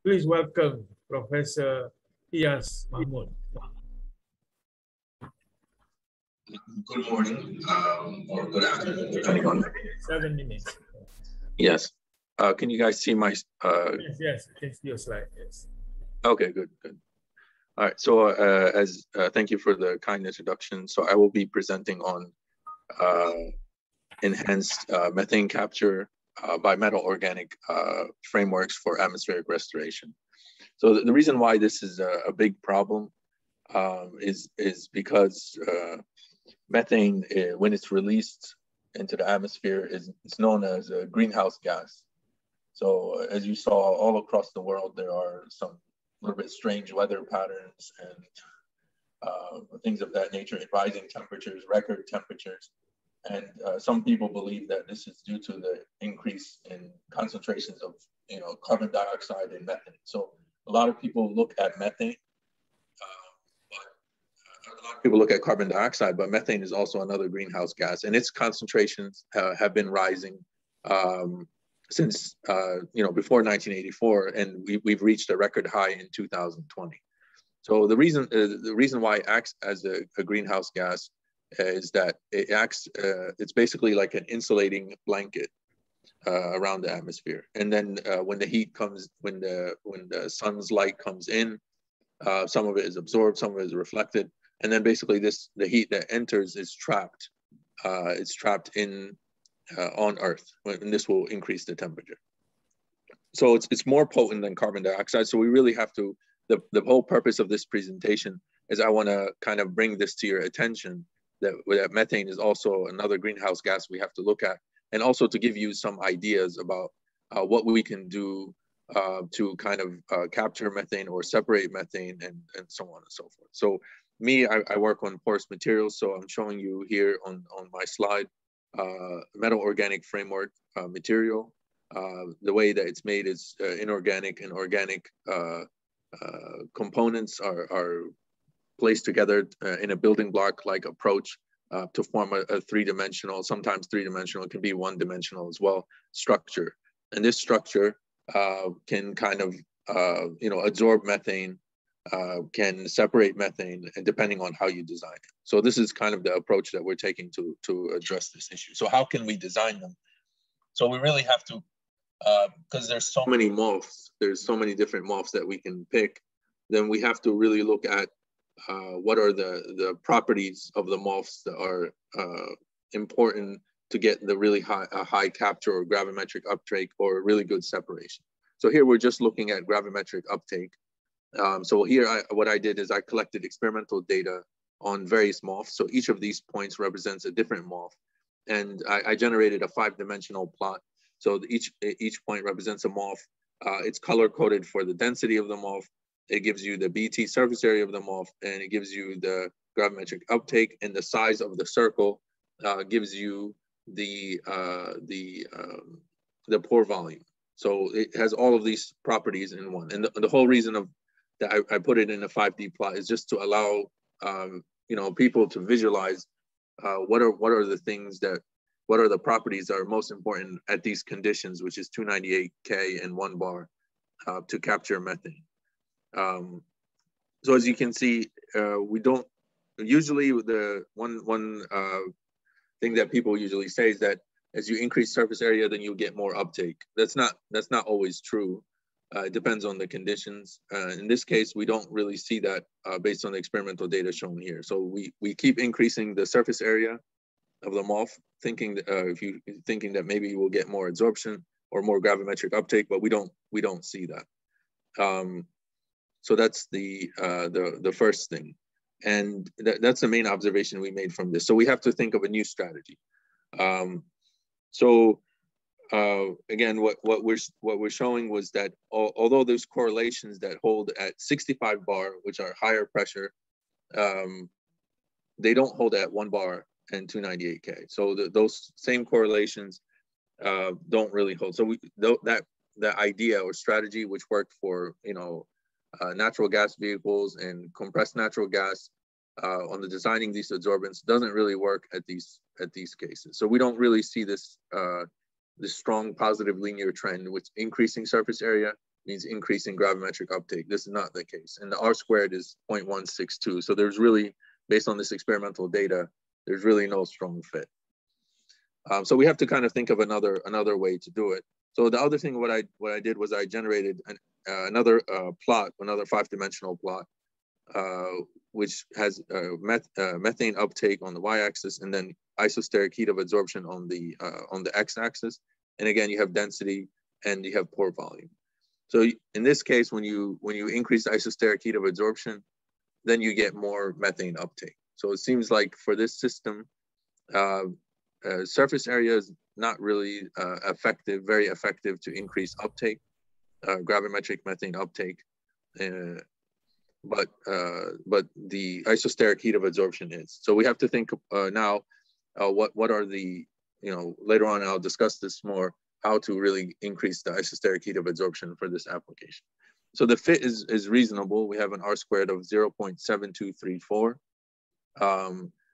Please welcome Professor Iyas Mahmood. Good morning or good afternoon, depending on. 7 minutes. Yes. Can you guys see my? Yes, I can see your slide. Yes. Okay, good. All right. So, thank you for the kind introduction. So, I will be presenting on enhanced methane capture by metal organic frameworks for atmospheric restoration. So, the reason why this is a big problem is because methane, when it's released into the atmosphere, is known as a greenhouse gas. So as you saw all across the world, there are some little bit strange weather patterns and things of that nature, rising temperatures, record temperatures. And some people believe that this is due to the increase in concentrations of carbon dioxide and methane. So a lot of people look at methane, a lot of people look at carbon dioxide, but methane is also another greenhouse gas, and its concentrations have been rising since before 1984, and we've reached a record high in 2020. So the reason why it acts as a greenhouse gas is that it acts. It's basically like an insulating blanket around the atmosphere, and then when the heat comes, when the sun's light comes in, some of it is absorbed, some of it is reflected. And then basically the heat that enters is trapped. It's trapped on Earth, and this will increase the temperature. So it's more potent than carbon dioxide. So we really have to, the whole purpose of this presentation is I want to kind of bring this to your attention, that methane is also another greenhouse gas we have to look at, and also to give you some ideas about what we can do to kind of capture methane or separate methane and so on and so forth. So me, I work on porous materials, so I'm showing you here on my slide metal organic framework material. The way that it's made is inorganic and organic components are placed together in a building block-like approach to form a three-dimensional, sometimes three-dimensional, it can be one-dimensional as well, structure. And this structure can kind of absorb methane, can separate methane, and depending on how you design it. So this is kind of the approach that we're taking to address this issue. So how can we design them? So we really have to, because there's so many MOFs, there's so many different MOFs that we can pick, then we have to really look at what are the properties of the MOFs that are important to get the really high capture or gravimetric uptake or really good separation. So here we're just looking at gravimetric uptake. So here, what I did is I collected experimental data on various MOFs. So each of these points represents a different MOF. And I generated a 5-dimensional plot. So each point represents a MOF. It's color-coded for the density of the MOF. It gives you the BT surface area of the MOF, and it gives you the gravimetric uptake, and the size of the circle gives you the pore volume. So it has all of these properties in one. And the whole reason of that I put it in a 5D plot is just to allow people to visualize what are the things that, what are the properties that are most important at these conditions, which is 298 K and 1 bar to capture methane. So as you can see, we don't, usually the one thing that people usually say is that as you increase surface area, then you'll get more uptake. That's not always true. It depends on the conditions. In this case, we don't really see that based on the experimental data shown here. So we keep increasing the surface area of the MOF, thinking that maybe you will get more absorption or more gravimetric uptake, but we don't see that. So that's the first thing, and that's the main observation we made from this. So we have to think of a new strategy. Again, what we're showing was that although there's correlations that hold at 65 bar, which are higher pressure, they don't hold at 1 bar and 298 K. So those same correlations don't really hold. So that idea or strategy, which worked for natural gas vehicles and compressed natural gas on the designing these adsorbents, doesn't really work at these cases. So we don't really see this strong positive linear trend, which increasing surface area means increasing gravimetric uptake. This is not the case. And the R squared is 0.162. So there's really, based on this experimental data, there's really no strong fit. So we have to kind of think of another way to do it. So the other thing, what I did was I generated another plot, another 5-dimensional plot, which has methane uptake on the y-axis and then isosteric heat of adsorption on the x-axis. And again, you have density and you have pore volume. So in this case, when you increase isosteric heat of adsorption, then you get more methane uptake. So it seems like for this system, surface area is not really very effective to increase uptake, gravimetric methane uptake, but the isosteric heat of adsorption is. So we have to think now, what are the, later on I'll discuss this more, how to really increase the isosteric heat of adsorption for this application. So the fit is reasonable. We have an R squared of 0.7234.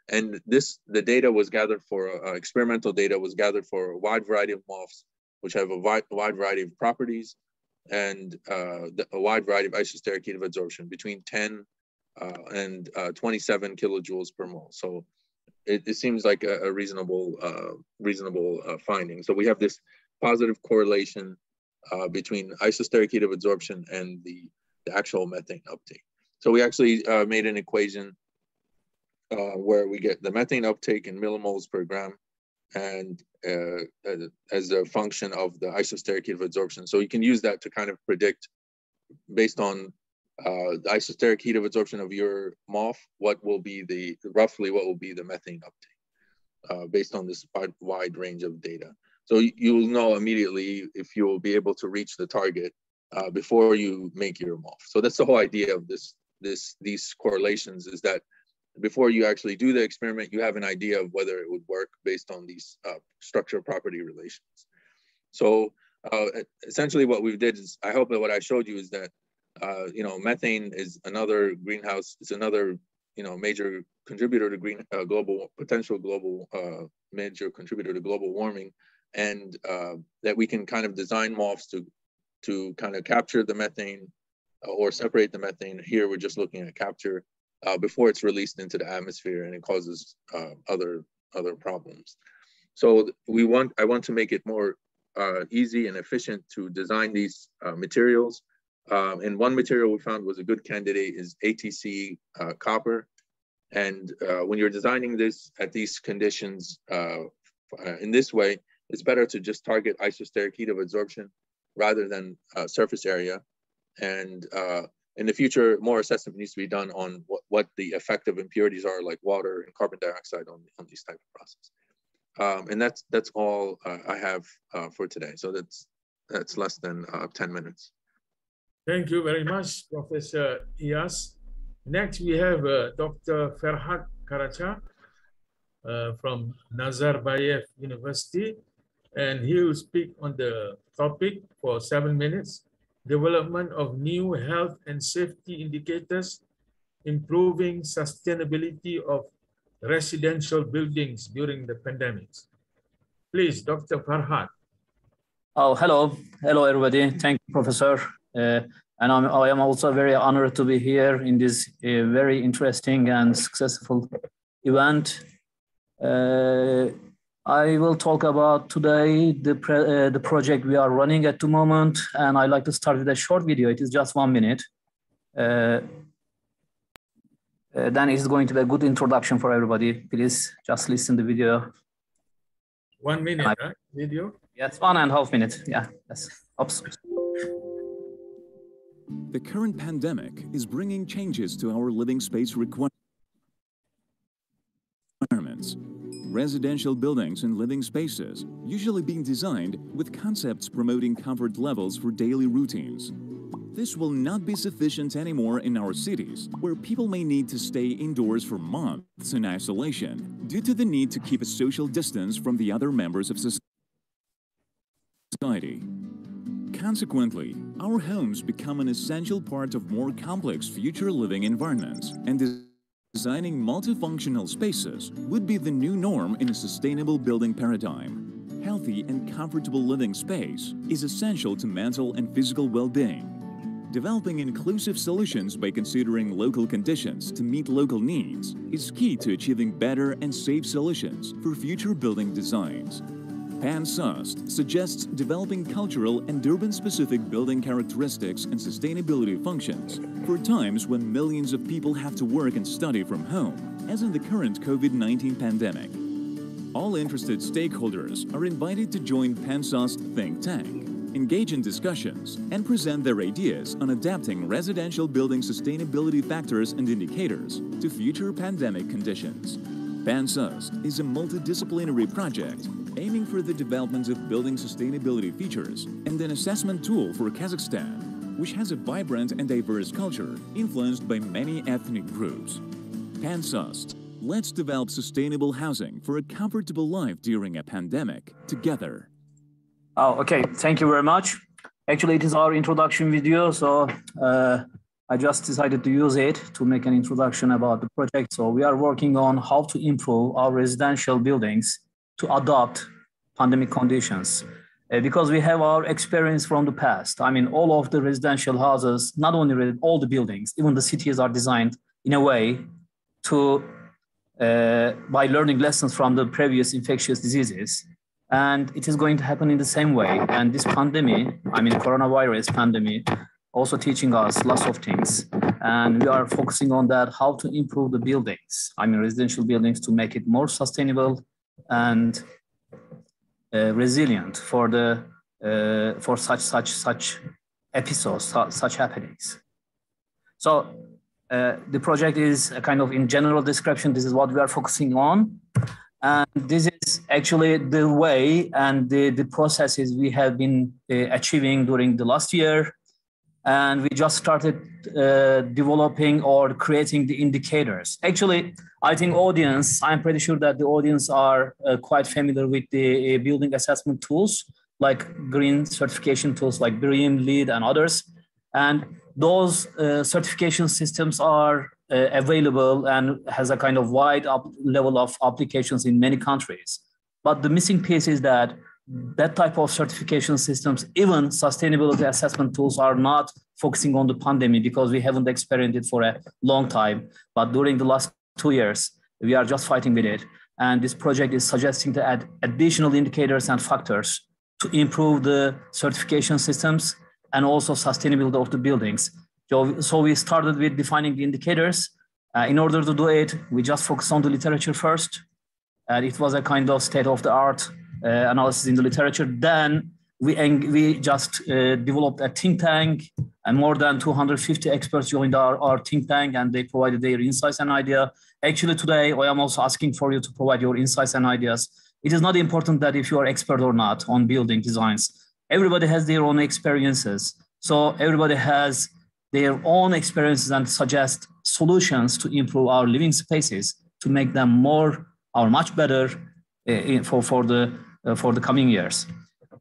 And the data was gathered for, experimental data was gathered for a wide variety of MOFs, which have a wide variety of properties and a wide variety of isosteric heat of adsorption between 10 and 27 kilojoules per mole. So it seems like a reasonable finding. So we have this positive correlation between isosteric heat of adsorption and the actual methane uptake. So we actually made an equation where we get the methane uptake in millimoles per gram and as a function of the isosteric heat of adsorption. So you can use that to kind of predict, based on the isosteric heat of adsorption of your MOF, roughly what will be the methane uptake based on this wide range of data. So you will know immediately if you will be able to reach the target before you make your MOF. So that's the whole idea of these correlations, is that before you actually do the experiment, you have an idea of whether it would work based on these structure property relations. So essentially what we did is, I hope that what I showed you is that, methane is another greenhouse, it's another, major contributor to potential global major contributor to global warming, and that we can kind of design MOFs to kind of capture the methane or separate the methane. Here, we're just looking at capture before it's released into the atmosphere, and it causes other problems. So I want to make it more easy and efficient to design these materials. And one material we found was a good candidate is ATC copper. And when you're designing this at these conditions in this way, it's better to just target isosteric heat of adsorption rather than surface area. And in the future, more assessment needs to be done on what the effective impurities are, like water and carbon dioxide on these type of processes. And that's all I have for today. So that's less than 10 minutes. Thank you very much, Professor Iyas. Next, we have Dr. Ferhat Karaca from Nazarbayev University, and he will speak on the topic for 7 minutes: development of new health and safety indicators, improving sustainability of residential buildings during the pandemic. Please, Dr. Farhad. Oh, hello. Hello, everybody. Thank you, Professor. And I am also very honored to be here in this very interesting and successful event. I will talk about today the project we are running at the moment, and I'd like to start with a short video. It is just 1 minute. Then it's going to be a good introduction for everybody. Please just listen to the video. 1 minute, right? Video? Yes, 1.5 minutes. Yeah, yes. Oops. The current pandemic is bringing changes to our living space requirements. Residential buildings and living spaces usually being designed with concepts promoting comfort levels for daily routines. This will not be sufficient anymore in our cities, where people may need to stay indoors for months in isolation due to the need to keep a social distance from the other members of society. Consequently, our homes become an essential part of more complex future living environments, and designing multifunctional spaces would be the new norm in a sustainable building paradigm. Healthy and comfortable living space is essential to mental and physical well-being. Developing inclusive solutions by considering local conditions to meet local needs is key to achieving better and safe solutions for future building designs. PAN-SUST suggests developing cultural and urban-specific building characteristics and sustainability functions for times when millions of people have to work and study from home, as in the current COVID-19 pandemic. All interested stakeholders are invited to join PAN-SUST think tank, engage in discussions, and present their ideas on adapting residential building sustainability factors and indicators to future pandemic conditions. PAN-SUST is a multidisciplinary project aiming for the development of building sustainability features and an assessment tool for Kazakhstan, which has a vibrant and diverse culture influenced by many ethnic groups. PAN-SUST, let's develop sustainable housing for a comfortable life during a pandemic together. Oh, okay. Thank you very much. Actually, it is our introduction video, so I just decided to use it to make an introduction about the project. So we are working on how to improve our residential buildings to adopt pandemic conditions. Because we have our experience from the past. I mean, all of the residential houses, not only all the buildings, even the cities are designed in a way to, by learning lessons from the previous infectious diseases. And it is going to happen in the same way. And this pandemic, I mean, coronavirus pandemic, also teaching us lots of things. And we are focusing on that, how to improve the buildings, I mean, residential buildings, to make it more sustainable and resilient for the for such episodes, such happenings. So the project is a kind of, in general description, this is what we are focusing on. And this is actually the way and the processes we have been achieving during the last year. And we just started developing or creating the indicators. Actually, I think I'm pretty sure that the audience are quite familiar with the building assessment tools, like green certification tools like BREEAM, LEED, and others. And those certification systems are available and has a kind of wide level of applications in many countries. But the missing piece is that type of certification systems, even sustainability assessment tools, are not focusing on the pandemic because we haven't experienced it for a long time. But during the last 2 years, we are just fighting with it. And this project is suggesting to add additional indicators and factors to improve the certification systems and also sustainability of the buildings. So we started with defining the indicators. In order to do it, we just focused on the literature first. And it was a kind of state-of-the-art analysis in the literature. Then we just developed a think tank, and more than 250 experts joined our think tank, and they provided their insights and ideas. Actually, today, I am also asking for you to provide your insights and ideas. It is not important that if you are expert or not on building designs. Everybody has their own experiences. So everybody has their own experiences and suggest solutions to improve our living spaces to make them much better for the coming years.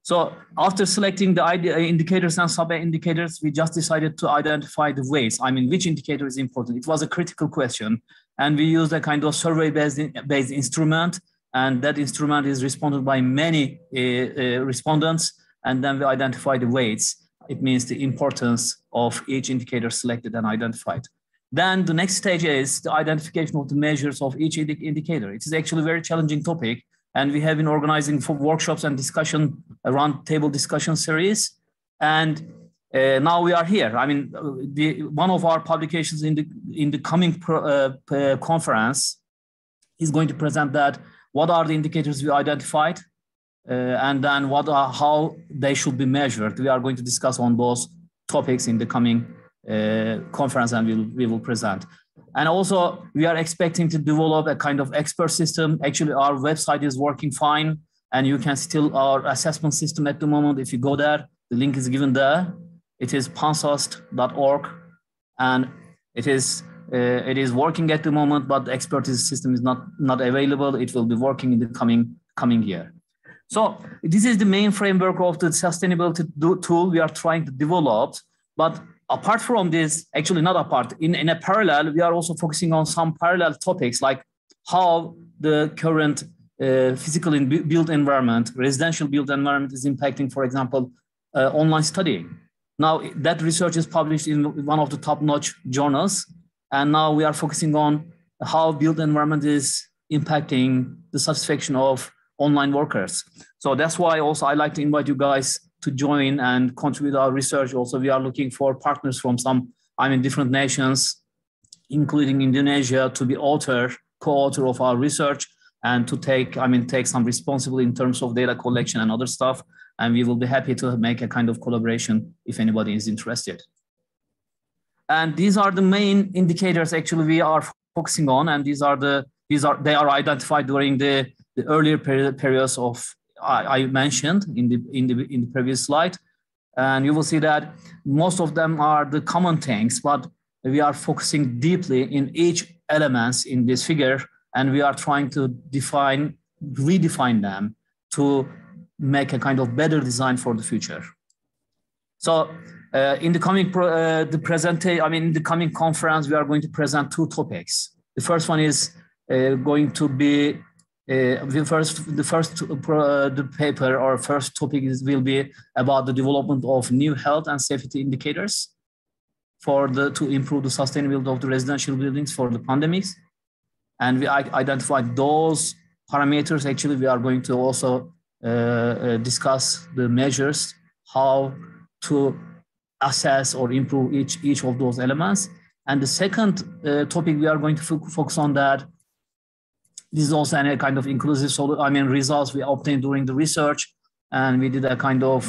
So after selecting the indicators and sub-indicators, we just decided to identify the ways. I mean, which indicator is important? It was a critical question. And we use a kind of survey-based instrument, and that instrument is responded by many respondents, and then we identify the weights. It means the importance of each indicator selected and identified. Then the next stage is the identification of the measures of each indicator. It is actually a very challenging topic, and we have been organizing for workshops and discussion, round table discussion series. And now we are here. I mean, one of our publications in the coming conference is going to present that what are the indicators we identified, and then how they should be measured. We are going to discuss on those topics in the coming conference, and we will present. And also, we are expecting to develop a kind of expert system. Actually, our website is working fine, and you can still our assessment system at the moment. If you go there, the link is given there. It is pansost.org, and it is working at the moment, but the expertise system is not available. It will be working in the coming year. So this is the main framework of the sustainability tool we are trying to develop. But apart from this, actually not apart, in a parallel, we are also focusing on some parallel topics like how the current physical built environment, residential built environment is impacting, for example, online studying. Now that research is published in one of the top-notch journals. And now we are focusing on how built environment is impacting the satisfaction of online workers. So that's why also I like to invite you guys to join and contribute our research. Also, we are looking for partners from different nations, including Indonesia, to be co-author of our research and to take some responsibility in terms of data collection and other stuff. And we will be happy to make a kind of collaboration if anybody is interested. And these are the main indicators actually we are focusing on, and they are identified during the earlier periods of I mentioned in the previous slide, and you will see that most of them are the common things, but we are focusing deeply in each elements in this figure, and we are trying to redefine them to make a kind of better design for the future. So in the coming in the coming conference, we are going to present two topics. The first one is going to be the paper or first topic will be about the development of new health and safety indicators to improve the sustainability of the residential buildings for the pandemics. And we identified those parameters. Actually, we are going to also discuss the measures, how to assess or improve each of those elements. And the second topic we are going to focus on that. This is also a kind of inclusive results we obtained during the research, and we did a kind of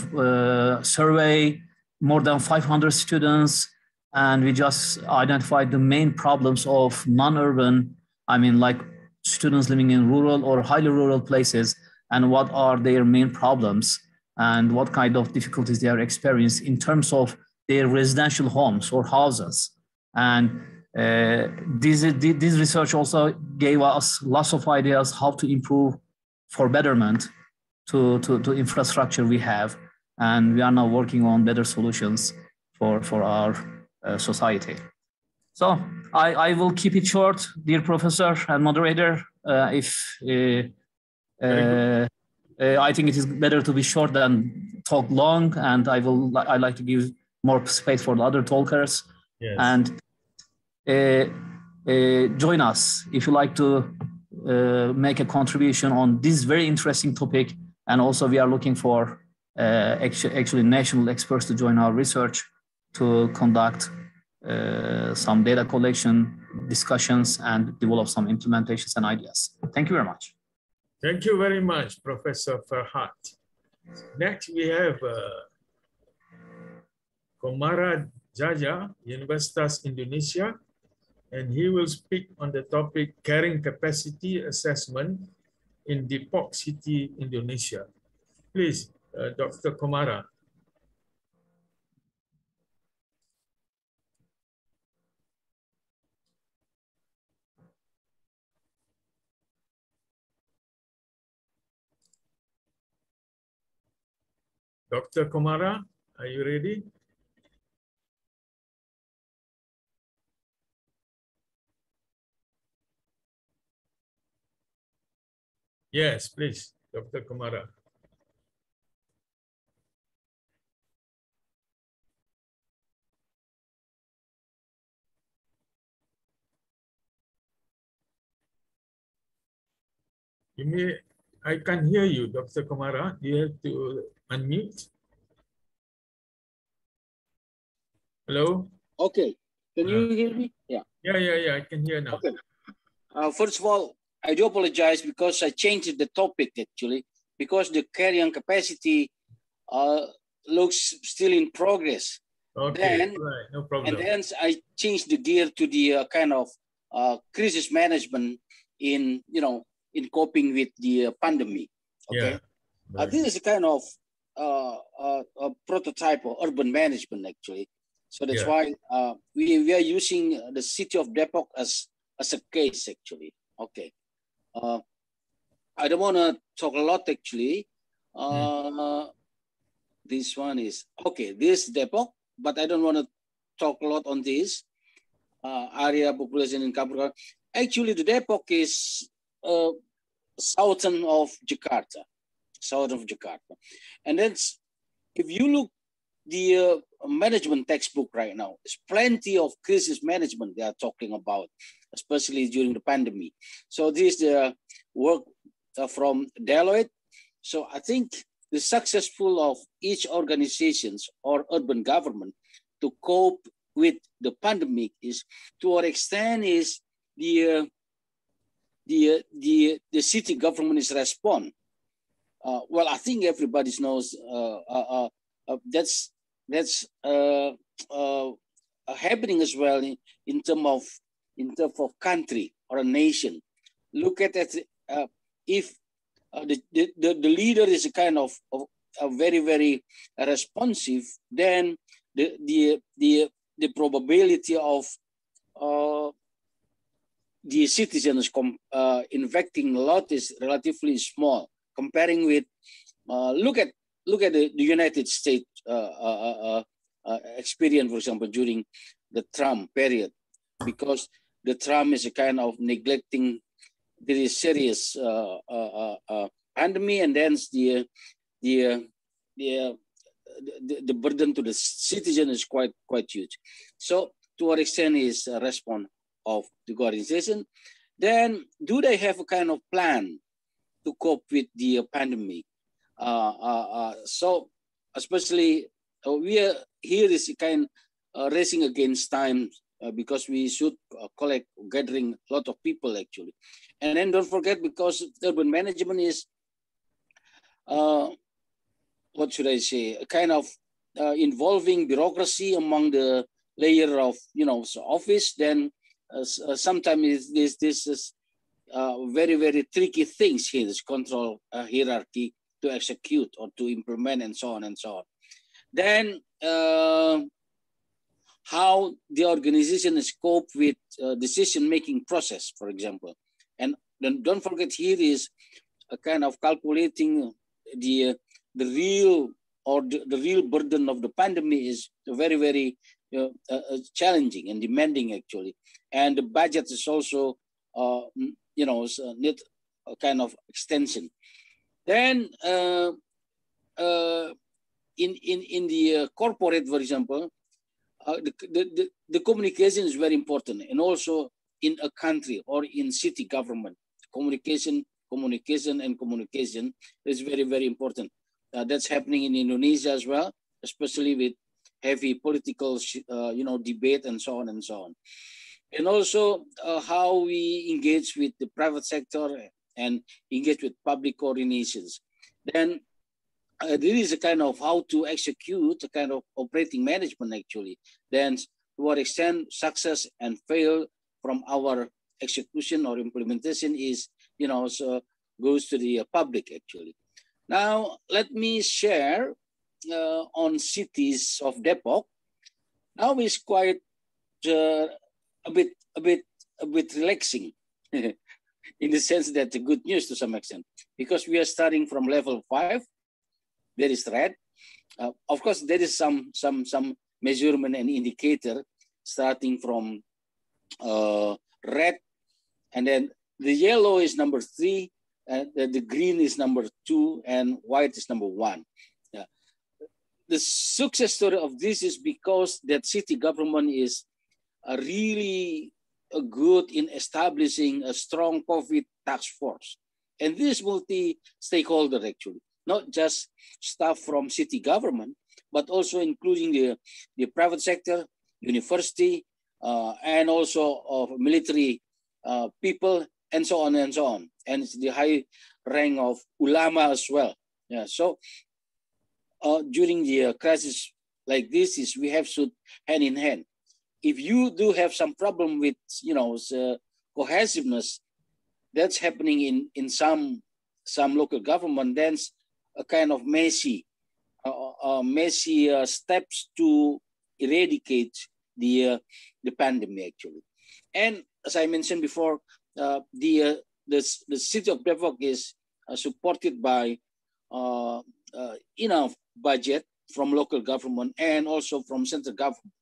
survey, more than 500 students, and we just identified the main problems of non-urban, like students living in rural or highly rural places, and what are their main problems and what kind of difficulties they are experiencing in terms of their residential homes or houses. And this research also gave us lots of ideas how to improve for betterment to infrastructure we have, and we are now working on better solutions for our society. So I will keep it short, dear professor and moderator. I think it is better to be short than talk long, and I like to give more space for the other talkers. Yes. And join us if you like to make a contribution on this very interesting topic. And also we are looking for actually national experts to join our research to conduct some data collection discussions and develop some implementations and ideas. Thank you very much. Thank you very much, Professor Farhat. Next, we have Komara Jaja, Universitas Indonesia, and he will speak on the topic Carrying Capacity Assessment in Depok City, Indonesia. Please, Dr. Komara. Dr. Komara, are you ready? Yes, please, Dr. Kumara. I can hear you, Dr. Kumara. You have to unmute. Hello? Okay. Can you hear me? Yeah. Yeah, I can hear now. Okay. First of all, I do apologize because I changed the topic actually, because the carrying capacity looks still in progress. Okay, Then, right, no problem. And then I changed the gear to the kind of crisis management in, in coping with the pandemic. Okay. Yeah, right. This is a kind of a prototype of urban management actually. So that's why we are using the city of Depok as a case actually. Okay. I don't want to talk a lot actually. This one is, okay, this Depok, but I don't want to talk a lot on this area population in Capricorn. Actually, the Depok is southern of Jakarta. And that's, if you look the management textbook right now, there's plenty of crisis management they are talking about, especially during the pandemic. So this is the work from Deloitte. So I think the successful of each organizations or urban government to cope with the pandemic is, to what extent is the city government is respond. Well, I think everybody knows that's happening as well in terms of country or a nation. Look at that. If the leader is a kind of very, very responsive, then the probability of the citizens infecting a lot is relatively small, comparing with look at the United States experience, for example, during the Trump period, because the Trump is a kind of neglecting very serious pandemic, and then the burden to the citizen is quite huge. So to what extent is a response of the organization? Then do they have a kind of plan to cope with the pandemic? So especially we are here is a kind racing against time because we should gathering a lot of people actually. And then don't forget, because urban management is what should I say, a kind of involving bureaucracy among the layer of office. Then sometimes this is very, very tricky things here, this control hierarchy to execute or to implement, and so on and so on. Then how the organization is cope with decision-making process, for example. And then don't forget, here is a kind of calculating the real burden of the pandemic is very, very challenging and demanding actually. And the budget is also need a kind of extension. Then in the corporate, for example, the communication is very important, and also in a country or in city government, communication is very, very important. That's happening in Indonesia as well, especially with heavy political debate and so on and so on. And also how we engage with the private sector and engage with public coordinations. Then there is a kind of how to execute a kind of operating management actually. Then to what extent success and fail from our execution or implementation is, so goes to the public actually. Now, let me share on cities of Depok. Now it's quite a bit relaxing in the sense that the good news to some extent, because we are starting from level 5. There is red. Of course, there is some measurement and indicator starting from red, and then the yellow is number 3, the green is number 2 and white is number 1. Yeah. The success story of this is because that city government is really good in establishing a strong COVID task force. And this multi-stakeholder actually, not just staff from city government, but also including the private sector, university, and also military people, and so on and so on. And it's the high rank of ulama as well. Yeah. So during the crisis like this, we have to hand in hand. If you do have some problem with cohesiveness, that's happening in some local government, then a kind of messy steps to eradicate the pandemic actually. And as I mentioned before, the city of Depok is supported by enough budget from local government and also from central government.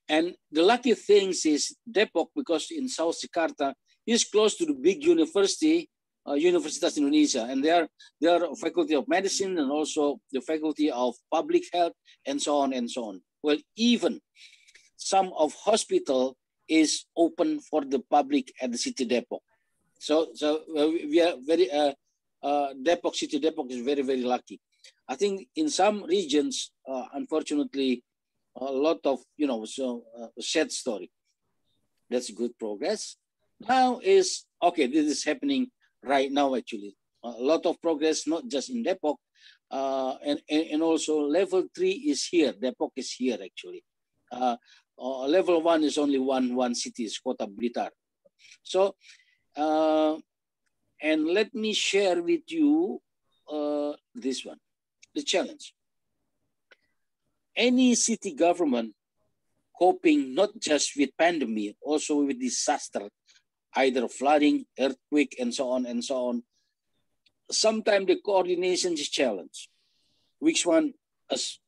And the lucky thing is Depok, because in South Jakarta, is close to the big university, Universitas Indonesia, and there are faculty of medicine and also the faculty of public health and so on and so on. Well, even some of hospital is open for the public at the city Depok. So we are very Depok city Depok is very, very lucky. I think in some regions, unfortunately, a lot of sad story. That's good progress. Now is okay. This is happening right now actually. A lot of progress, not just in Depok, and also level 3 is here. Depok is here actually. Level 1 is only one city, is Kota Blitar. So, and let me share with you this one, the challenge. Any city government coping not just with pandemic, also with disaster, either flooding, earthquake, and so on and so on. Sometimes the coordination is challenged. Which one, as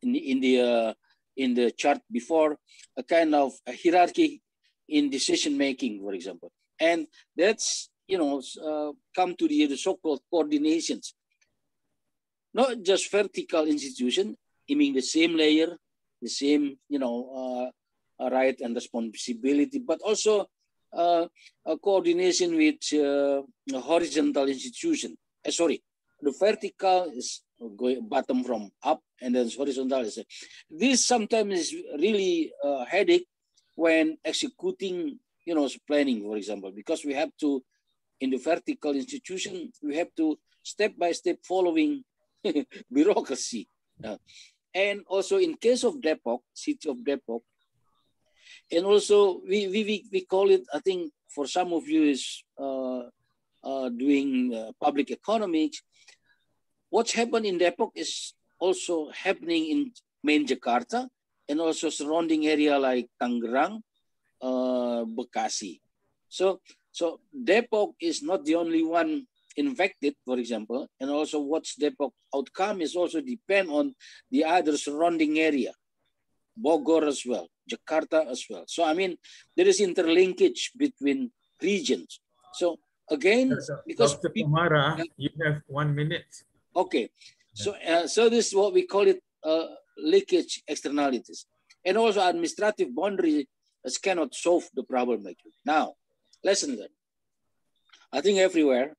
in the chart before, a kind of a hierarchy in decision making, for example, and that's come to the so-called coordinations. Not just vertical institution, aiming the same layer, the same right and responsibility, but also a coordination with horizontal institution. The vertical is going bottom from up, and then horizontal is. This sometimes is really a headache when executing, planning, for example, because we have to, in the vertical institution, we have to step by step following bureaucracy. And also in case of Depok, city of Depok, and also we call it, I think for some of you is doing public economics, what's happened in Depok is also happening in main Jakarta and also surrounding area like Tangerang, Bekasi. So Depok is not the only one infected, for example, and also what's Depok outcome is also depend on the other surrounding area, Bogor as well, Jakarta as well. So I mean, there is interlinkage between regions. So again, because Dr. Kumara, you have 1 minute. Okay, so so this is what we call it leakage externalities, and also administrative boundaries cannot solve the problem. Now, lesson learned. I think everywhere,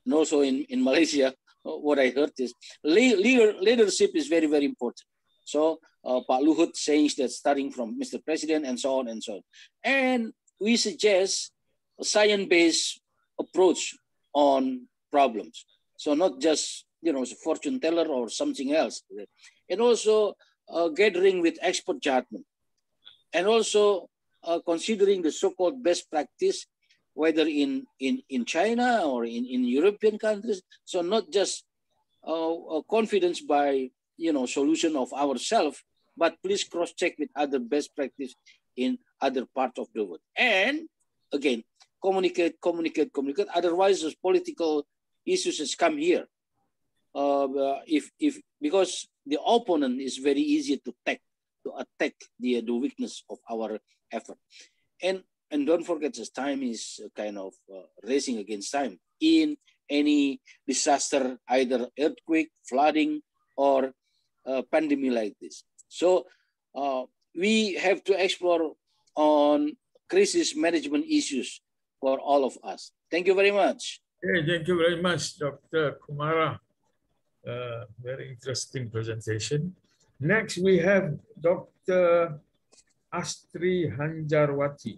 and also in Malaysia, what I heard is leadership is very, very important. So Pak Luhut saying that starting from Mr. President and so on and so on. And we suggest a science-based approach on problems. So not just, fortune teller or something else. And also gathering with expert judgment. And also considering the so-called best practice, whether in China or in European countries. So not just confidence by, solution of ourselves, but please cross-check with other best practice in other parts of the world. And again, communicate. Otherwise, those political issues has come here. Because the opponent is very easy to attack the weakness of our effort. And don't forget, this time is kind of racing against time. in any disaster, either earthquake, flooding, or pandemic like this. So we have to explore on crisis management issues for all of us. Thank you very much. Okay, thank you very much, Dr. Kumara. Very interesting presentation. Next, we have Dr. Astri Hanjarwati,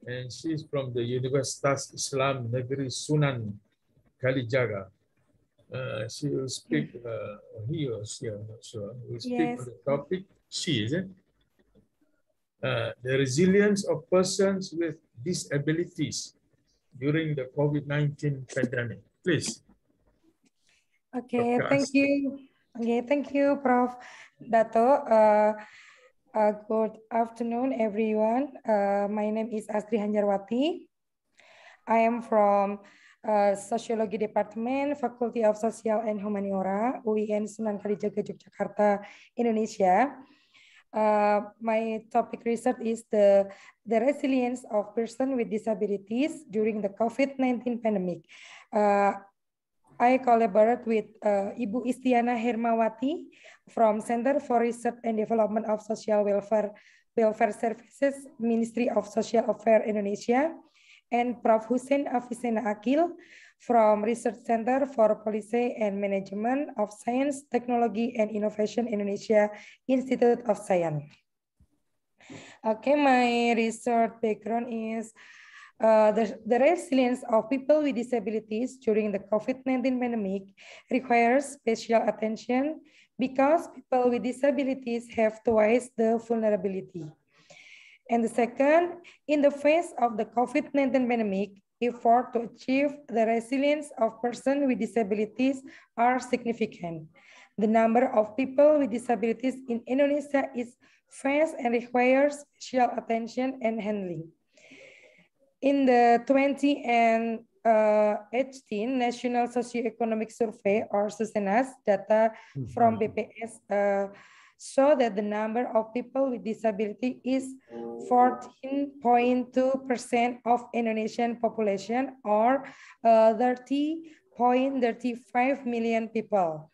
and she's from the Universitas Islam Negeri Sunan Kalijaga. She will speak, he or she, I'm not sure, will speak on the topic, she, is it? The resilience of persons with disabilities during the COVID-19 pandemic. Please. Okay, thank you. Okay, thank you, Prof. Dato. Good afternoon, everyone. My name is Astri Hanjarwati. I am from Sociology Department, Faculty of Social and Humaniora, UIN Sunan Kalijaga, Yogyakarta, Indonesia. My topic research is the resilience of persons with disabilities during the COVID-19 pandemic. I collaborate with Ibu Istiana Hermawati from Center for Research and Development of Social Welfare Services, Ministry of Social Affairs Indonesia, and Prof. Hussein Afisena Akil from Research Center for Policy and Management of Science, Technology, and Innovation Indonesia, Institute of Science. Okay, my research background is the resilience of people with disabilities during the COVID-19 pandemic requires special attention because people with disabilities have twice the vulnerability. And the second, in the face of the COVID-19 pandemic, effort to achieve the resilience of persons with disabilities are significant. The number of people with disabilities in Indonesia is fast and requires special attention and handling. In the 2018 National Socioeconomic Survey, or SUSENAS, data from BPS show that the number of people with disability is 14.2% of Indonesian population, or 30.35 million people.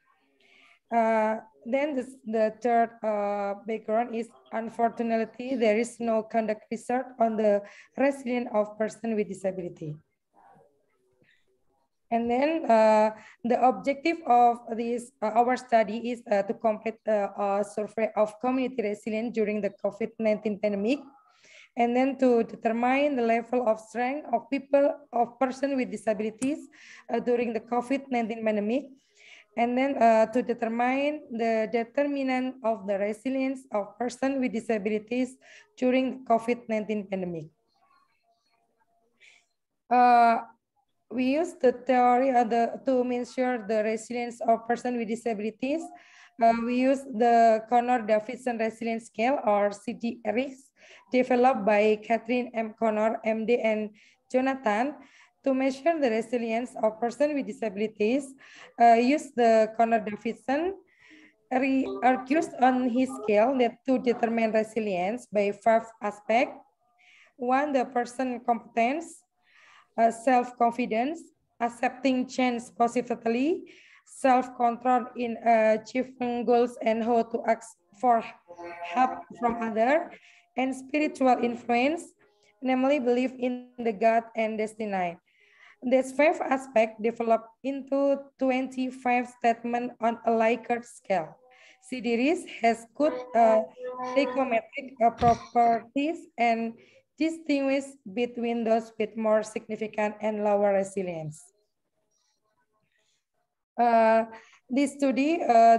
Then the third background is, unfortunately, there is no conduct research on the resilience of persons with disability. And then the objective of this our study is to complete a survey of community resilience during the COVID-19 pandemic, and then to determine the level of strength of persons with disabilities during the COVID-19 pandemic, and then to determine the determinant of the resilience of persons with disabilities during the COVID-19 pandemic. We use the theory to measure the resilience of persons with disabilities. We use the Connor-Davidson Resilience Scale, or CDRX, developed by Catherine M. Connor, MD, and Jonathan, to measure the resilience of persons with disabilities. Use the Connor-Davidson argues on his scale that to determine resilience by 5 aspects. 1, the person competence, self-confidence, accepting change positively, self-control in achieving goals and how to ask for help from others, and spiritual influence, namely belief in the God and destiny. These 5 aspects developed into 25 statements on a Likert scale. CDRX has good psychometric properties and distinguish between those with more significant and lower resilience. The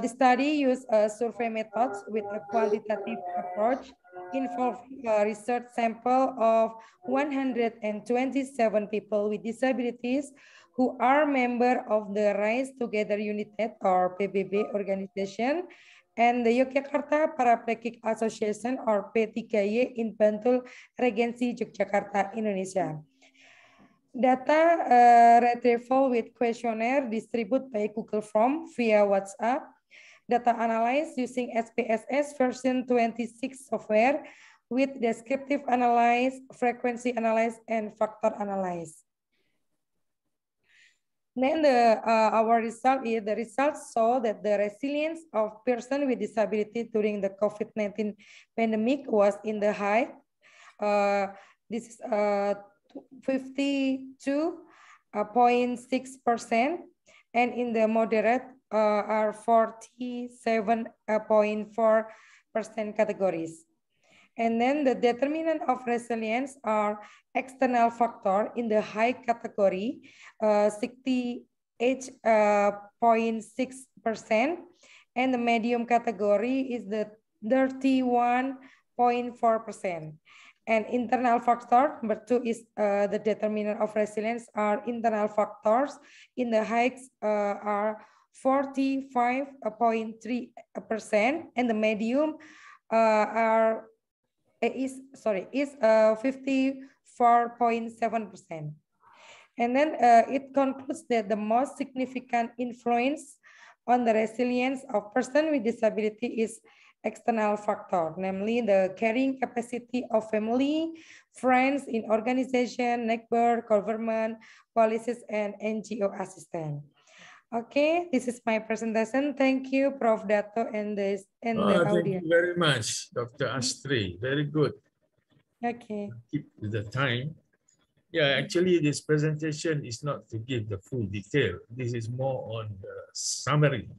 study used survey methods with a quantitative approach involving a research sample of 127 people with disabilities who are members of the Rise Together United, or PBB organization, and the Yogyakarta Paraplegic Association, or P3Y, in Bantul, Regency, Yogyakarta, Indonesia. Data retrieval with questionnaire distributed by Google Form via WhatsApp. Data analyzed using SPSS version 26 software with descriptive analyze, frequency analyze, and factor analyze. Then our results show that the resilience of persons with disability during the COVID-19 pandemic was in the high. This is 52.6%, and in the moderate are 47.4% categories. And then the determinant of resilience are external factor in the high category, 68.6%, and the medium category is the 31.4%. And internal factor, number 2 is the determinant of resilience are internal factors in the heights are 45.3%, and the medium is 54.7%. And then it concludes that the most significant influence on the resilience of persons with disability is external factor, namely the carrying capacity of family, friends in organization, neighbor, government, policies, and NGO assistance. Okay, this is my presentation. Thank you, Prof. Dato, and the audience. Thank you very much, Dr. Astri. Very good. Okay. Keep the time. Yeah, actually, this presentation is not to give the full detail. This is more on the summary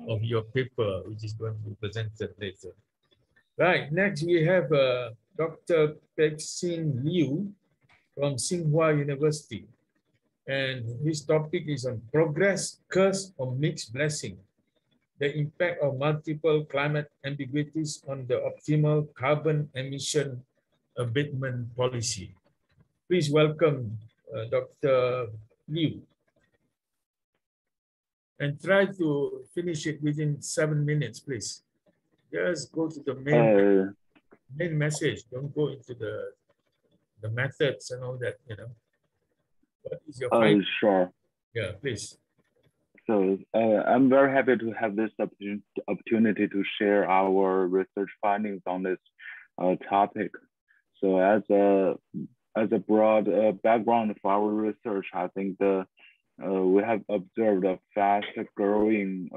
of your paper, which is going to be presented later. Right, next we have Dr. Pek-Sin Liu from Tsinghua University. And his topic is on progress, curse, or mixed blessing, the impact of multiple climate ambiguities on the optimal carbon emission abatement policy. Please welcome Dr. Liu. And try to finish it within 7 minutes, please. Just go to the main message. Don't go into the methods and all that, you know. What is your finding? Sure. Yeah, please. So I'm very happy to have this opportunity to share our research findings on this topic. So as a broad background for our research, I think we have observed a fast growing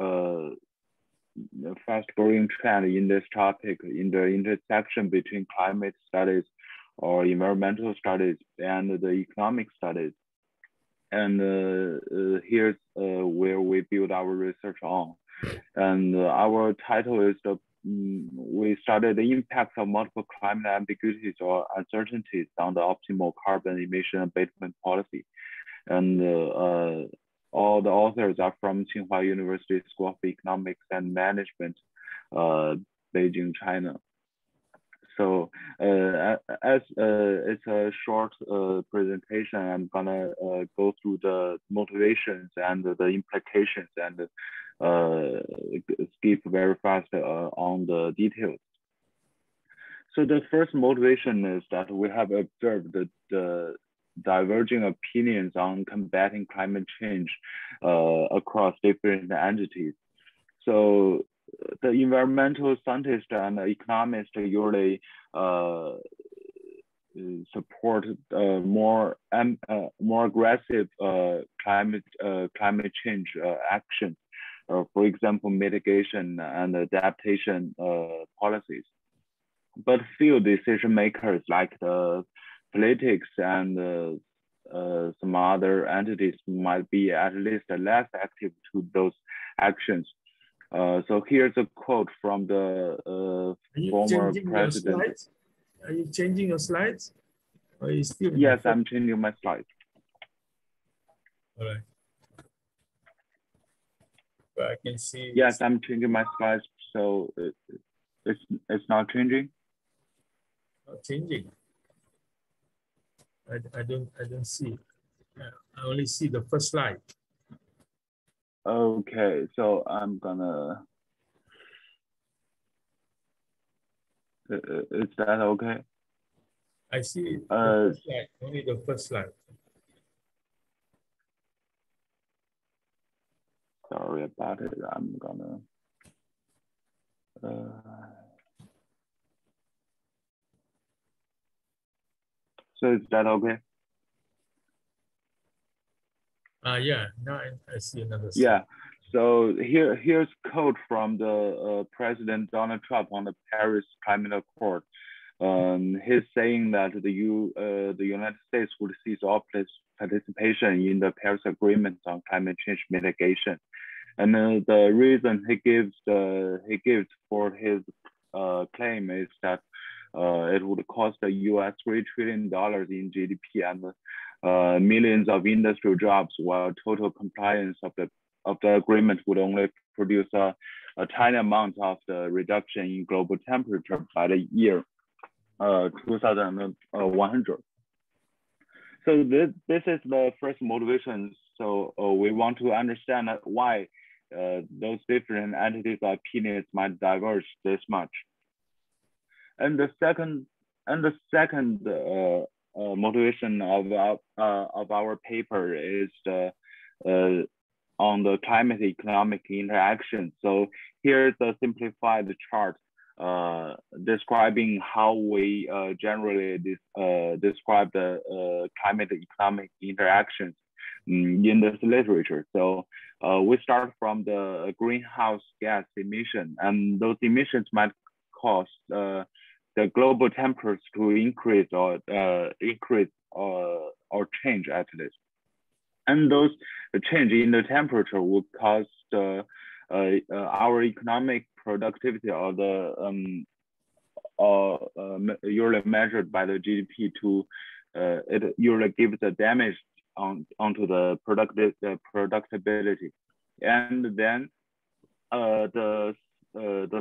trend in this topic in the intersection between climate studies or environmental studies and the economic studies. And here's where we build our research on. And our title is we studied the impact of multiple climate ambiguities or uncertainties on the optimal carbon emission abatement policy. And all the authors are from Tsinghua University School of Economics and Management, Beijing, China. So as it's a short presentation, I'm gonna go through the motivations and the implications and skip very fast on the details. So the first motivation is that we have observed the diverging opinions on combating climate change across different entities. So the environmental scientists and economists usually support more aggressive climate change actions, for example, mitigation and adaptation policies. But few decision makers like the politics and some other entities might be at least less active to those actions. So here's a quote from the former president. Are you changing your slides? Or are you still yes, I'm changing my slides. All right. But I can see. Yes, I'm changing my slides. So it's not changing. Not changing. I don't see. I only see the first slide. Okay, so I'm gonna. Is that okay? I see the first slide, only the first slide. Sorry about it. I'm gonna. So is that okay? Yeah, now I see another slide. Yeah, so here's quote from the President Donald Trump on the Paris Climate Accord. He's saying that the United States would cease all participation in the Paris Agreement on climate change mitigation, and the reason he gives for his claim is that it would cost the U.S. $3 trillion in GDP and millions of industrial jobs, while total compliance of the agreement would only produce a tiny amount of the reduction in global temperature by the year 2100. So this is the first motivation. So we want to understand why those different entities' opinions might diverge this much. And the second motivation of our paper is on the climate economic interaction. So here's a simplified chart describing how we generally describe the climate economic interactions in this literature. So we start from the greenhouse gas emission, and those emissions might cause the global temperature to increase or change at least. And those change in the temperature would cause our economic productivity or the usually measured by the GDP to it usually gives a damage onto the productivity, and then the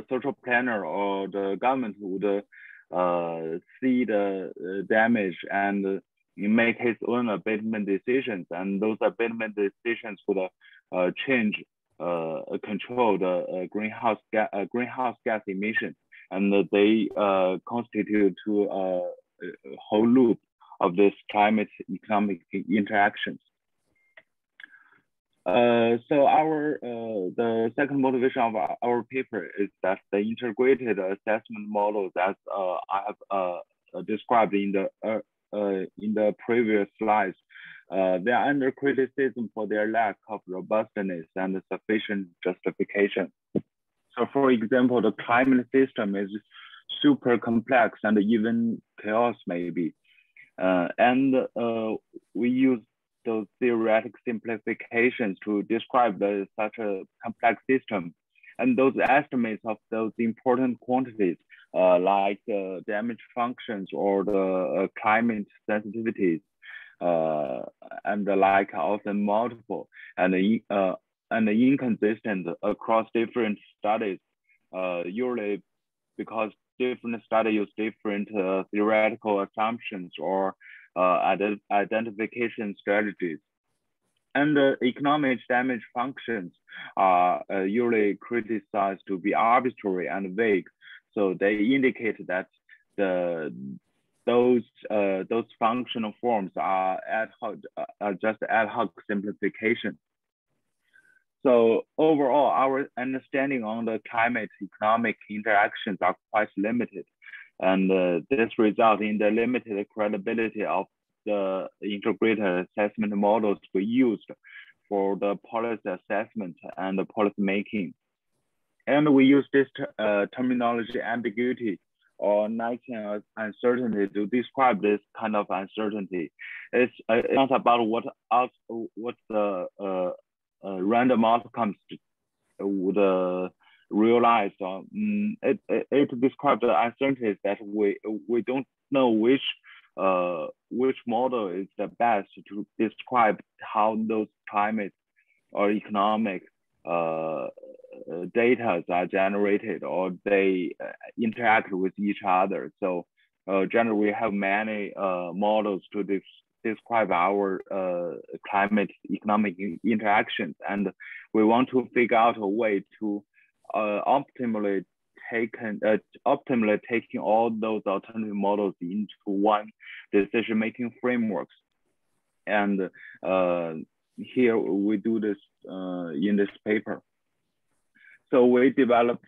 social planner or the government would see the damage and make his own abatement decisions, and those abatement decisions would control the greenhouse gas emission, and they constitute to a whole loop of this climate economic interactions. So the second motivation of our paper is that the integrated assessment models, as I have described in the previous slides, they are under criticism for their lack of robustness and sufficient justification. So for example, the climate system is super complex and even chaos maybe. And we use those theoretic simplifications to describe such a complex system. And those estimates of those important quantities like damage functions or the climate sensitivities and the like are often multiple and inconsistent across different studies, usually because different studies use different theoretical assumptions or identification strategies. And the economic damage functions are usually criticized to be arbitrary and vague. So they indicate that those functional forms are just ad hoc simplification. So overall, our understanding on the climate economic interactions are quite limited. And this results in the limited credibility of the integrated assessment models we used for the policy assessment and the policy making. And we use this terminology ambiguity or Nichian uncertainty to describe this kind of uncertainty. It's not about what the random outcomes would realize. It describes the uncertainties that we don't know which model is the best to describe how those climate or economic data are generated or they interact with each other. So generally we have many models to describe our climate economic interactions, and we want to figure out a way to optimally taking all those alternative models into one decision-making frameworks. And here we do this in this paper. So we developed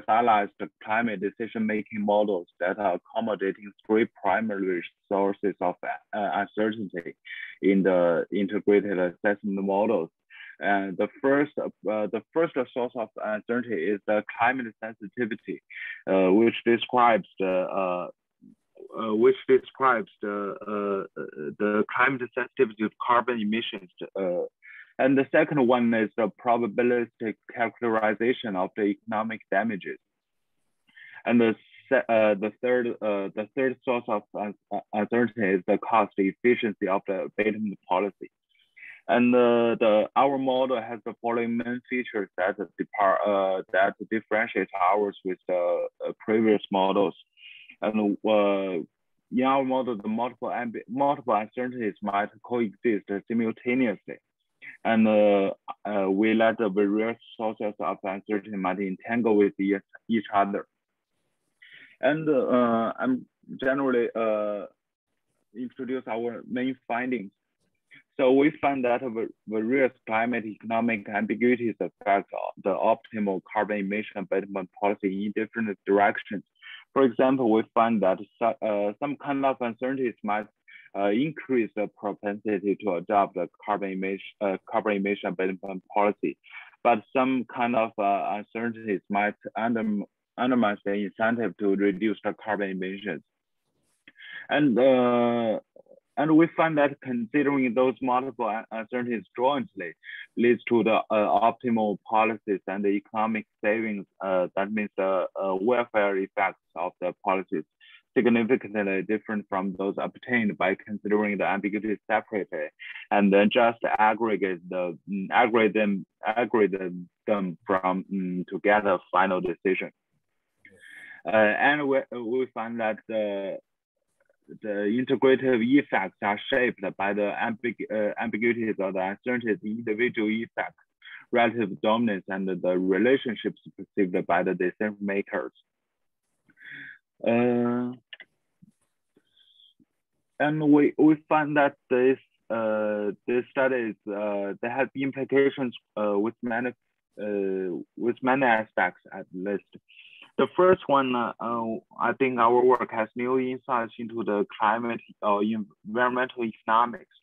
stylized climate decision-making models that are accommodating three primary sources of uncertainty in the integrated assessment models. And the first source of uncertainty is the climate sensitivity, which describes the climate sensitivity of carbon emissions. And the second one is the probabilistic characterization of the economic damages. And the third source of uncertainty is the cost efficiency of the abatement policy. And our model has the following main features that differentiate ours with the previous models. And in our model, the multiple uncertainties might coexist simultaneously. And we let the various sources of uncertainty might entangle with each other. And I'm generally introduce our main findings. So we find that various climate economic ambiguities affect the optimal carbon emission abatement policy in different directions. For example, we find that some kind of uncertainties might increase the propensity to adopt the carbon emission abatement policy, but some kind of uncertainties might undermine the incentive to reduce the carbon emissions. And we find that considering those multiple uncertainties jointly leads to the optimal policies and the economic savings. That means the welfare effects of the policies significantly different from those obtained by considering the ambiguity separately, and then just aggregate them from to get a final decision. And we find that the integrative effects are shaped by the ambiguities of the uncertainties, individual effects, relative dominance, and the relationships perceived by the decision makers. And we find that these studies they have implications with many aspects at least. The first one, I think our work has new insights into the climate or environmental economics.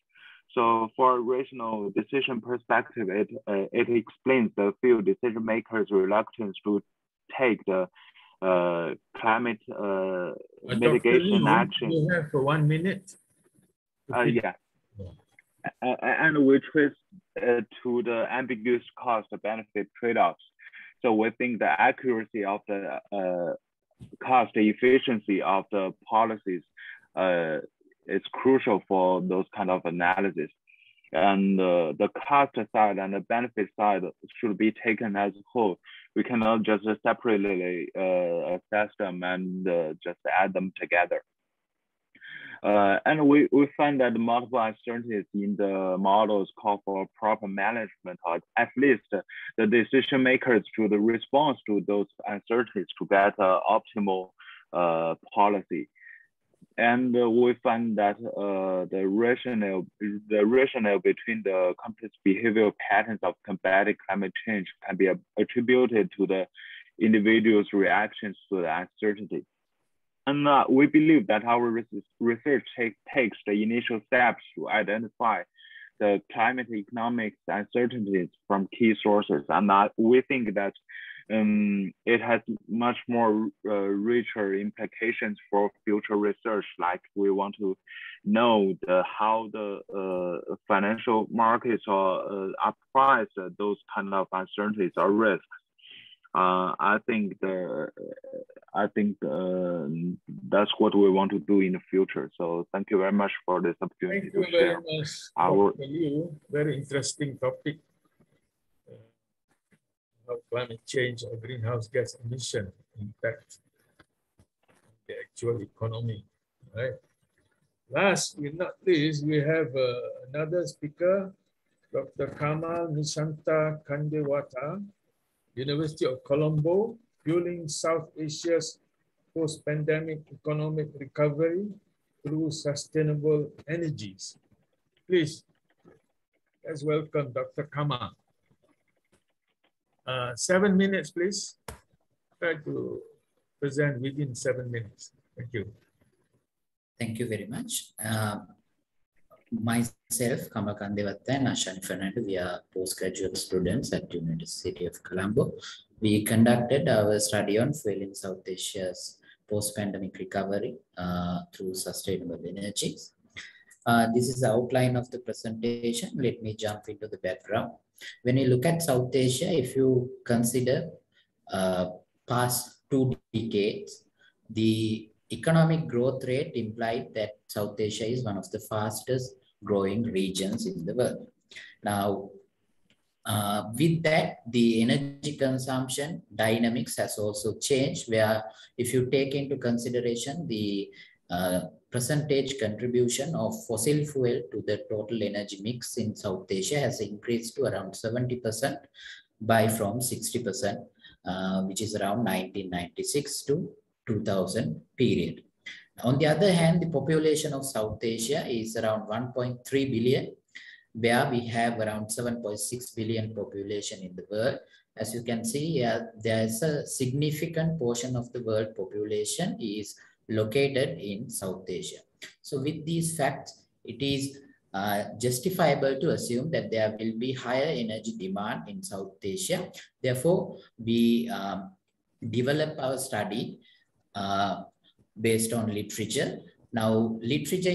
So for a rational decision perspective, it explains the few decision makers' reluctance to take the climate mitigation action. You have for 1 minute. Yeah. And we trace to the ambiguous cost-benefit trade-offs. So we think the accuracy of the cost efficiency of the policies is crucial for those kind of analysis. And the cost side and the benefit side should be taken as a whole. We cannot just separately assess them and just add them together. And we find that multiple uncertainties in the models call for proper management, or at least the decision makers should respond to those uncertainties to get optimal policy. And we find that the rationale between the complex behavioral patterns of combating climate change can be attributed to the individual's reactions to the uncertainty. And we believe that our research takes the initial steps to identify the climate economics uncertainties from key sources. And we think that it has much more richer implications for future research. Like we want to know how the financial markets are apprise those kind of uncertainties or risks. I think that's what we want to do in the future. So thank you very much for this opportunity to share. Thank you very much. Very interesting topic. How climate change or greenhouse gas emission impact the actual economy. Right. Last but not least, we have another speaker, Dr. Kamal Nishanta Kandewata, University of Colombo, fueling South Asia's post-pandemic economic recovery through sustainable energies. Please, let's welcome Dr. Kamal. 7 minutes, please. Try to present within 7 minutes. Thank you. Thank you very much. Myself, Kamal Kandevatta and Ashani Fernando, we are postgraduate students at University of Colombo. We conducted our study on fuel in South Asia's post-pandemic recovery through sustainable energies. This is the outline of the presentation. Let me jump into the background. When you look at South Asia, if you consider past 2 decades, the economic growth rate implied that South Asia is one of the fastest growing regions in the world. Now, with that, the energy consumption dynamics has also changed, where if you take into consideration the percentage contribution of fossil fuel to the total energy mix in South Asia has increased to around 70% from 60%, which is around 1996 to 2000 period. On the other hand, the population of South Asia is around 1.3 billion, where we have around 7.6 billion population in the world. As you can see, there is a significant portion of the world population is located in South Asia. So with these facts, it is justifiable to assume that there will be higher energy demand in South Asia. Therefore, we develop our study based on literature. Now, literature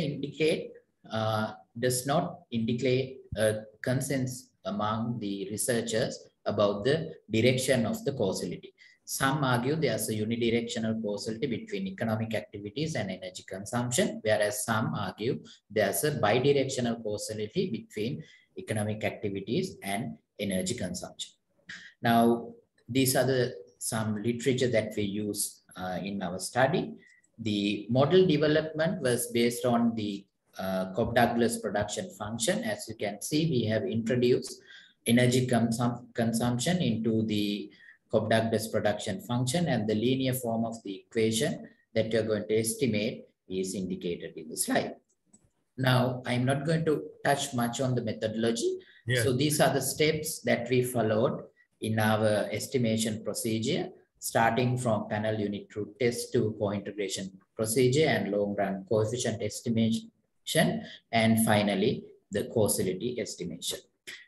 does not indicate a consensus among the researchers about the direction of the causality. Some argue there's a unidirectional causality between economic activities and energy consumption, whereas some argue there's a bidirectional causality between economic activities and energy consumption. Now, these are some literature that we use in our study. The model development was based on the Cobb-Douglas production function. As you can see, we have introduced energy consumption into the Cobb-Douglas production function, and the linear form of the equation that you're going to estimate is indicated in the slide. Now, I'm not going to touch much on the methodology. Yeah. So these are the steps that we followed in our estimation procedure, starting from panel unit root test to co-integration procedure and long-run coefficient estimation, and finally, the causality estimation.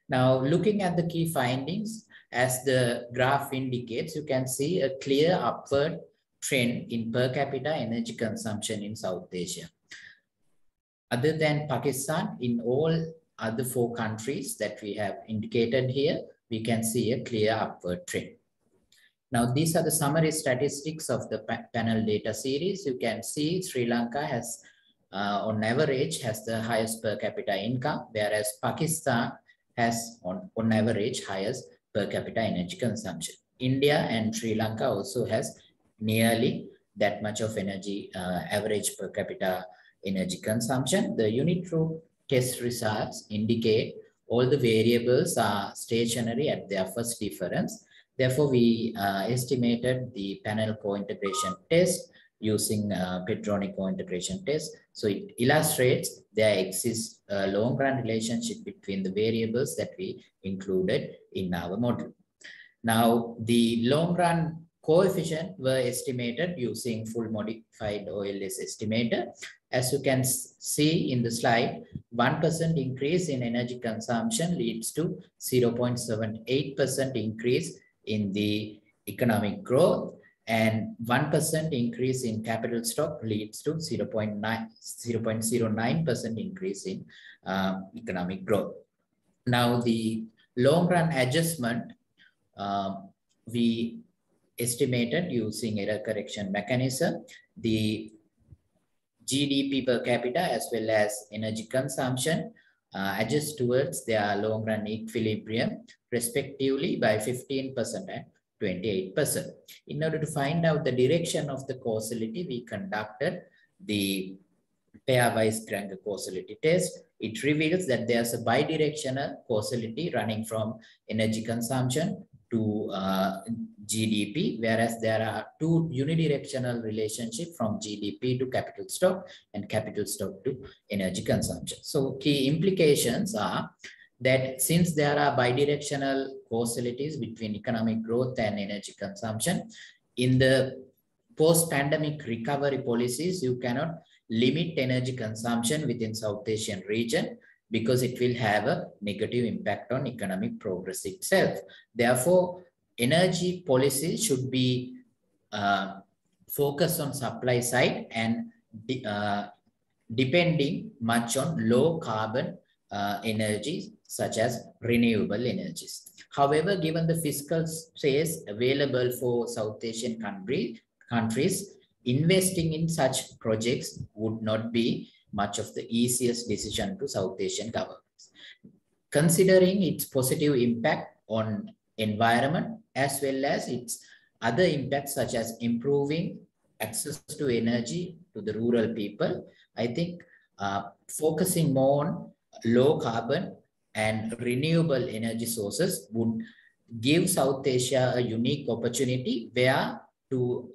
Now, looking at the key findings, as the graph indicates, you can see a clear upward trend in per capita energy consumption in South Asia. Other than Pakistan, in all other 4 countries that we have indicated here, we can see a clear upward trend. Now, these are the summary statistics of the panel data series. You can see Sri Lanka has, on average, has the highest per capita income, whereas Pakistan has, on average, highest per capita energy consumption. India and Sri Lanka also has nearly that much of energy, average per capita energy consumption. The unit root test results indicate all the variables are stationary at their first difference. Therefore, we estimated the panel co-integration test using Petroni co-integration test. So it illustrates there exists a long-run relationship between the variables that we included in our model. Now, the long-run coefficient were estimated using full modified OLS estimator. As you can see in the slide, 1% increase in energy consumption leads to 0.78% increase in the economic growth, and 1% increase in capital stock leads to 0.09% increase in economic growth. Now, the long-run adjustment we estimated using error correction mechanism. The GDP per capita as well as energy consumption adjust towards their long-run equilibrium respectively by 15% and 28%. In order to find out the direction of the causality, we conducted the pairwise Granger causality test. It reveals that there's a bidirectional causality running from energy consumption to GDP, whereas there are 2 unidirectional relationships from GDP to capital stock and capital stock to energy consumption. So key implications are that since there are bidirectional causalities between economic growth and energy consumption, in the post-pandemic recovery policies, you cannot limit energy consumption within South Asian region because it will have a negative impact on economic progress itself. Therefore, energy policy should be focused on supply side and depending much on low carbon energies such as renewable energies. However, given the fiscal space available for South Asian countries, investing in such projects would not be much of the easiest decision to South Asian governments. Considering its positive impact on environment as well as its other impacts such as improving access to energy to the rural people, I think focusing more on low carbon and renewable energy sources would give South Asia a unique opportunity where to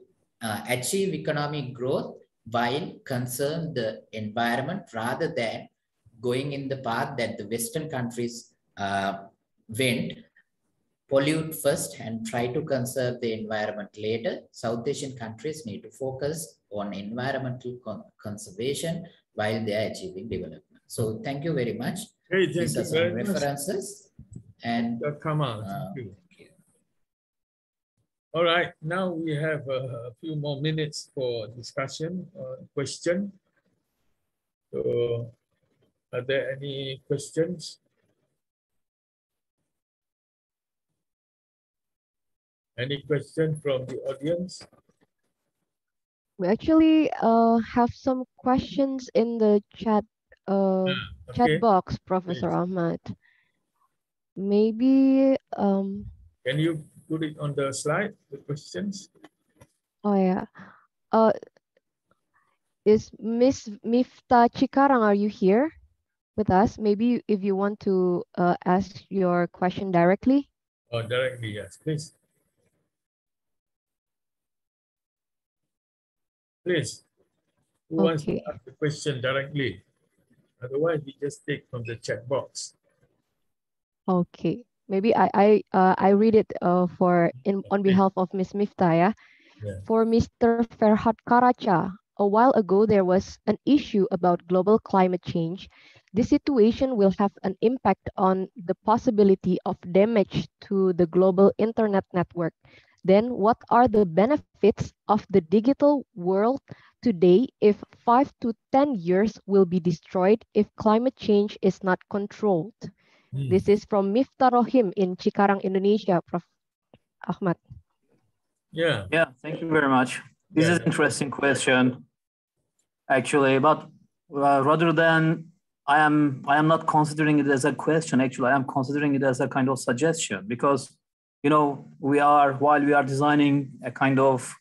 achieve economic growth while conserve the environment rather than going in the path that the Western countries went, pollute first and try to conserve the environment later. South Asian countries need to focus on environmental conservation while they are achieving development. So thank you very much. Hey, These are some references. And Kamal, thank you. All right, now we have a few more minutes for discussion or question. So, are there any questions? Any question from the audience? We actually have some questions in the chat chat box, Professor Ahmad. Maybe can you put it on the slide, the questions? Oh yeah. Is Miss Mifta Cikarang, are you here with us? Maybe if you want to ask your question directly. Oh, directly, yes, please. Please, who wants to ask the question directly? Otherwise, we just take from the chat box. Okay, maybe I read it on behalf of Miss Mifta, yeah? For Mr. Ferhat Karaca, a while ago there was an issue about global climate change. This situation will have an impact on the possibility of damage to the global internet network. Then what are the benefits of the digital world today if 5 to 10 years will be destroyed if climate change is not controlled? This is from Miftah Rohim in Cikarang, Indonesia, Prof. Ahmad. Yeah. Thank you very much. This is an interesting question, actually, but rather than I am not considering it as a question. Actually, I am considering it as a kind of suggestion because, while we are designing a kind of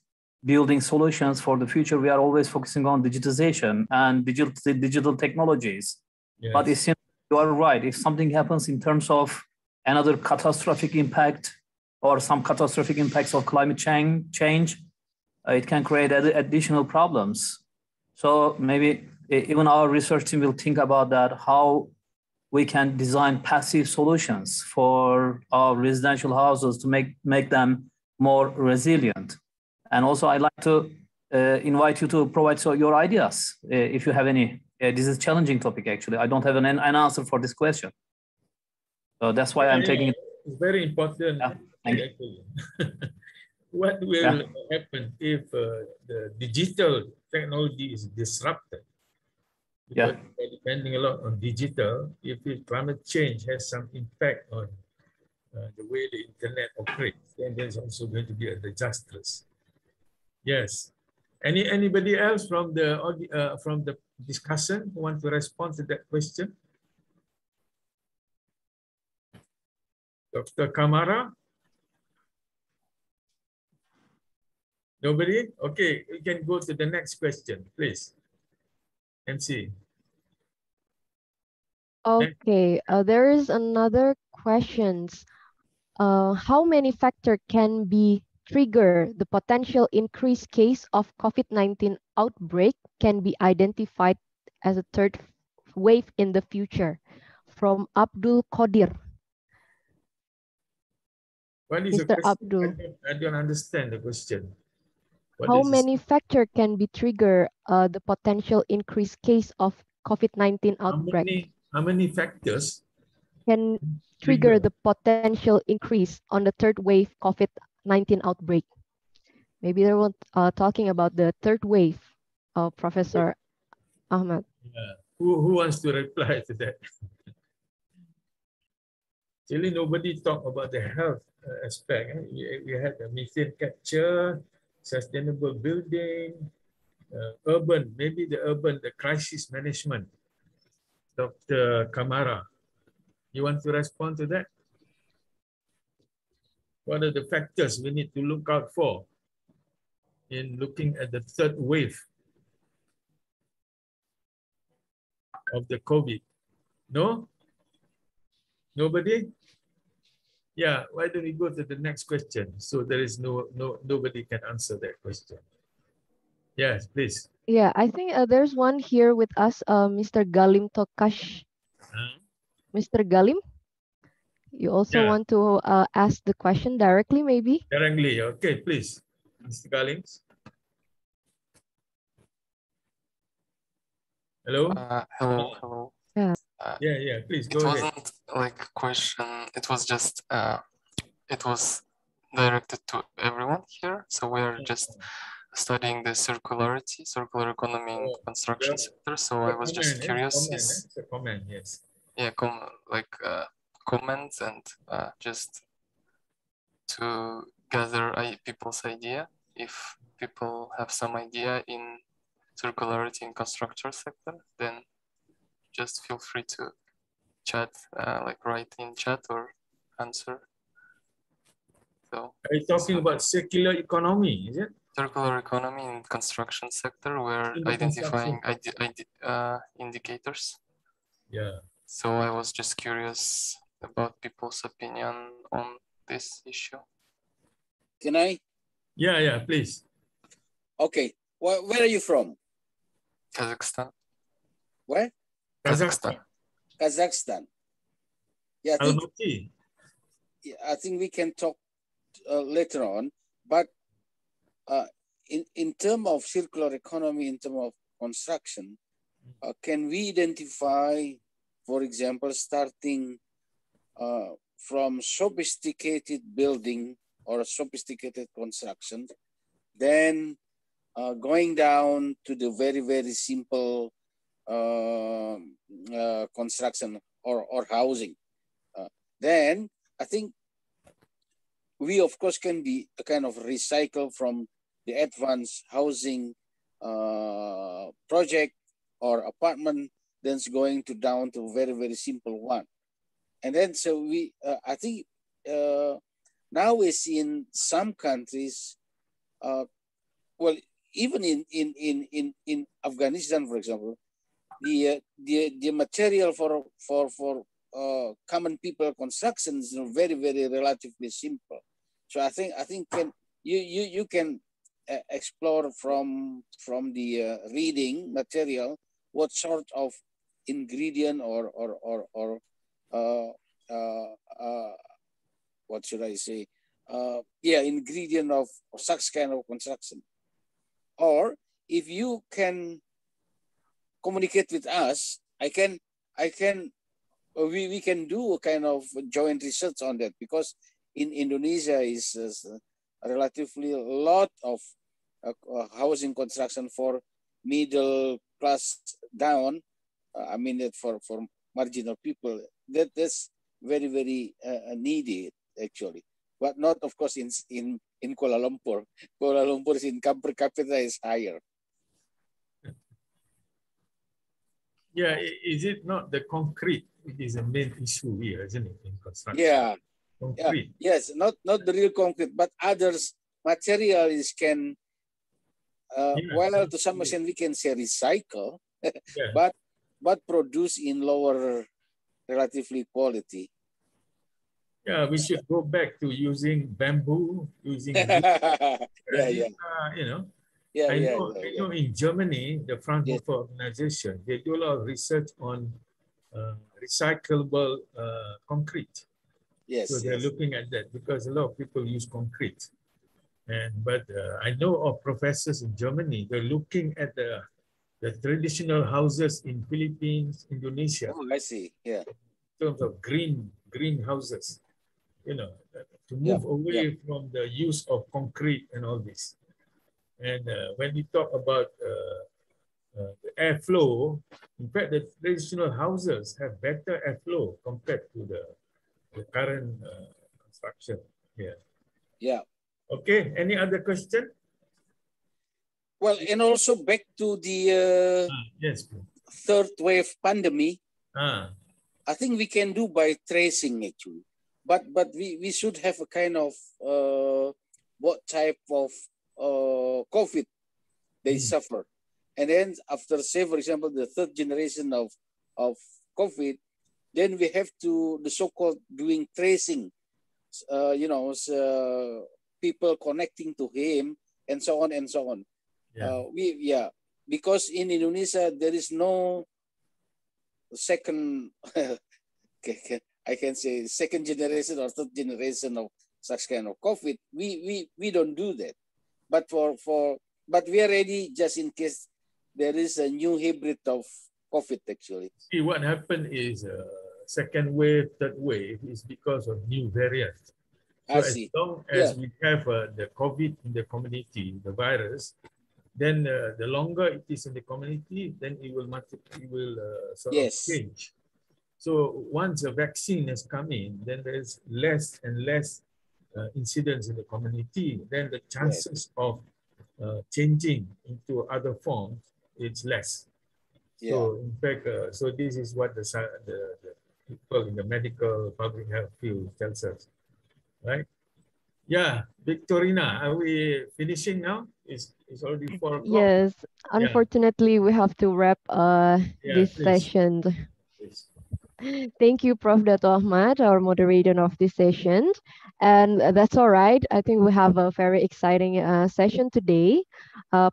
building solutions for the future, we are always focusing on digitization and digital technologies. Yes. But it seems you are right. If something happens in terms of another catastrophic impact or some catastrophic impacts of climate change, it can create additional problems. So maybe even our research team will think about that, how we can design passive solutions for our residential houses to make them more resilient. And also I'd like to invite you to provide your ideas if you have any. This is a challenging topic, actually. I don't have an answer for this question. So that's why I'm taking it. It's very important. Yeah, thank you. What will happen if the digital technology is disrupted? Because we're depending a lot on digital. If climate change has some impact on the way the internet operates, then there's also going to be a disastrous. Yes. Anybody else from the discussion who want to respond to that question? Dr. Kamara? Nobody? Okay, we can go to the next question, please. MC. Okay, there is another question. How many factors can be trigger the potential increased case of COVID-19 outbreak can be identified as a third wave in the future? from Abdul Qadir. What is the Mr. question? Abdul. I don't understand the question. What How is many factors can be trigger the potential increased case of COVID-19 outbreak? How many factors Can trigger the potential increase on the third wave COVID-19 outbreak? Maybe they were talking about the third wave, Professor Ahmad. Yeah. Who wants to reply to that? Actually, nobody talked about the health aspect. We had the methane capture, sustainable building, urban, maybe the crisis management. Dr. Kamara, you want to respond to that? What are the factors we need to look out for in looking at the third wave of the COVID? No? Nobody? Yeah, why don't we go to the next question? So there is nobody can answer that question. Yes, please. Yeah, I think there's one here with us, Mr. Galim Tokash. Mr. Galim, you also want to ask the question directly, maybe? Directly, okay, please. Mr. Galim. Hello? Hello. Yeah. Yeah, please go it ahead. Wasn't like a question. It was just, it was directed to everyone here. So we are just studying the circular economy in the construction sector. So I was just curious. It's a comment, yes. Yeah, comments and just to gather people's idea. If people have some idea in circularity in construction sector, then just feel free to chat, like write in chat or answer. So, are you talking about circular economy, is it? Circular economy in construction sector, we're identifying indicators. Yeah. So I was just curious about people's opinion on this issue. Can I? Yeah, please. Okay. Where are you from? Kazakhstan. Where? Kazakhstan. Kazakhstan. Yeah, I think we can talk later on, but in terms of circular economy, in terms of construction, can we identify, for example, starting from sophisticated building or sophisticated construction, then going down to the very, very simple construction or housing. Then I think we, of course, can be a kind of recycle from the advanced housing project or apartment, then it's going to down to very, very simple one. And then so we, I think now we see in some countries, well, even in Afghanistan, for example, the material for common people construction is very, very relatively simple. So I think you can explore from the reading material what sort of ingredient or what should I say? Ingredient of such kind of construction. Or if you can communicate with us, we can do a kind of joint research on that, because in Indonesia is relatively a lot of housing construction for middle class down. I mean that for marginal people, that's very, very needed actually, but not of course in Kuala Lumpur. Kuala Lumpur's income per capita is higher. Yeah, is it not the concrete which is the main issue here, isn't it, in construction? Yeah. Concrete. Yeah. Yes, not the real concrete, but others materials can, well, to some extent we can say recycle, but produce in lower relatively quality. Yeah, we should go back to using bamboo, using you know. I know in Germany, the Fraunhofer organization, they do a lot of research on recyclable concrete. Yes. So they're looking at that because a lot of people use concrete. But I know of professors in Germany, they're looking at the traditional houses in Philippines, Indonesia. Oh, I see. Yeah. In terms of green houses, you know, to move away from the use of concrete and all this. And when we talk about the airflow, in fact, the traditional houses have better airflow compared to the current construction here. Yeah. Okay, any other question? Well, and also back to the yes, please. Third wave pandemic, I think we can do by tracing actually. But we should have a kind of what type of COVID they suffer. And then after, say, for example, the third generation of COVID, then we have to, the so-called doing tracing, you know, people connecting to him and so on and so on. Because in Indonesia, there is no second, I can say second generation or third generation of such kind of COVID. We don't do that. But but we are ready just in case there is a new hybrid of COVID actually. See, what happened is second wave, third wave is because of new variants. So as long as we have the COVID in the community, the virus, then the longer it is in the community, then it will sort of change. So once a vaccine has come in, then there's less and less incidence in the community. Then the chances of changing into other forms, it's less. So in fact, so this is what the people in the medical public health field tells us, right? Yeah, Victorina, are we finishing now? It's already 4 o'clock. Yes, unfortunately, we have to wrap this session. Thank you, Prof. Dato Ahmad, our moderator of this session. And that's all right. I think we have a very exciting session today.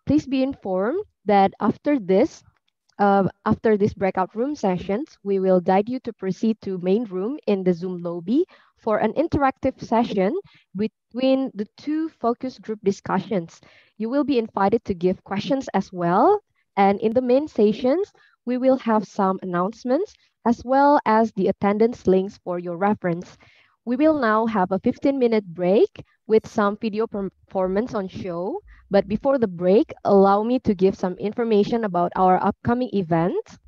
Please be informed that after this breakout room sessions, we will guide you to proceed to main room in the Zoom lobby for an interactive session between the two focus group discussions. You will be invited to give questions as well. And in the main sessions, we will have some announcements as well as the attendance links for your reference. We will now have a 15-minute break with some video performance on show. But before the break, allow me to give some information about our upcoming event.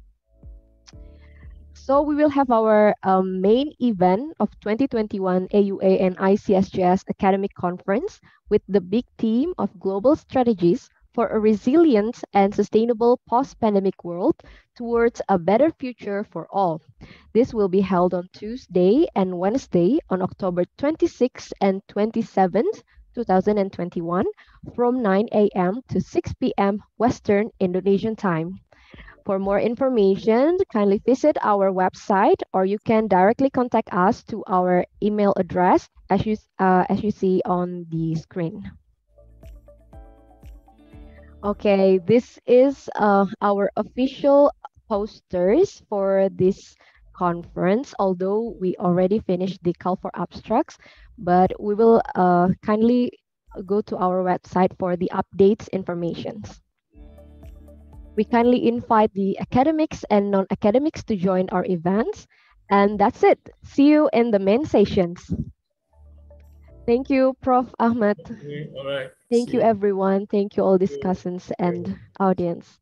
So we will have our main event of 2021 AUA and ICSSGS Academic Conference with the big theme of global strategies for a resilient and sustainable post-pandemic world towards a better future for all. This will be held on Tuesday and Wednesday on October 26th and 27th, 2021 from 9 a.m. to 6 p.m. Western Indonesian time. For more information, kindly visit our website or you can directly contact us to our email address as you see on the screen. Okay, this is our official posters for this conference, although we already finished the call for abstracts, but we will kindly go to our website for the updates informations. We kindly invite the academics and non-academics to join our events. And that's it. See you in the main sessions. Thank you, Prof. Ahmad. Okay, all right. Thank you, everyone. Thank you, all discussants and audience.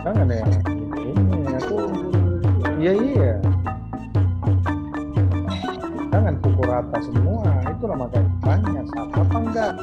Jangan ya. Ini aku. Iya. Jangan pukul rata semua. Itulah makanya tanya sah apa enggak.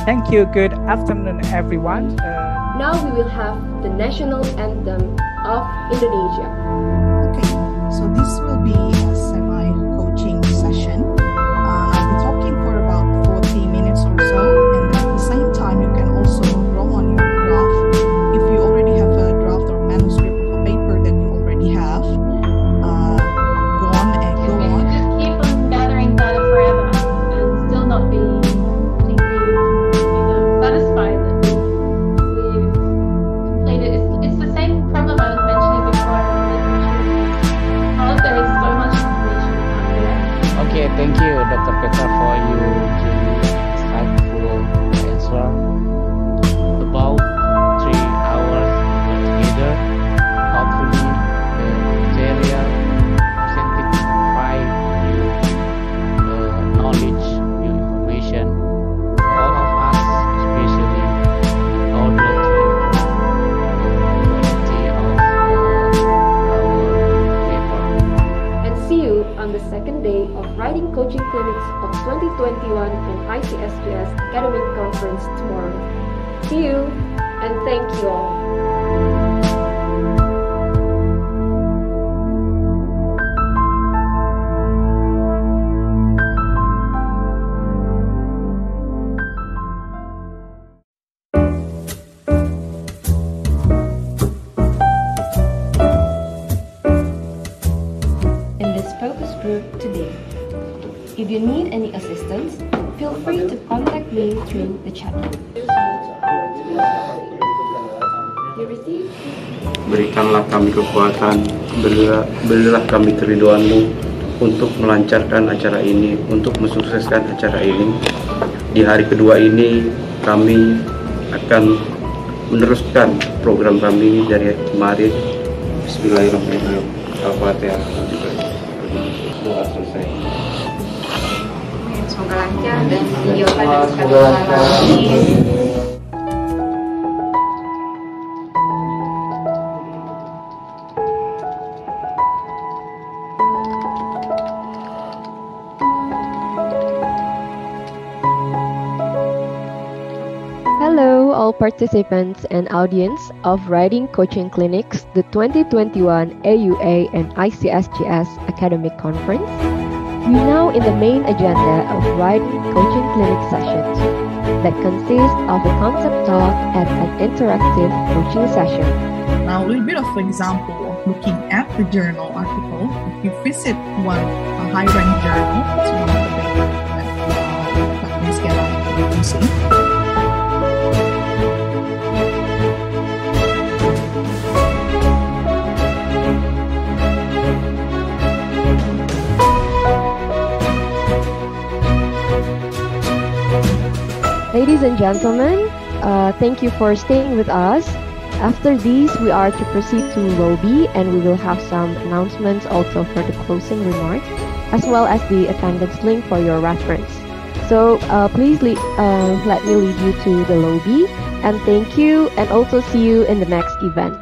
thank you. Good afternoon, everyone. Now we will have the national anthem of Indonesia. Okay, so this will be a semi-coaching session. I'll be talking for about 40 minutes or so, and at the same time, you can also draw on your graph. If you already have a draft or manuscript of a paper that you already have, go on. Just keep on gathering data forever and still not be satisfied that we've completed. It's the same problem I was mentioning before. Because there is so much information out there. Okay, thank you, Dr. Petra, for you insightful answer. About 3 hours together, hopefully the material presented provide you knowledge, new information for all of us, especially in order to improve the quality of our paper. And see you on the second day of Writing Coaching Clinics of 2021 and ICSGS Academic Conference tomorrow. See you and thank you all. In this focus group today, if you need any assistance, feel free to contact me through the chat. You received? Berikanlah kami kekuatan, berilah kami keriduan-Mu untuk melancarkan acara ini, untuk mensukseskan acara ini. Di hari kedua ini, kami akan meneruskan program kami dari kemarin. Bismillahirrahmanirrahim. Al-Fatihah. Doa selesai. Semoga lancar dan dijauhkan dari segala kesalahan. Hello, all participants and audience of Writing Coaching Clinics, the 2021 AUA and ICSGS Academic Conference. We're now in the main agenda of Writing Coaching Clinic sessions that consist of a concept talk and an interactive coaching session. Now, a little bit of example of looking at the journal article. If you visit a high-ranked journal, it's one of the papers that Ms. Gela is using. Ladies and gentlemen, thank you for staying with us. After these, we are to proceed to lobby and we will have some announcements also for the closing remarks, as well as the attendance link for your reference. So please let me lead you to the lobby, and thank you, and also see you in the next event.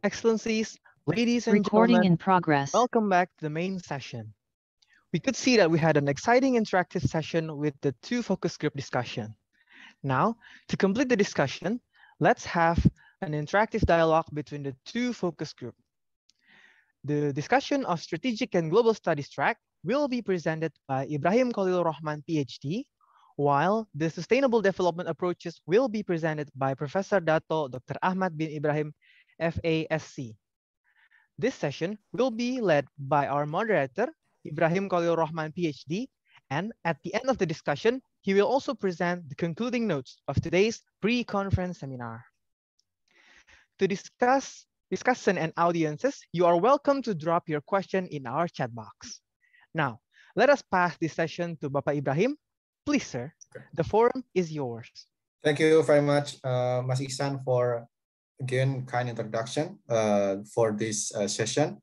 Excellencies, ladies and Recording gentlemen, in progress. welcome back to the main session. We could see that we had an exciting interactive session with the 2 focus group discussion. Now, to complete the discussion, let's have an interactive dialogue between the 2 focus groups. The discussion of strategic and global studies track will be presented by Ibrahim Khalil Rahman, PhD, while the Sustainable Development Approaches will be presented by Professor Dato Dr. Ahmad bin Ibrahim, FASC. This session will be led by our moderator, Ibrahim Khalil Rahman, PhD, and at the end of the discussion, he will also present the concluding notes of today's pre-conference seminar. To discuss discussion and audiences, you are welcome to drop your question in our chat box. Now, let us pass this session to Bapak Ibrahim. Please, sir, the forum is yours. Thank you very much, Mas Ihsan, for again kind introduction for this session.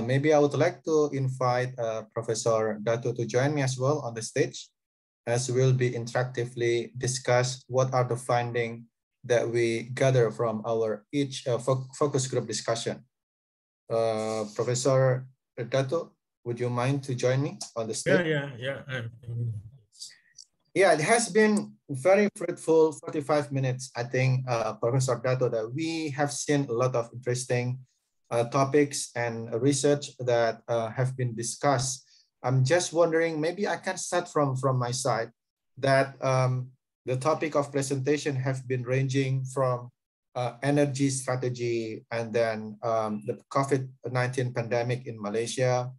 Maybe I would like to invite Professor Dato to join me as well on the stage, as we'll be interactively discuss what are the findings that we gather from our each focus group discussion. Professor Dato, would you mind to join me on the stage? Yeah. Yeah, it has been very fruitful 45 minutes, I think, Professor Dato, that we have seen a lot of interesting topics and research that have been discussed. I'm just wondering, maybe I can start from my side, that the topic of presentation have been ranging from energy strategy, and then the COVID-19 pandemic in Malaysia,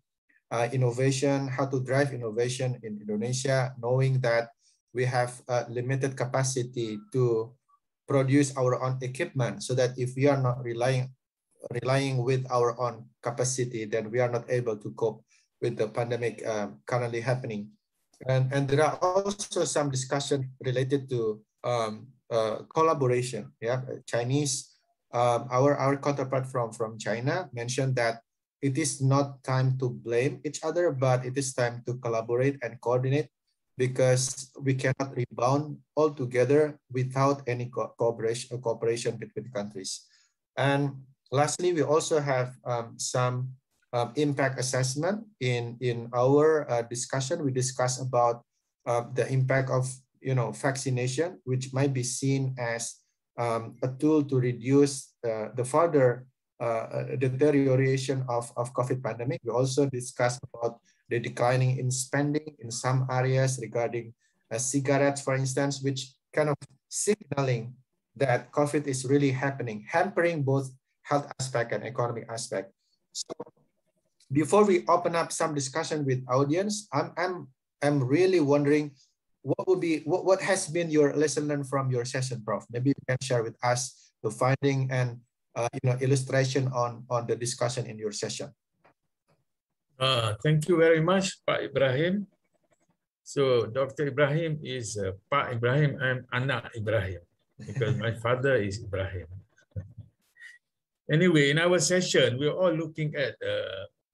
innovation, how to drive innovation in Indonesia, knowing that we have limited capacity to produce our own equipment, so that if we are not relying with our own capacity, then we are not able to cope with the pandemic currently happening. And there are also some discussion related to collaboration. Yeah, Chinese, our counterpart from China mentioned that it is not time to blame each other, but it is time to collaborate and coordinate, because we cannot rebound all together without any cooperation between countries. And lastly, we also have some impact assessment in our discussion. We discussed about the impact of vaccination, which might be seen as a tool to reduce the further deterioration of COVID pandemic. We also discussed about the declining in spending in some areas regarding cigarettes, for instance, which kind of signaling that COVID is really happening, hampering both health aspect and economic aspect. So before we open up some discussion with audience, I'm really wondering what has been your lesson learned from your session, Prof. Maybe you can share with us the finding and illustration on the discussion in your session. Thank you very much, Pak Ibrahim. So Dr. Ibrahim is Pak Ibrahim. I'm Anak Ibrahim, because my father is Ibrahim. Anyway, in our session, we're all looking at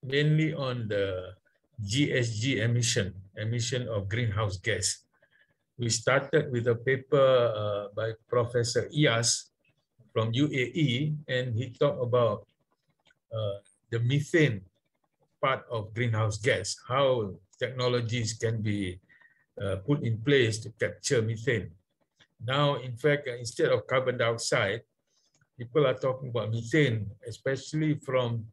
mainly on the GSG emission of greenhouse gas. We started with a paper by Professor Iyas from UAE, and he talked about the methane part of greenhouse gas, how technologies can be put in place to capture methane. Now, in fact, instead of carbon dioxide, people are talking about methane, especially from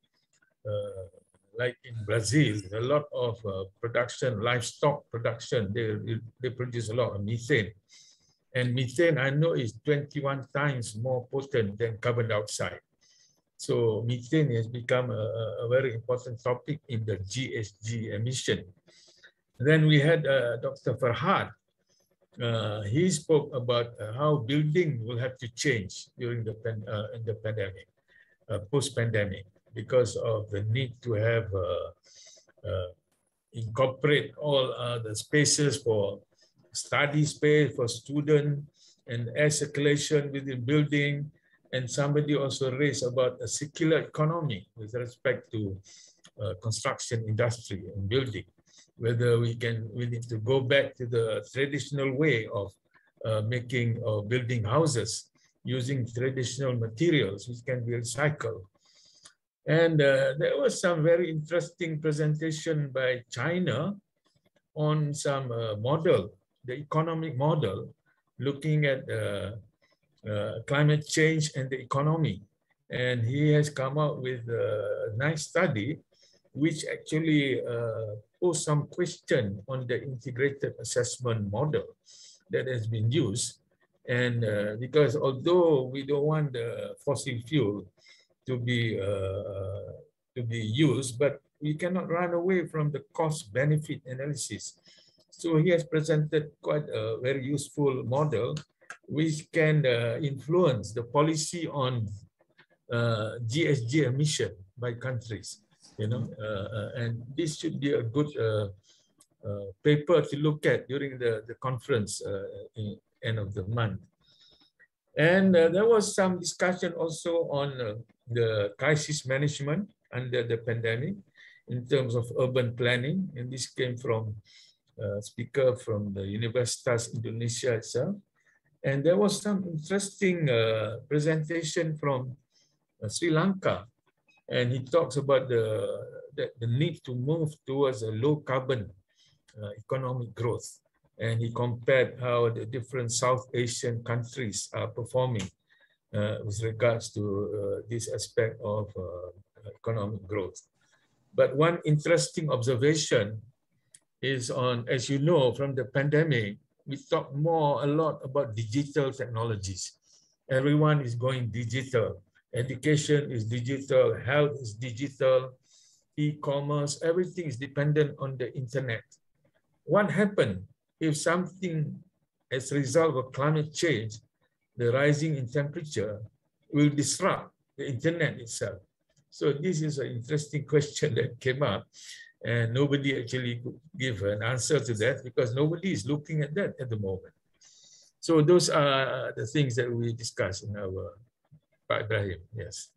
like in Brazil, a lot of production, livestock production, they produce a lot of methane. And methane, I know, is 21 times more potent than carbon dioxide. So methane has become a very important topic in the GSG emission. Then we had Dr. Farhad. He spoke about how building will have to change during the pandemic, post-pandemic, because of the need to have incorporate all the spaces for study space for student and air circulation within building. And somebody also raised about a circular economy with respect to construction industry and building, whether we need to go back to the traditional way of making or building houses using traditional materials which can be recycled. And there was some very interesting presentation by China on some model, the economic model, looking at climate change and the economy. And he has come out with a nice study which actually pose some question on the integrated assessment model that has been used. And because although we don't want the fossil fuel to be used, but we cannot run away from the cost-benefit analysis. So he has presented quite a very useful model which can influence the policy on GHG emission by countries, and this should be a good paper to look at during the conference in end of the month. And there was some discussion also on the crisis management under the pandemic in terms of urban planning, and this came from a speaker from the Universitas Indonesia itself. And there was some interesting presentation from Sri Lanka, and he talks about the need to move towards a low carbon economic growth. And he compared how the different South Asian countries are performing with regards to this aspect of economic growth. But one interesting observation is on, as you know, from the pandemic, we talk a lot about digital technologies. Everyone is going digital. Education is digital, health is digital, e-commerce, everything is dependent on the internet. What happened if something as a result of climate change, the rising in temperature, will disrupt the internet itself? So this is an interesting question that came up, and nobody actually could give an answer to that because nobody is looking at that at the moment. So those are the things that we discussed in our Pak Ibrahim. Yes.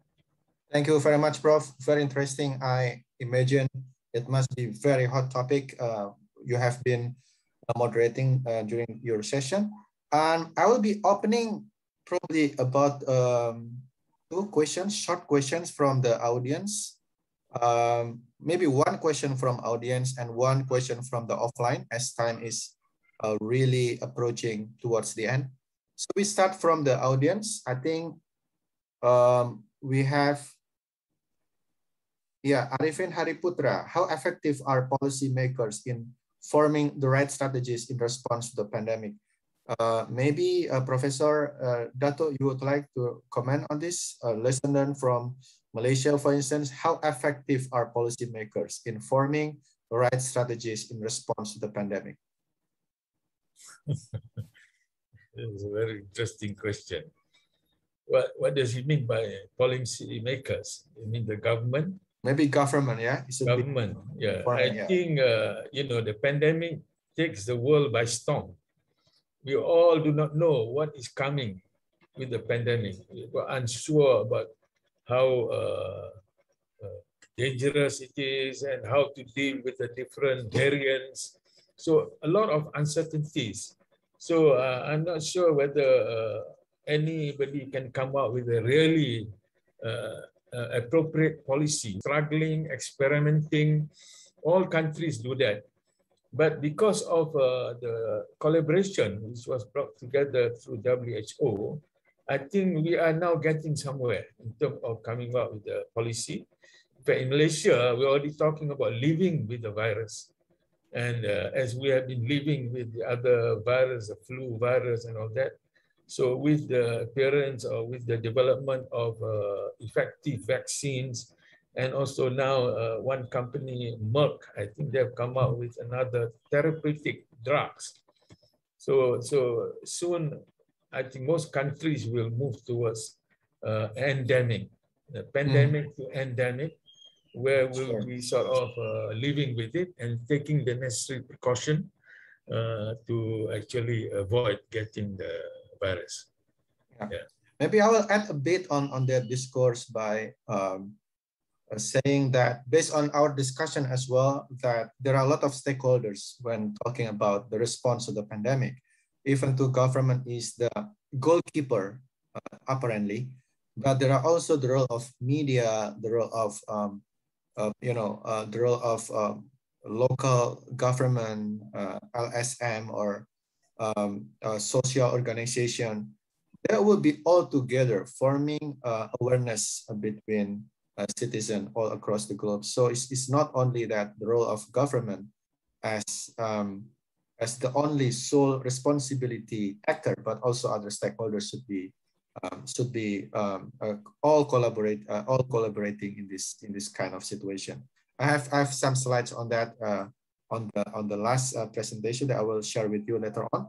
Thank you very much, Prof. Very interesting. I imagine it must be very hot topic. You have been moderating during your session. And I will be opening probably about 2 questions, short questions from the audience. Maybe 1 question from audience and 1 question from the offline, as time is really approaching towards the end. So we start from the audience. I think we have, Arifin Hariputra. How effective are policymakers in forming the right strategies in response to the pandemic? Maybe Professor Dato, you would like to comment on this? Lesson learned from Malaysia, for instance. How effective are policymakers in forming the right strategies in response to the pandemic? It's a very interesting question. What does he mean by policy makers? You mean the government? Maybe government, yeah. Government, yeah. I think the pandemic takes the world by storm. We all do not know what is coming with the pandemic. We're unsure about how dangerous it is and how to deal with the different variants. So a lot of uncertainties. So I'm not sure whether anybody can come up with a really appropriate policy. Struggling, experimenting, all countries do that. But because of the collaboration which was brought together through WHO, I think we are now getting somewhere in terms of coming up with a policy. In fact, in Malaysia, we're already talking about living with the virus. And as we have been living with the other virus, the flu virus and all that, so with the appearance or with the development of effective vaccines, and also now one company, Merck, I think they've come out with another therapeutic drugs. So soon, I think most countries will move towards endemic, pandemic to endemic, where we'll be sort of living with it and taking the necessary precaution to actually avoid getting the virus. Yeah. Maybe I will add a bit on that discourse by saying that based on our discussion as well, that there are a lot of stakeholders when talking about the response to the pandemic. Even though government is the goalkeeper, apparently, but there are also the role of media, the role of the role of local government, LSM or social organization. That will be all together forming awareness between citizen all across the globe. So it's not only that the role of government as the only sole responsibility actor, but also other stakeholders should be all collaborating in this kind of situation. I have some slides on that on the last presentation that I will share with you later on.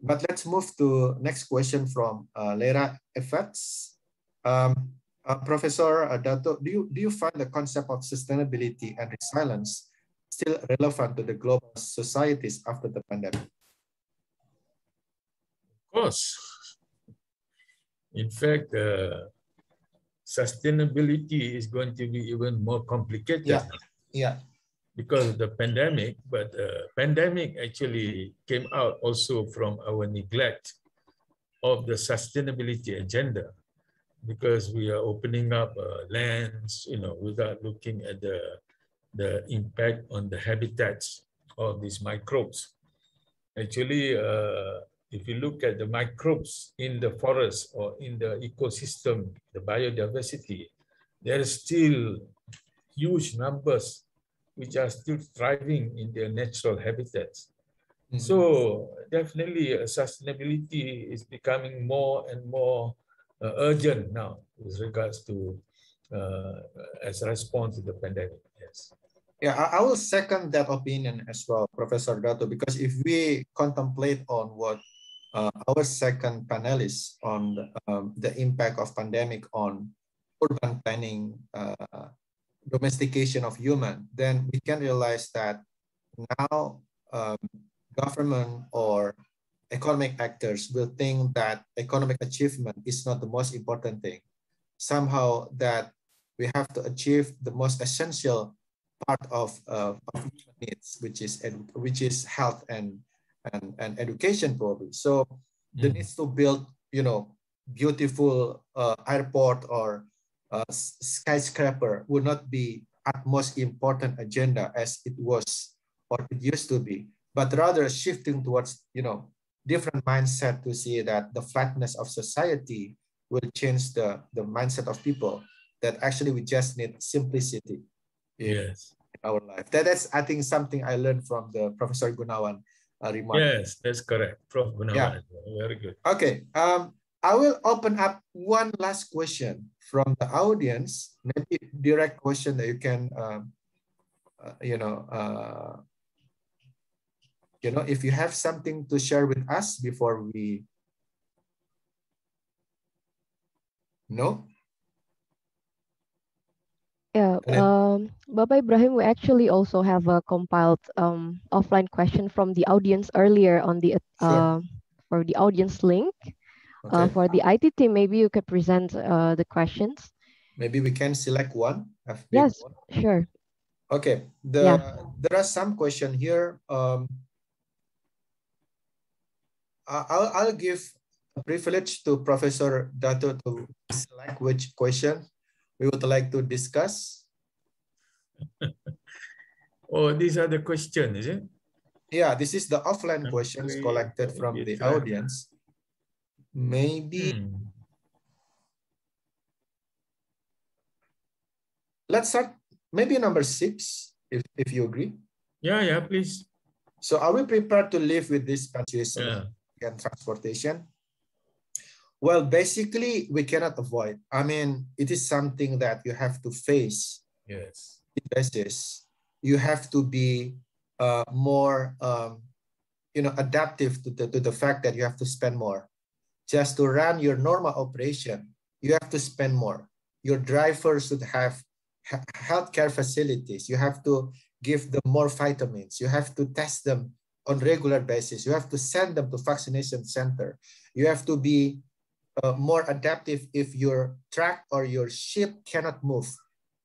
But let's move to next question from Lera Efforts. Professor Dato, do you find the concept of sustainability and resilience still relevant to the global societies after the pandemic? Of course. In fact, sustainability is going to be even more complicated. Yeah. Yeah. Because of the pandemic, but pandemic actually came out also from our neglect of the sustainability agenda, because we are opening up lands, without looking at the impact on the habitats of these microbes. Actually, if you look at the microbes in the forest or in the ecosystem, the biodiversity, there are still huge numbers which are still thriving in their natural habitats. Mm-hmm. So definitely sustainability is becoming more and more urgent now with regards to as a response to the pandemic. Yes. Yeah, I will second that opinion as well, Professor Dato, because if we contemplate on what our second panelist on the impact of pandemic on urban planning, domestication of human, then we can realize that now government or economic actors will think that economic achievement is not the most important thing. Somehow that we have to achieve the most essential part of human needs, which is health and education probably. So the needs to build, beautiful airport or skyscraper would not be at most important agenda as it was or it used to be, but rather shifting towards different mindset to see that the flatness of society will change the mindset of people, that actually we just need simplicity in our life. That's I think something I learned from the Professor Gunawan remark. Yes, that's correct, Prof. Gunawan. Yeah. Very good. Okay. I will open up one last question from the audience, maybe direct question that you can, if you have something to share with us before we. No? Yeah, Bapak Ibrahim, we actually also have a compiled offline question from the audience earlier on the for the audience link. Okay. For the IT team, maybe you could present the questions. Maybe we can select one. Yes, sure. Okay. There are some questions here. I'll give a privilege to Professor Dato to select which question we would like to discuss. Oh, these are the questions, is it? Yeah, this is the offline questions collected from the audience. Maybe let's start maybe number 6, if you agree. Yeah, please. So are we prepared to live with this situation and transportation? Well, basically, we cannot avoid. I mean, it is something that you have to face. Yes. You have to be more, adaptive to the fact that you have to spend more. Just to run your normal operation, you have to spend more. Your drivers should have healthcare facilities. You have to give them more vitamins. You have to test them on regular basis. You have to send them to vaccination center. You have to be more adaptive if your truck or your ship cannot move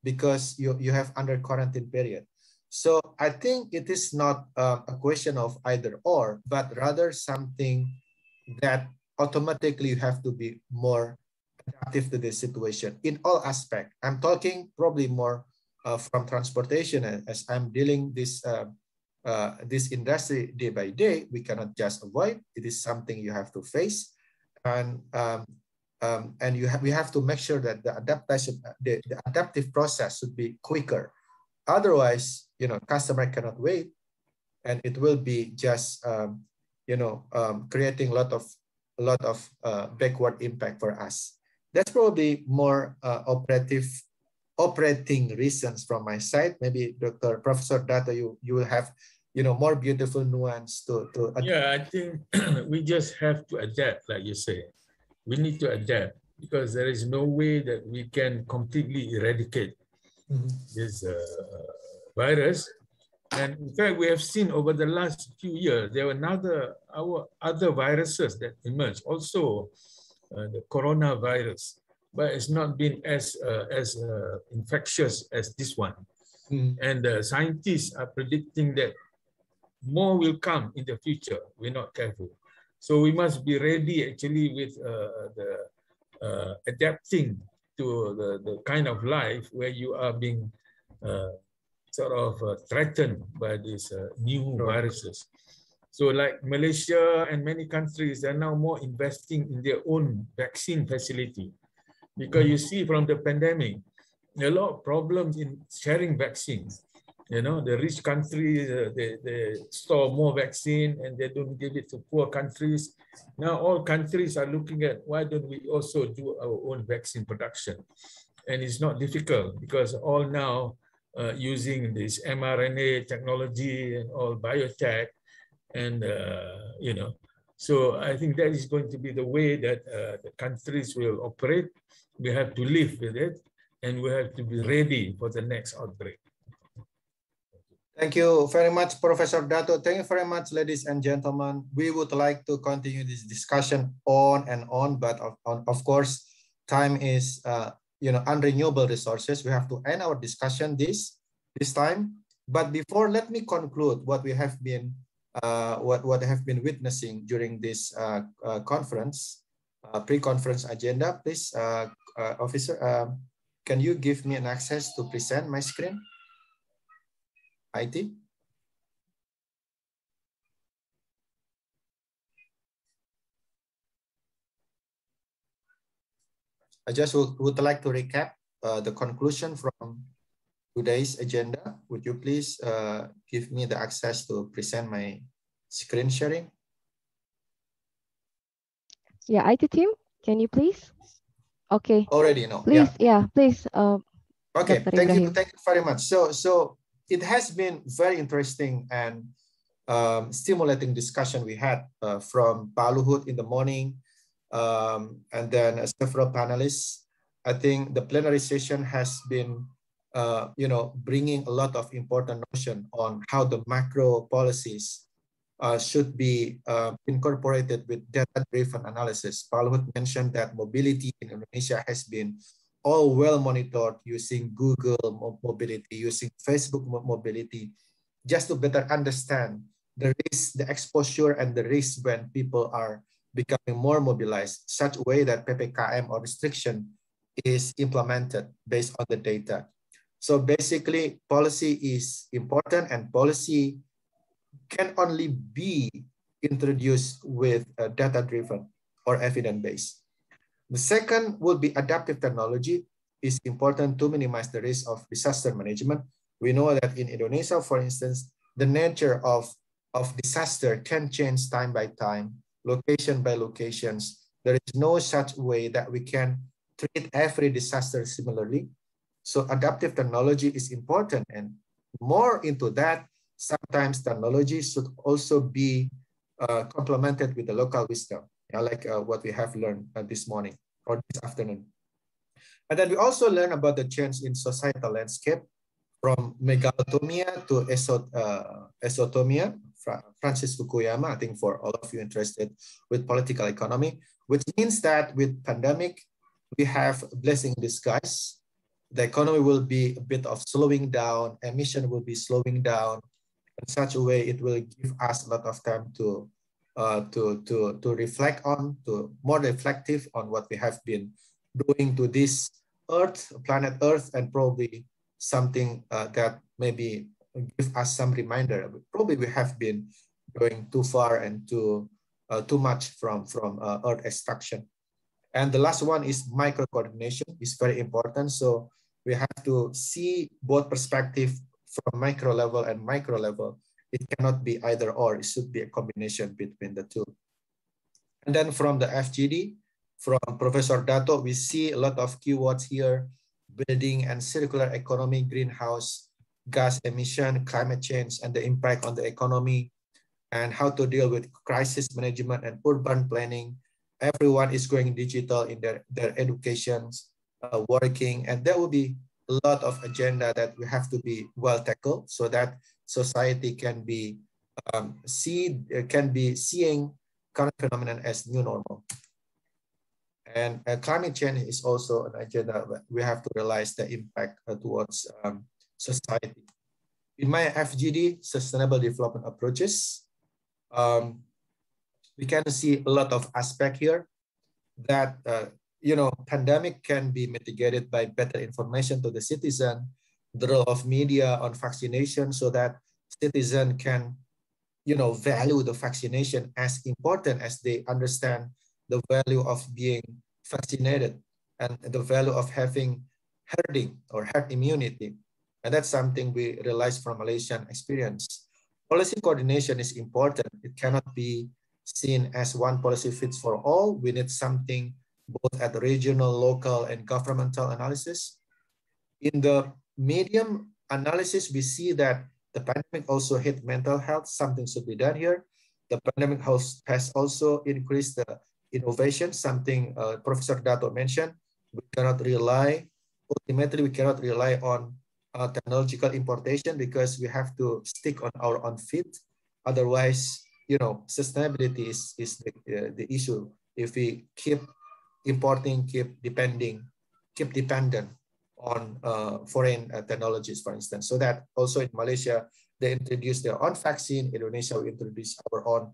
because you have under quarantine period. So I think it is not a question of either or, but rather something that automatically you have to be more adaptive to this situation in all aspects. I'm talking probably more from transportation, as I'm dealing this industry day by day. We cannot just avoid. It is something you have to face. And and we have to make sure that the adaptation, the adaptive process should be quicker. Otherwise, customer cannot wait, and it will be just creating a lot of backward impact for us. That's probably more operating reasons from my side. Maybe Professor Dato, you will have more beautiful nuance to yeah, I think we just have to adapt, like you say. We need to adapt because there is no way that we can completely eradicate this virus. And in fact, we have seen over the last few years, there were other viruses that emerged, also the coronavirus, but it's not been as infectious as this one. And scientists are predicting that more will come in the future. We're not careful. So we must be ready actually with adapting to the kind of life where you are being sort of threatened by these new viruses. So like Malaysia and many countries are now more investing in their own vaccine facility, because you see from the pandemic, a lot of problems in sharing vaccines. The rich countries, they store more vaccine and they don't give it to poor countries. Now all countries are looking at, why don't we also do our own vaccine production? And it's not difficult because all now using this mRNA technology and all biotech, and so I think that is going to be the way that the countries will operate. We have to live with it, and we have to be ready for the next outbreak. Thank you very much, Professor Dato. Thank you very much, ladies and gentlemen. We would like to continue this discussion on and on, but of course, time is unrenewable resources. We have to end our discussion this time. But before, let me conclude what we have been what I have been witnessing during this conference, pre-conference agenda. Please, officer, can you give me an access to present my screen? IT. I just would like to recap the conclusion from today's agenda. Would you please give me the access to present my screen sharing? Yeah, IT team, can you please? Okay. Already no. Please, yeah, please. Okay, Dr. thank Ibrahim. you very much. So it has been very interesting and stimulating discussion we had from Pak Luhut in the morning, and then several panelists. I think the plenary session has been, bringing a lot of important notion on how the macro policies should be incorporated with data-driven analysis. Pak Luhut mentioned that mobility in Indonesia has been all well monitored using Google mobility, using Facebook mobility, just to better understand the risk, the exposure, and the risk when people are becoming more mobilized, such a way that PPKM or restriction is implemented based on the data. So basically, policy is important, and policy can only be introduced with data-driven or evidence-based. The second would be adaptive technology is important to minimize the risk of disaster management. We know that in Indonesia, for instance, the nature of disaster can change time by time, location by locations. There is no such way that we can treat every disaster similarly. So adaptive technology is important, and more into that, sometimes technology should also be complemented with the local wisdom, like what we have learned this morning or this afternoon. And then we also learn about the change in societal landscape from megalotomia to esotomia. Francis Fukuyama, I think for all of you interested with political economy, which means that with pandemic, we have blessing in disguise. The economy will be a bit of slowing down, emission will be slowing down. In such a way, it will give us a lot of time to reflect on, to more reflective on what we have been doing to this Earth, planet Earth, and probably something that maybe give us some reminder. Probably we have been going too far and too much from Earth extraction. And the last one is micro coordination. It's very important. So we have to see both perspective from micro level and micro level. It cannot be either or. It should be a combination between the two. And then from the FGD, from Professor Dato, we see a lot of keywords here: building and circular economy, greenhouse gas emission, climate change, and the impact on the economy, and how to deal with crisis management and urban planning. Everyone is going digital in their educations, working, and there will be a lot of agenda that we have to be well tackled so that society can be seeing current phenomenon as new normal. And climate change is also an agenda that we have to realize the impact towards society. In my FGD, Sustainable Development Approaches, we can see a lot of aspect here that, pandemic can be mitigated by better information to the citizen, the role of media on vaccination so that citizen can, value the vaccination as important as they understand the value of being vaccinated and the value of having herding or herd immunity. And that's something we realized from Malaysian experience. Policy coordination is important. It cannot be seen as one policy fits for all. We need something both at the regional, local, and governmental analysis. In the medium analysis, we see that the pandemic also hit mental health. Something should be done here. The pandemic has also increased the innovation, something Professor Dato mentioned. Ultimately, we cannot rely on technological importation because we have to stick on our own feet. Otherwise, sustainability is the issue. If we keep importing, keep dependent on foreign technologies, for instance. So that also in Malaysia, they introduced their own vaccine. Indonesia will introduce our own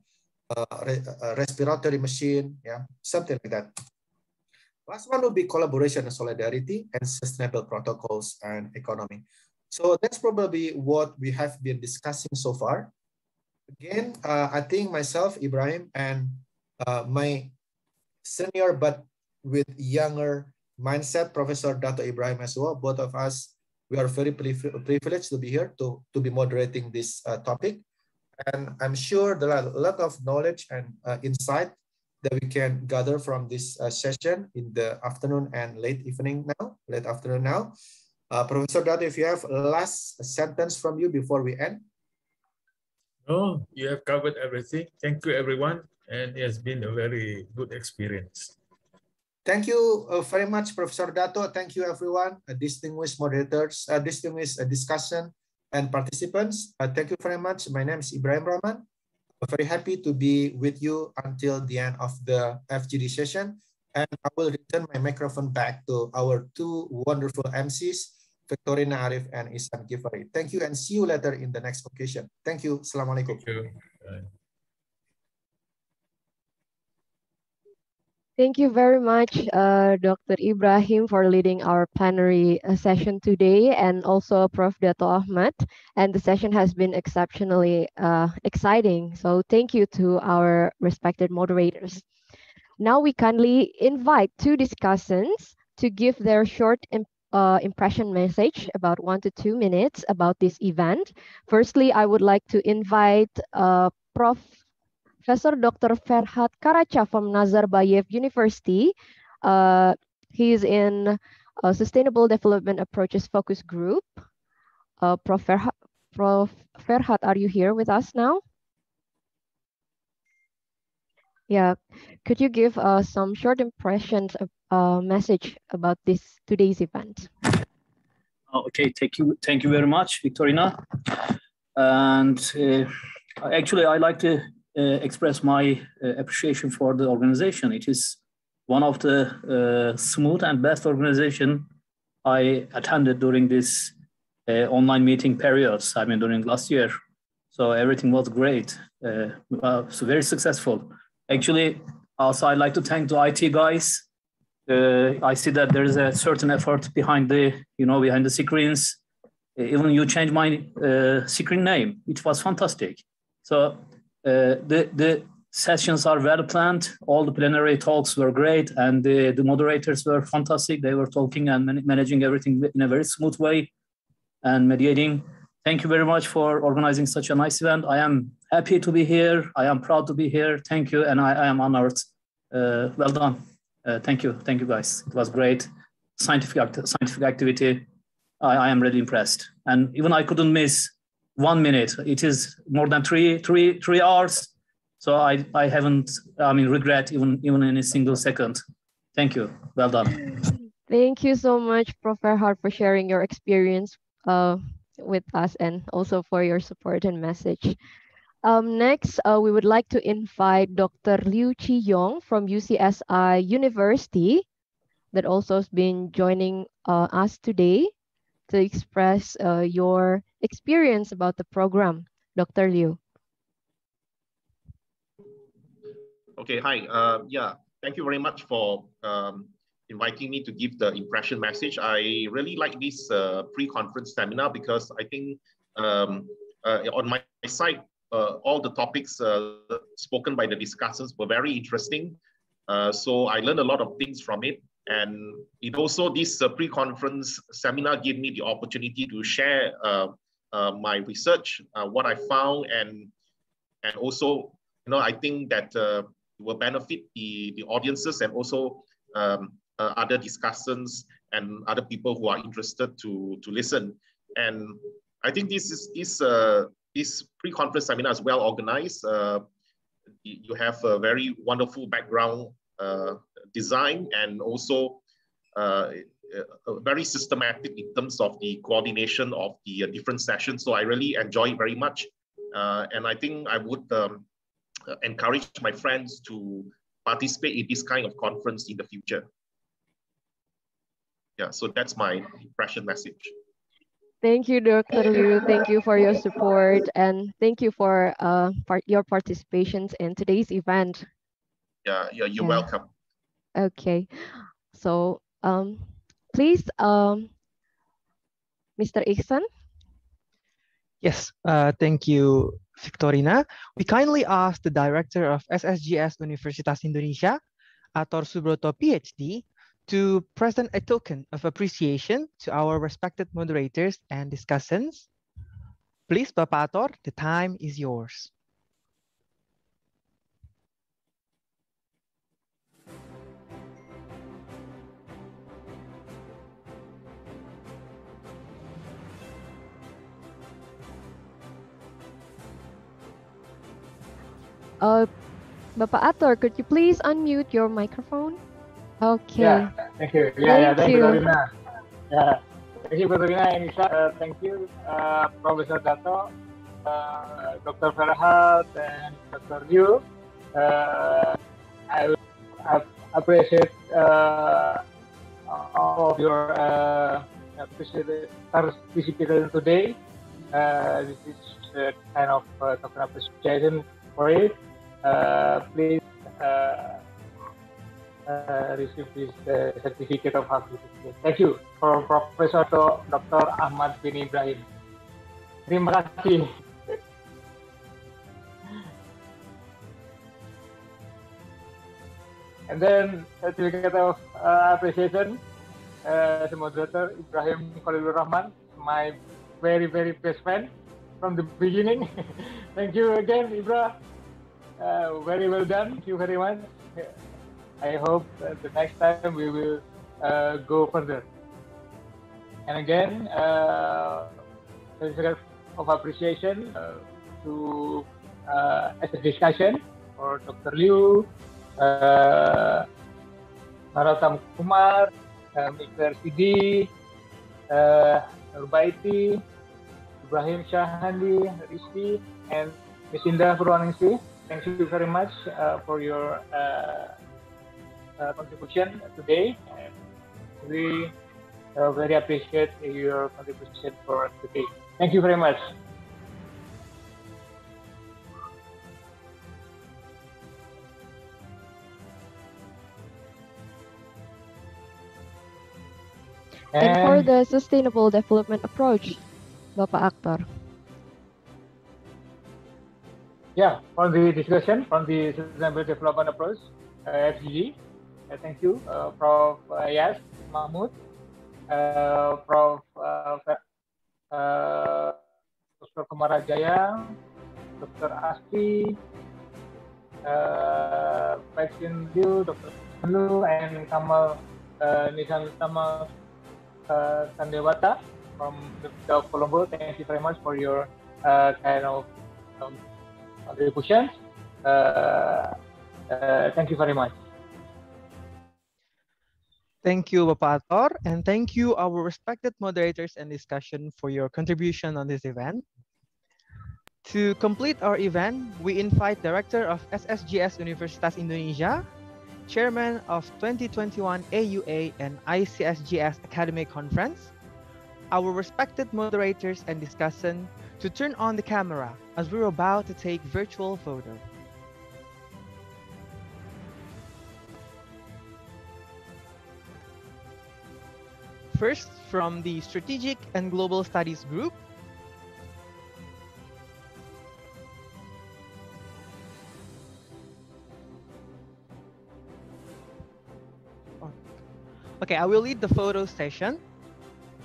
respiratory machine, something like that. Last one will be collaboration and solidarity and sustainable protocols and economy. So that's probably what we have been discussing so far. Again, I think myself, Ibrahim, and my senior but with younger mindset, Professor Dato Ibrahim as well, both of us, we are very privileged to be here to be moderating this topic. And I'm sure there are a lot of knowledge and insight that we can gather from this session in the afternoon and late afternoon now. Professor Dato, if you have a last sentence from you before we end. No, you have covered everything. Thank you, everyone. And it has been a very good experience. Thank you very much, Professor Dato. Thank you, everyone, distinguished moderators, distinguished discussion and participants. Thank you very much. My name is Ibrahim Rahman. I'm very happy to be with you until the end of the FGD session. And I will return my microphone back to our two wonderful MCs, Victorina Arif and Isan Gifari. Thank you and see you later in the next occasion. Thank you. Assalamualaikum. Thank you. Thank you very much, Dr. Ibrahim, for leading our plenary session today, and also Prof. Dato Ahmad. And the session has been exceptionally exciting. So thank you to our respected moderators. Now we kindly invite two discussants to give their short impression message, about 1 to 2 minutes, about this event. Firstly, I would like to invite Professor Dr. Ferhat Karaca from Nazarbayev University. He is in Sustainable Development Approaches Focus Group. Prof. Ferhat, are you here with us now? Yeah, could you give some short impressions message about today's event? Okay, thank you very much, Victorina. And actually, I like to express my appreciation for the organization. It is one of the smooth and best organization I attended during this online meeting periods. I mean, during last year. So everything was great. So very successful. Actually, also I'd like to thank the IT guys. I see that there is a certain effort behind the screens. Even you changed my screen name. It was fantastic. So the sessions are well planned. All the plenary talks were great, and the moderators were fantastic. They were talking and managing everything in a very smooth way and mediating. Thank you very much for organizing such a nice event. I am happy to be here. I am proud to be here. Thank you, and I am honored. Well done. Thank you guys. It was great. Scientific activity. I am really impressed. And even I couldn't miss 1 minute. It is more than three hours. So I haven't, regret even in a single second. Thank you. Well done. Thank you so much, Prof. Ferhat, for sharing your experience with us and also for your support and message. Next, we would like to invite Dr. Liu Chi-yong from UCSI University that also has been joining us today to express your experience about the program. Dr. Liu. Okay, hi. Thank you very much for inviting me to give the impression message. I really like this pre-conference seminar because I think on my side, all the topics spoken by the discussants were very interesting. So I learned a lot of things from it. And it also, this pre-conference seminar gave me the opportunity to share my research, what I found, and also, I think that will benefit the audiences and also other discussants and other people who are interested to listen. And I think this pre-conference seminar is well organized. You have a very wonderful background design and also very systematic in terms of the coordination of the different sessions. So I really enjoy it very much. And I think I would encourage my friends to participate in this kind of conference in the future. Yeah, so that's my impression message. Thank you, Dr. Liu. Thank you for your support and thank you for your participations in today's event. Yeah, you're welcome. Okay, so please, Mr. Iksan. Yes, thank you, Victorina. We kindly ask the Director of SSGS Universitas Indonesia, Ator Subroto, PhD, to present a token of appreciation to our respected moderators and discussants. Please, Bapak Ator, the time is yours. Bapak Ator, could you please unmute your microphone? Okay. Yeah, thank you. Thank you, Dorina. Yeah, thank you, Dorina and Isa. Thank you, Professor Dato, Dr. Ferhat, and Dr. Liu. I appreciate all of your participation today. This is kind of token appreciation for it. Please receive this certificate of appreciation. Thank you for Professor Dr. Ahmad bin Ibrahim. Terima kasih. And then certificate of appreciation, the moderator Ibrahim Khalilur Rahman, my very best friend from the beginning. Thank you again, Ibra. Very well done. Thank you very much. I hope the next time we will go further. And again, certificate of appreciation to as a discussion for Dr. Liu, Narotam Kumar, Mr. Sidi, Nurbaiti, Ibrahim Shahandi, Rizki, and Ms. Indah Purwaningsi. Thank you very much for your contribution today. And we very appreciate your contribution for today. Thank you very much. And for the sustainable development approach, Bapak Ator. yeah, for the discussion from the Sustainable Development Approach, SDG. Thank you, Prof. Yas Mahmud, Prof. Dr. Kamarajaya, Dr. Asti, Vaksin Liu, Dr. Lu, and Kamal Nisan Tama Sandewata from the of Colombo. Thank you very much for your kind of contributions. Thank you very much. Thank you, Bapak Ator, and thank you, our respected moderators and discussion for your contribution on this event. To complete our event, we invite Director of SSGS Universitas Indonesia, Chairman of 2021 AUA and ICSSGS Academic Conference, our respected moderators and discussant to turn on the camera as we're about to take virtual photo. First, from the Strategic and Global Studies Group, okay, I will lead the photo session.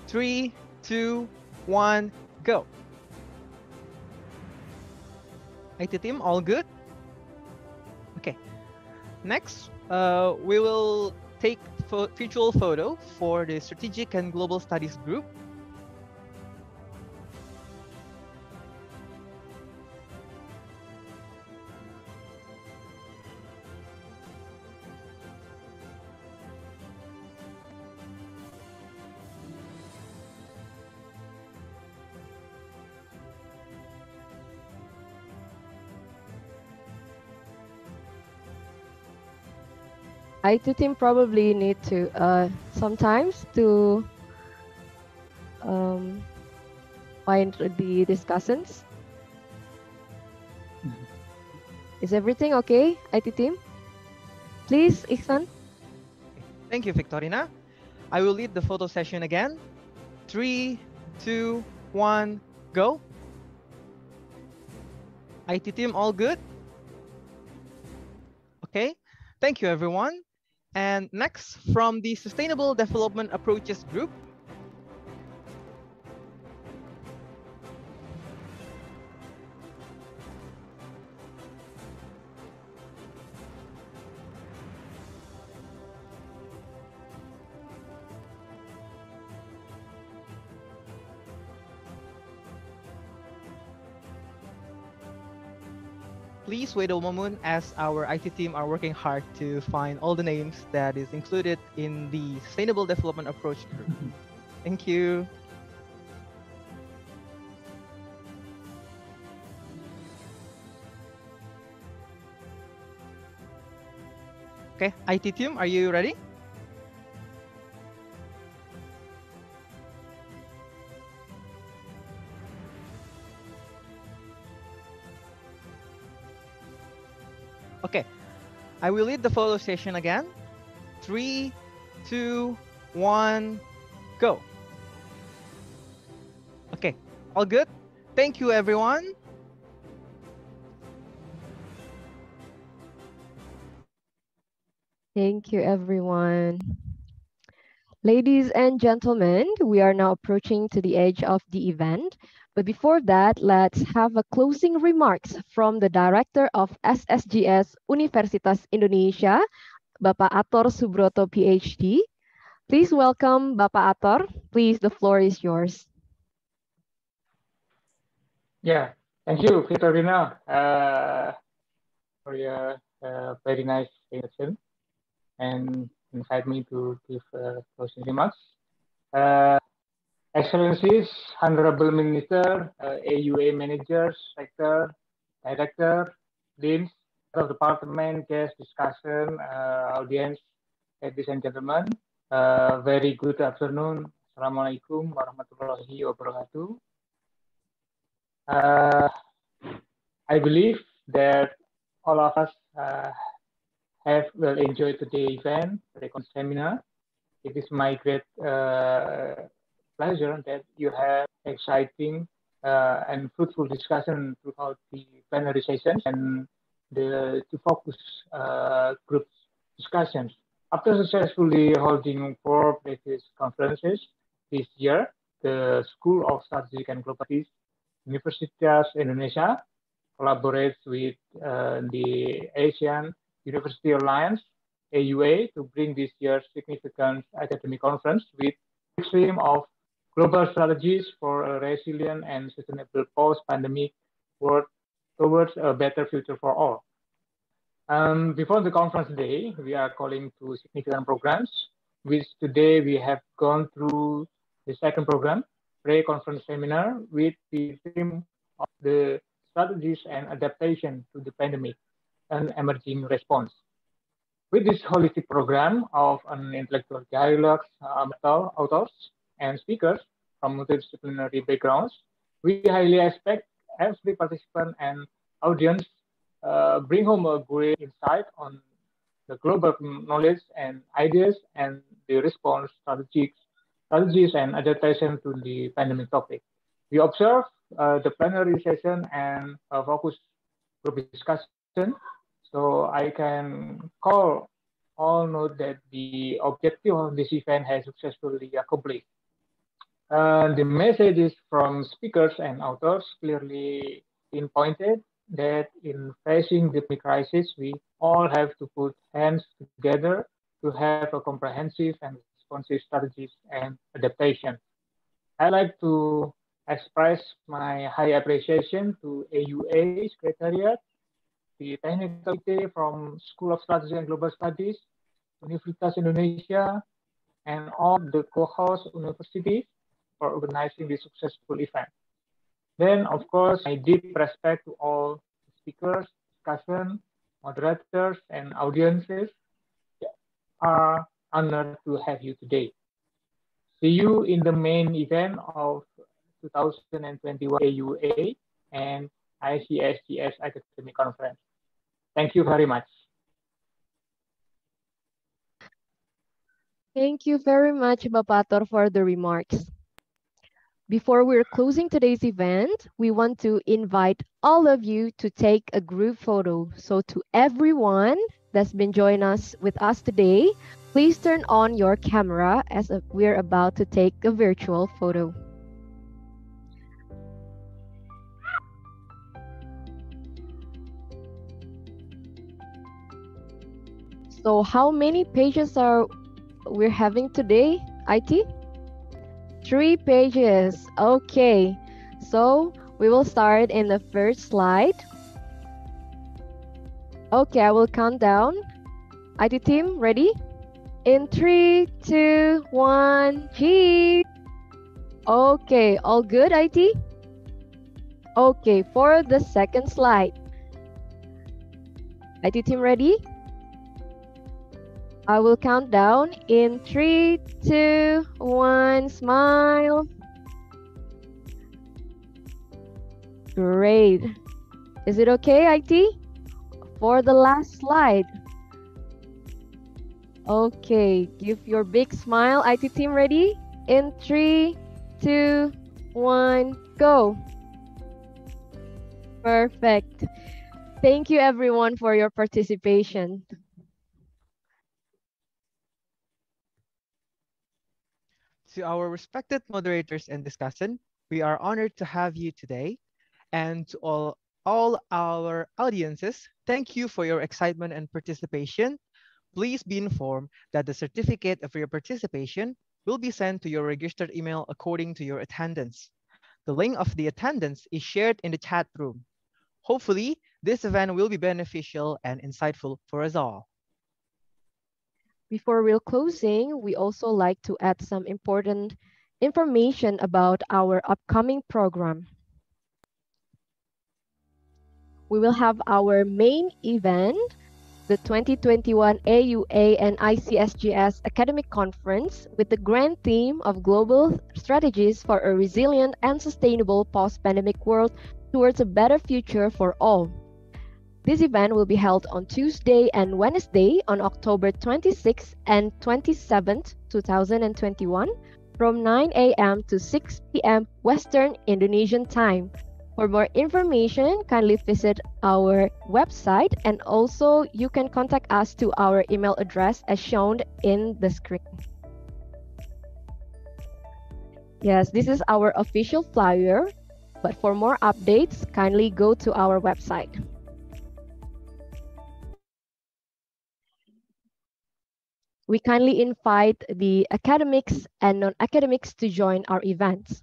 3, 2, 1, go. IT team, all good? Okay. Next, we will take virtual photo for the Strategic and Global Studies Group. IT team probably need to sometimes to find the discussants. Is everything okay, IT team? Please, Iksan. Thank you, Victorina. I will lead the photo session again. 3, 2, 1, go. IT team, all good? Okay, thank you, everyone. And next, from the Sustainable Development Approaches Group, please wait a moment as our IT team are working hard to find all the names that is included in the Sustainable Development Approach Group. Thank you. Okay, IT team, are you ready? Okay, I will lead the photo session again. 3, 2, 1, go. Okay, all good? Thank you, everyone. Thank you, everyone. Ladies and gentlemen, we are now approaching to the edge of the event. But before that, let's have a closing remarks from the Director of SSGS Universitas Indonesia, Bapak Ator Subroto, PhD. Please welcome Bapak Ator. Please, the floor is yours. Yeah, thank you, Victorina, for your very nice introduction and invite me to give closing remarks. Excellencies, Honorable Minister, AUA managers, sector, director, deans of department, guest discussion, audience, ladies and gentlemen, very good afternoon. Assalamualaikum warahmatullahi wabarakatuh. I believe that all of us will enjoy today's event, the seminar. It is my great pleasure that you have exciting and fruitful discussion throughout the plenary sessions and to focus group discussions. After successfully holding 4 previous conferences this year, the School of Strategic and Global Studies, Universitas Indonesia collaborates with the Asian University Alliance, AUA, to bring this year's significant academic conference with a theme of global strategies for a resilient and sustainable post-pandemic world towards a better future for all. Before the conference day, we are calling to significant programs, which today we have gone through the second program, pre-conference seminar, with the theme of the strategies and adaptation to the pandemic and emerging response. With this holistic program of an intellectual dialogues, authors and speakers from multidisciplinary backgrounds, we highly expect every participant and audience bring home a great insight on the global knowledge and ideas and the response strategies and adaptation to the pandemic topic. We observe the plenary session and focus group discussion. So I can call all note that the objective of this event has successfully accomplished. The messages from speakers and authors clearly pinpointed that in facing the crisis, we all have to put hands together to have a comprehensive and responsive strategies and adaptation. I'd like to express my high appreciation to AUA Secretariat, the technical committee from School of Strategy and Global Studies, Universitas Indonesia, and all the co-host universities for organizing this successful event. Then, of course, my deep respect to all speakers, discussion, moderators, and audiences. Are honored to have you today. See you in the main event of 2021 AUA and ICSGS Academic Conference. Thank you very much. Thank you very much, Bapak Tor, for the remarks. Before we're closing today's event, we want to invite all of you to take a group photo. So to everyone that's been joining us with us today, please turn on your camera as we're about to take a virtual photo. So how many pages are we having today, IT? 3 pages. Okay, so we will start in the first slide. Okay, I will count down. IT team, ready? In 3, 2, 1, cheese. Okay, all good, IT? Okay, for the second slide. IT team, ready? I will count down in 3, 2, 1, smile. Great. Is it okay, IT? For the last slide. Okay, give your big smile. IT team ready? In 3, 2, 1, go. Perfect. Thank you everyone for your participation. To our respected moderators and discussant, we are honored to have you today. And to all our audiences, thank you for your excitement and participation. Please be informed that the certificate of your participation will be sent to your registered email according to your attendance. The link of the attendance is shared in the chat room. Hopefully, this event will be beneficial and insightful for us all. Before we're closing, we also like to add some important information about our upcoming program. We will have our main event, the 2021 AUA and ICSSGS Academic Conference, with the grand theme of Global Strategies for a Resilient and Sustainable Post-Pandemic World Towards a Better Future for All. This event will be held on Tuesday and Wednesday on October 26th and 27th, 2021, from 9 a.m. to 6 p.m. Western Indonesian Time. For more information, kindly visit our website, and also you can contact us to our email address as shown in the screen. Yes, this is our official flyer, but for more updates, kindly go to our website. We kindly invite the academics and non-academics to join our events.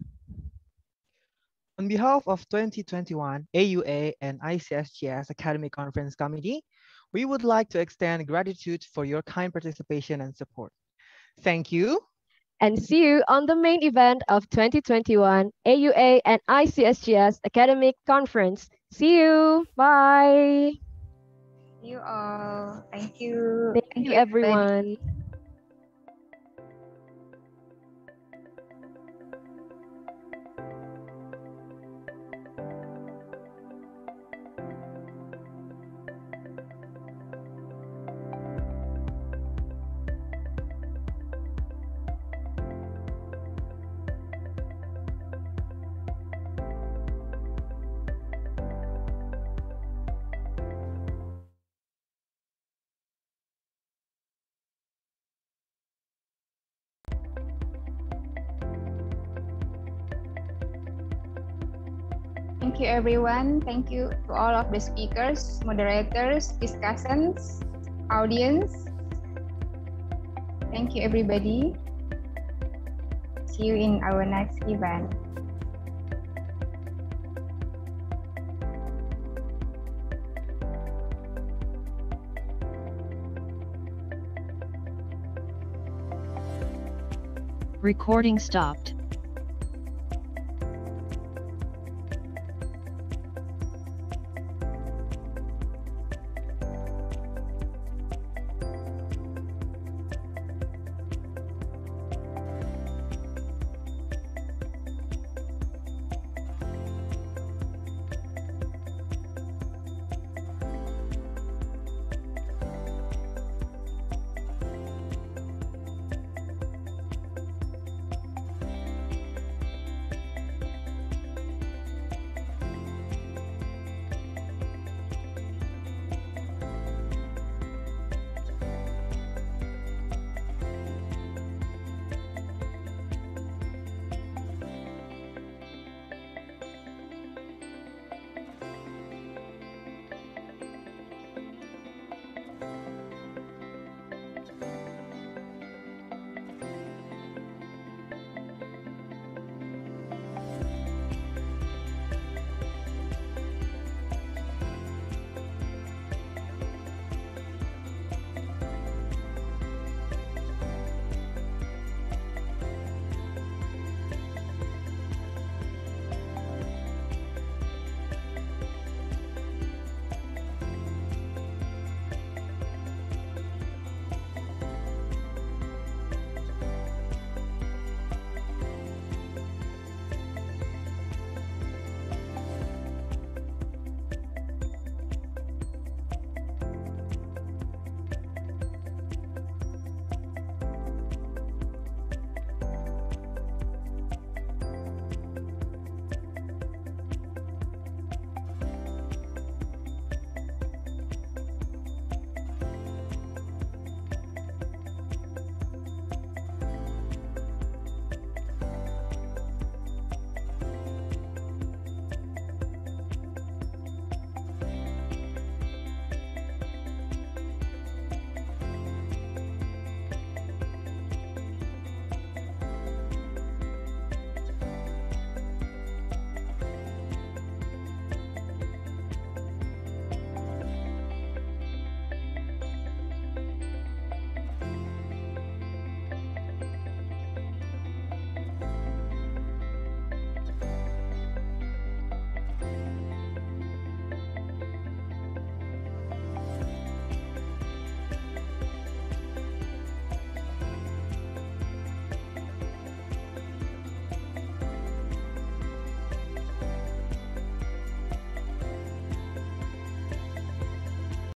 On behalf of 2021 AUA and ICSGS Academic Conference Committee, we would like to extend gratitude for your kind participation and support. Thank you. And see you on the main event of 2021 AUA and ICSGS Academic Conference. See you. Bye. See you all. Thank you. Thank you, everyone. Thank you, everyone. Thank you to all of the speakers, moderators, discussants, audience. Thank you, everybody. See you in our next event. Recording stopped.